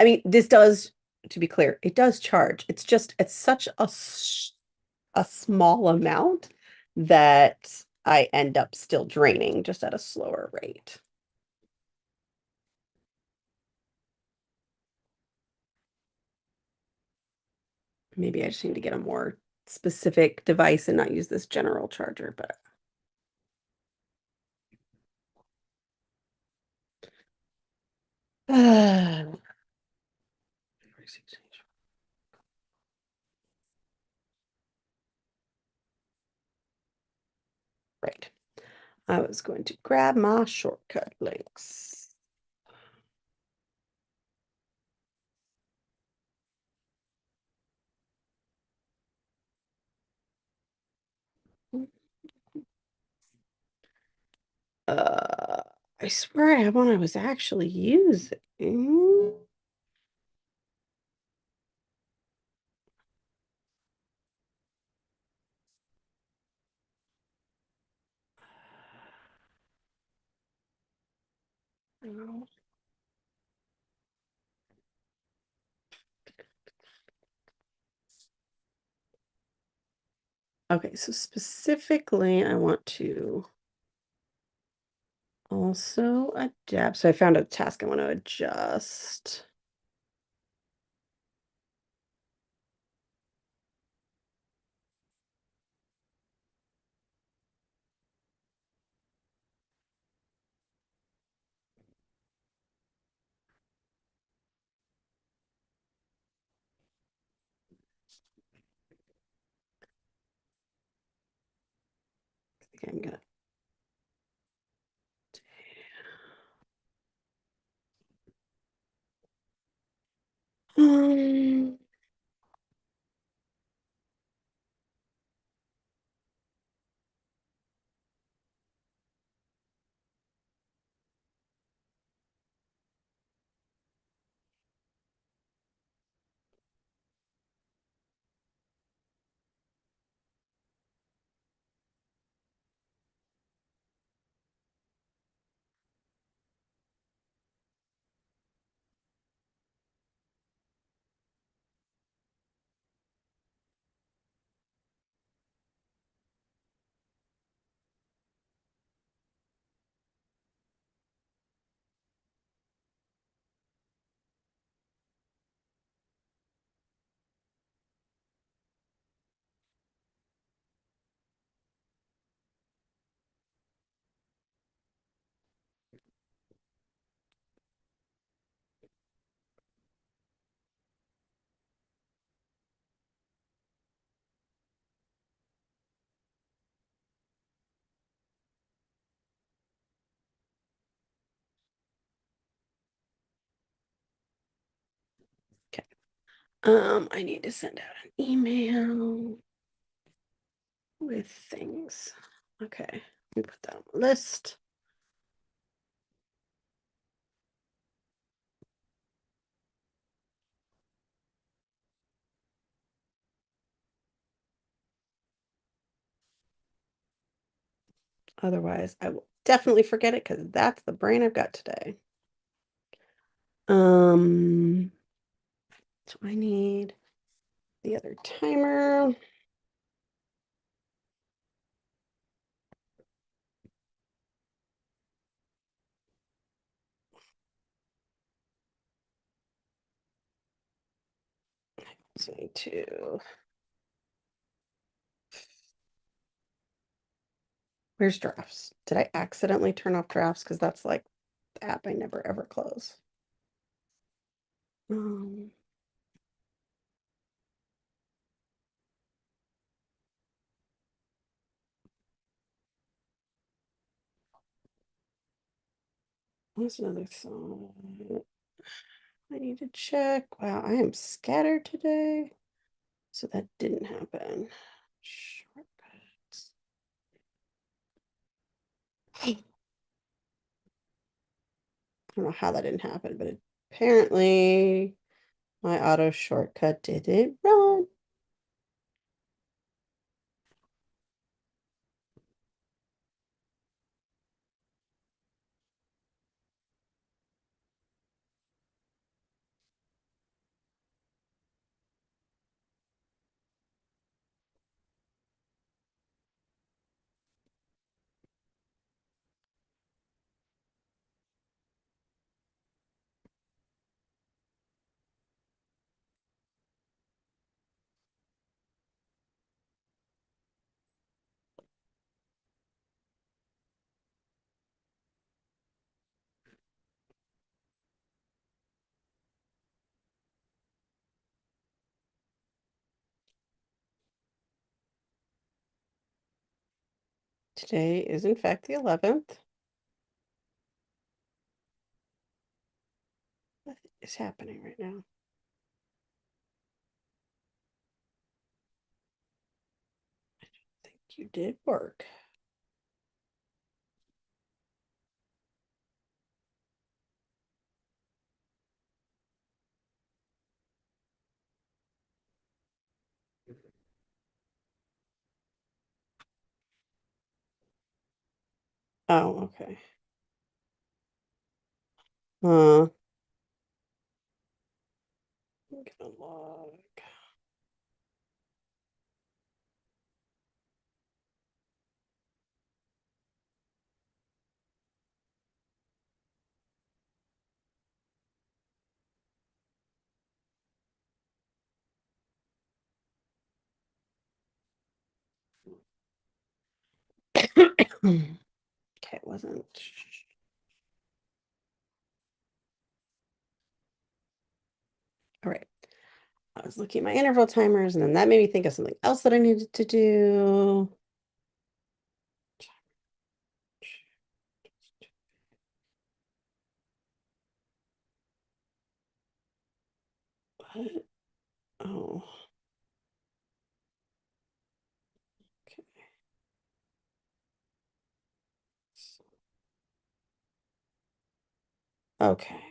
I mean, this does, to be clear, it does charge. It's such a small amount that I end up still draining just at a slower rate. Maybe I just need to get a more specific device and not use this general charger, but right. I was going to grab my shortcut links. Uh, I swear I had one I was actually using. Okay, so specifically, I want to also adapt. So I found a task I want to adjust. I think I'm gonna. Um, okay. I need to send out an email with things. Okay, let me put that on the list. Otherwise, I will definitely forget it because that's the brain I've got today. So I need the other timer. So I need to. Where's drafts? Did I accidentally turn off drafts? Because that's like the app I never ever close. Um, what's another thought? I need to check. Wow, I am scattered today. So that didn't happen. Shortcuts. I don't know how that didn't happen, but apparently my auto shortcut didn't run. Today is, in fact, the 11th. What is happening right now? I think you did work. Oh, okay. I'm gonna log. Okay, it wasn't. All right. I was looking at my interval timers, and then that made me think of something else that I needed to do. What? Oh, okay. Okay.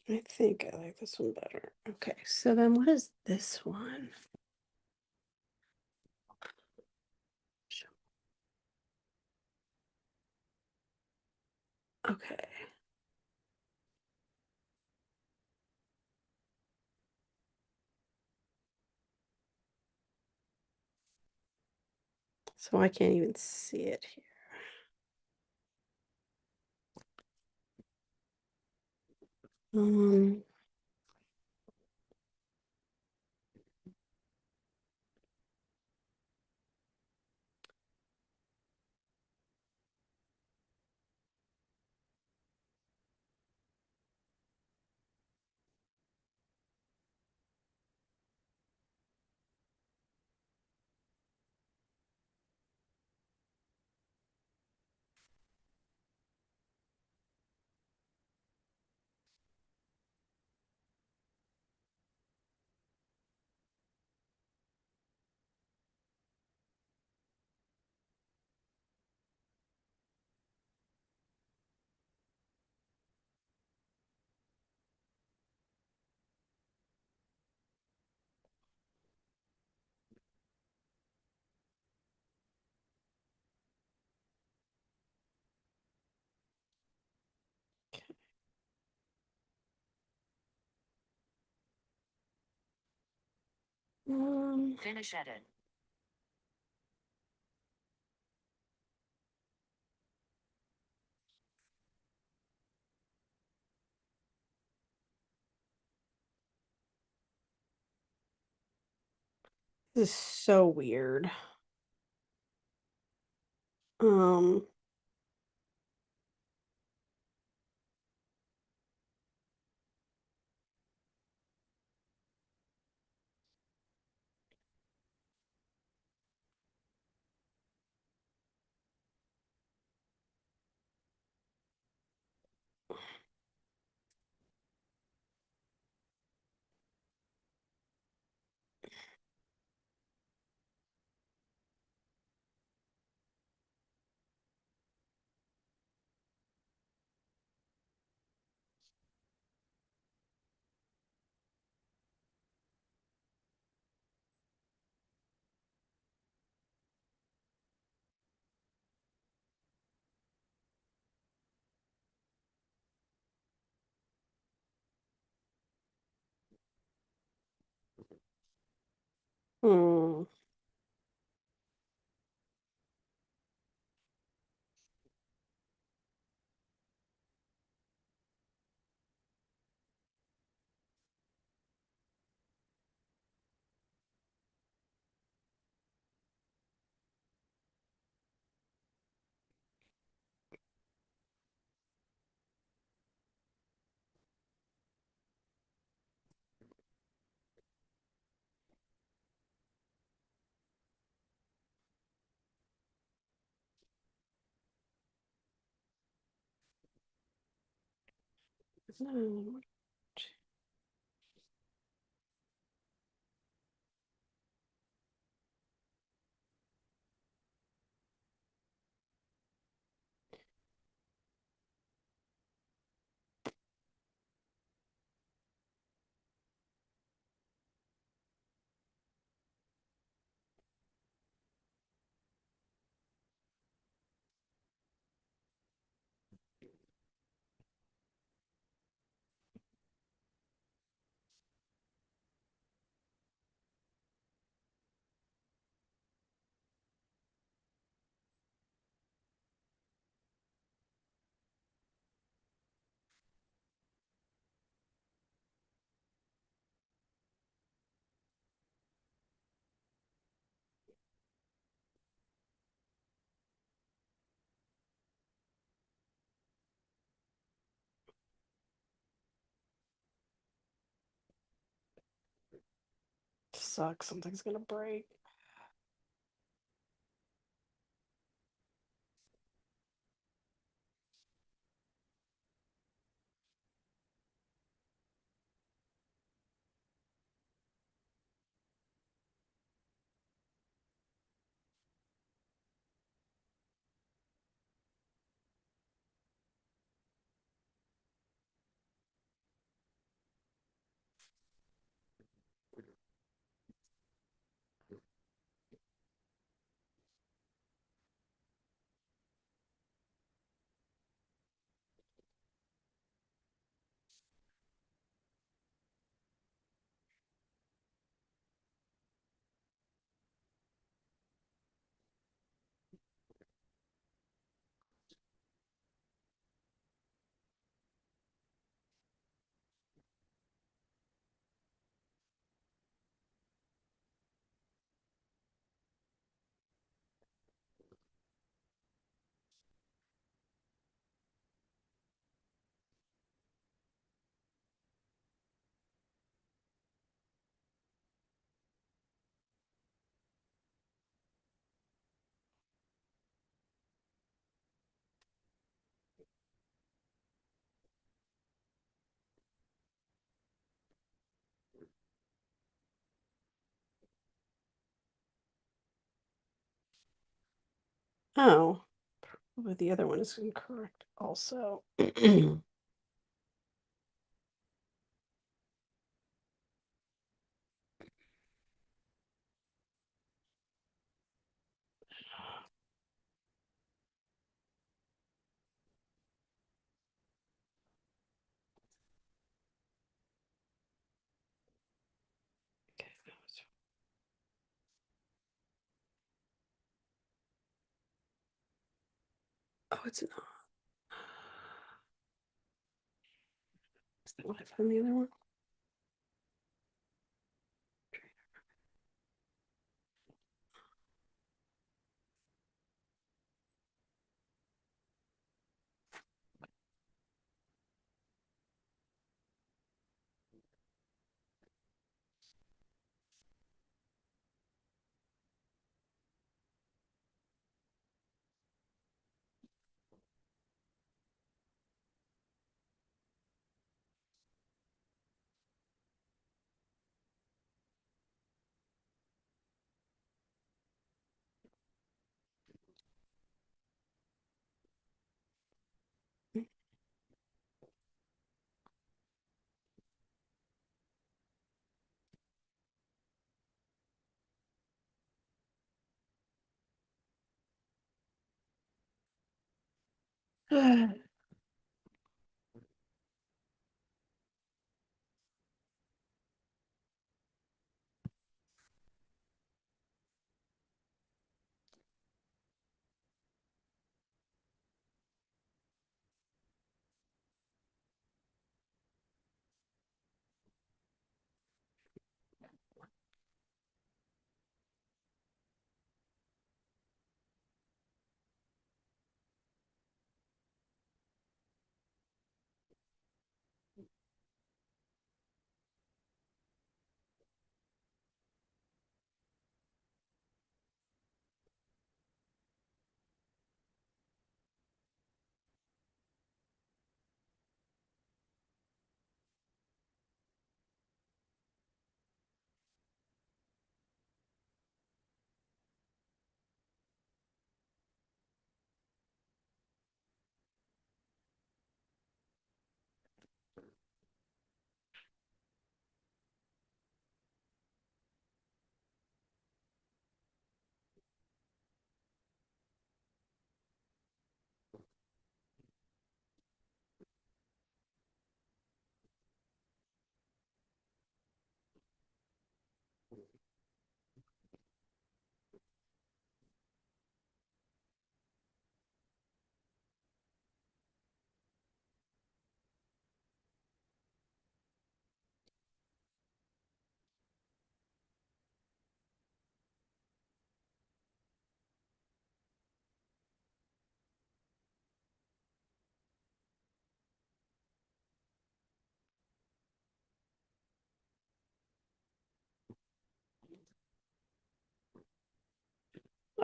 I think I like this one better. Okay, so then what is this one? Okay. So I can't even see it here. Um, Finish edit. This is so weird. Um, hmm. Sucks. Something's gonna break. Oh, but the other one is incorrect also. Oh, it's not. Is that what I put in the other one?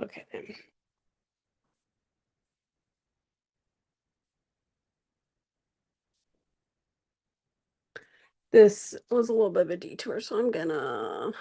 Okay. This was a little bit of a detour, so I'm gonna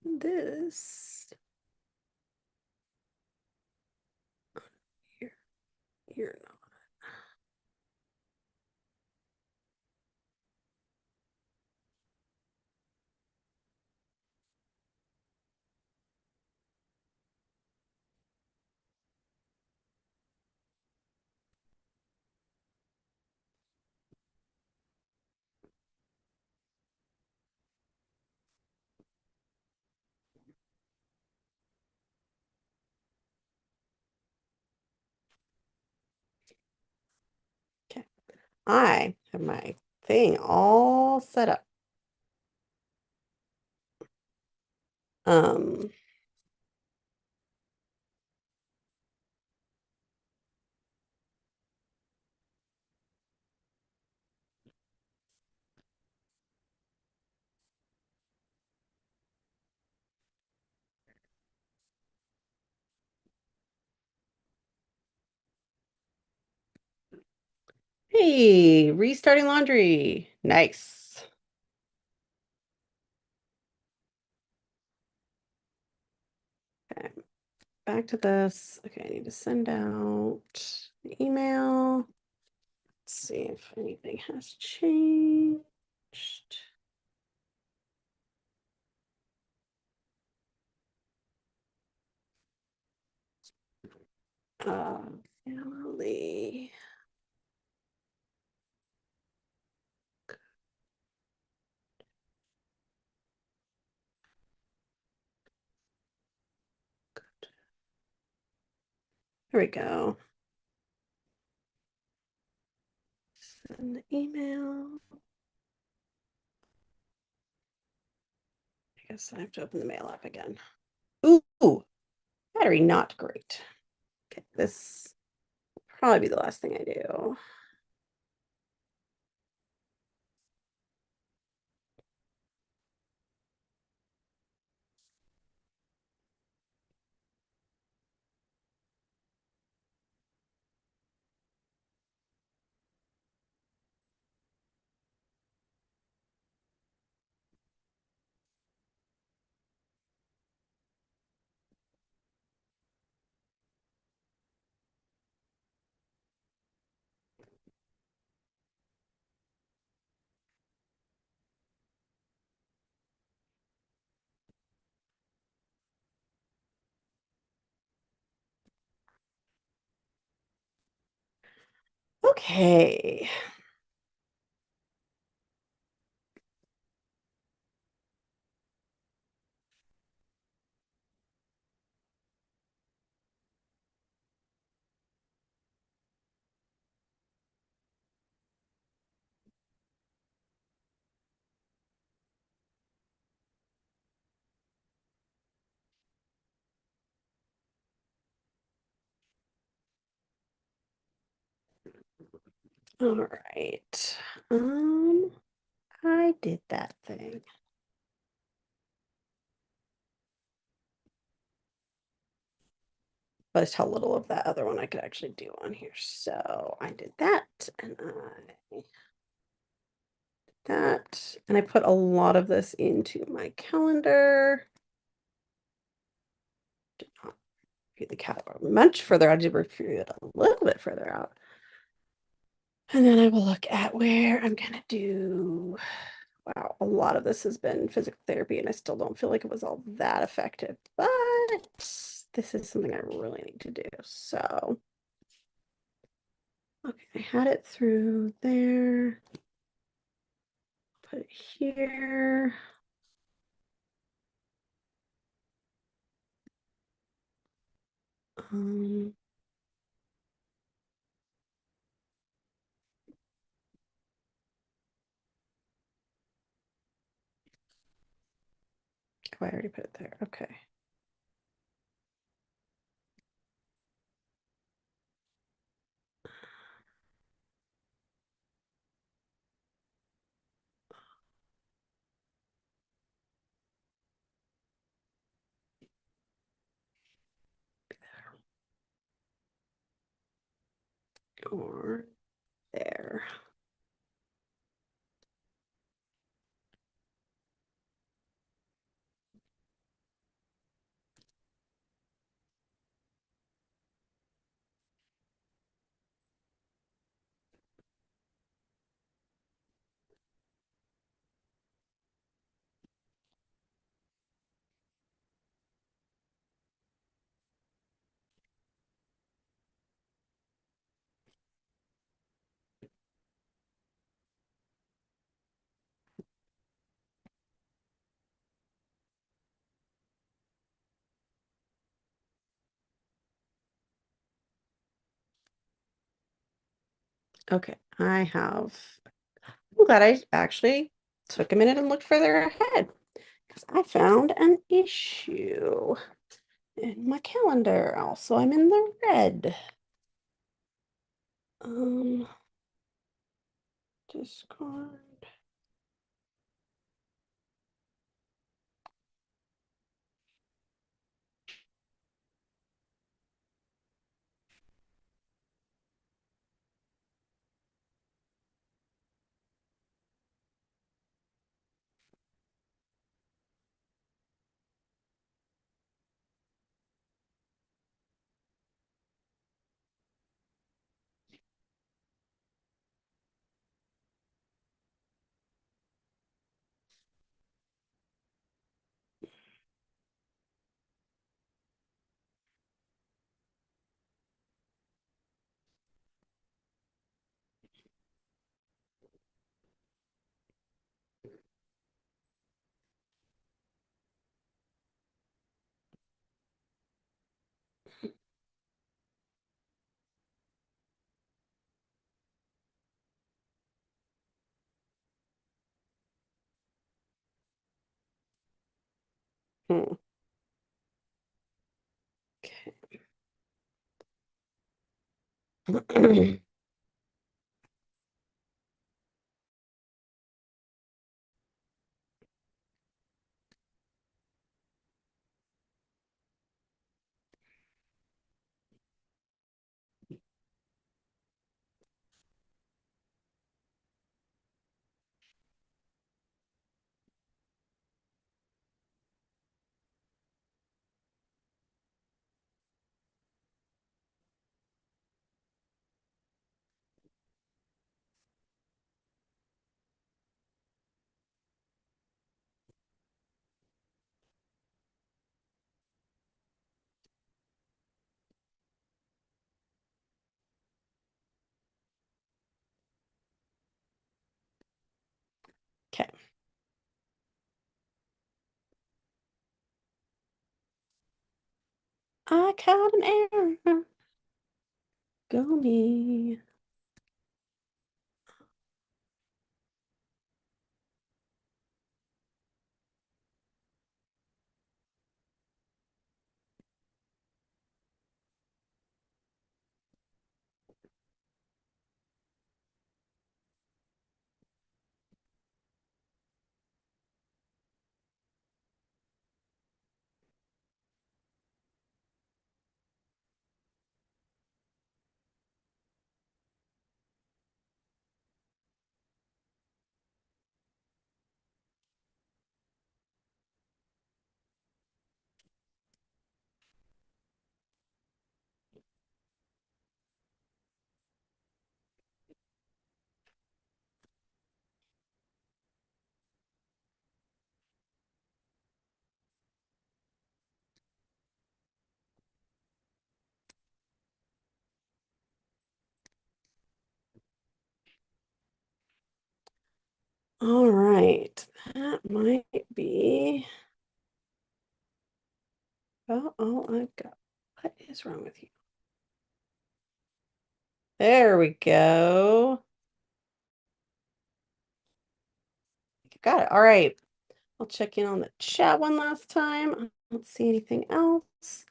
this here. You're not. I have my thing all set up. Um, hey, restarting laundry. Nice. Okay, back to this. Okay, I need to send out the email. Let's see if anything has changed. Uh, Ollie. There we go. Send the email. I guess I have to open the mail app again. Ooh, battery not great. Okay, this will probably be the last thing I do. Okay. All right. I did that thing. But it's how little of that other one I could actually do on here. So I did that and I did that. And I put a lot of this into my calendar. Did not review the calendar much further. I did review it a little bit further out. And then I will look at where I'm gonna do, wow, a lot of this has been physical therapy and I still don't feel like it was all that effective, but this is something I really need to do. So, okay, I had it through there. Put it here. Um, oh, I already put it there. Okay. Or there. Okay, I'm glad I actually took a minute and looked further ahead because I found an issue in my calendar. Also, I'm in the red. Um, Discord. Hmm. Okay. Okay. I caught an error. Go me. All right. That might be about all I've got. What is wrong with you? There we go. Got it. All right. I'll check in on the chat one last time. I don't see anything else.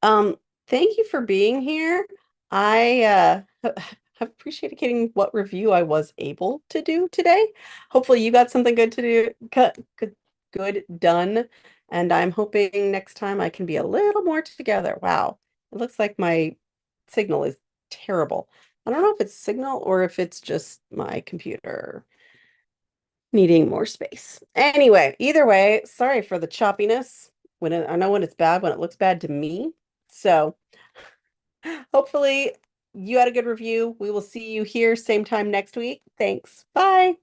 Um, Thank you for being here. I have appreciated getting what review I was able to do today. Hopefully you got something good to do, good done. And I'm hoping next time I can be a little more together. Wow. It looks like my signal is terrible. I don't know if it's signal or if it's just my computer needing more space. Anyway, either way, sorry for the choppiness. I know when it's bad, when it looks bad to me. So hopefully you had a good review. We will see you here same time next week. Thanks. Bye.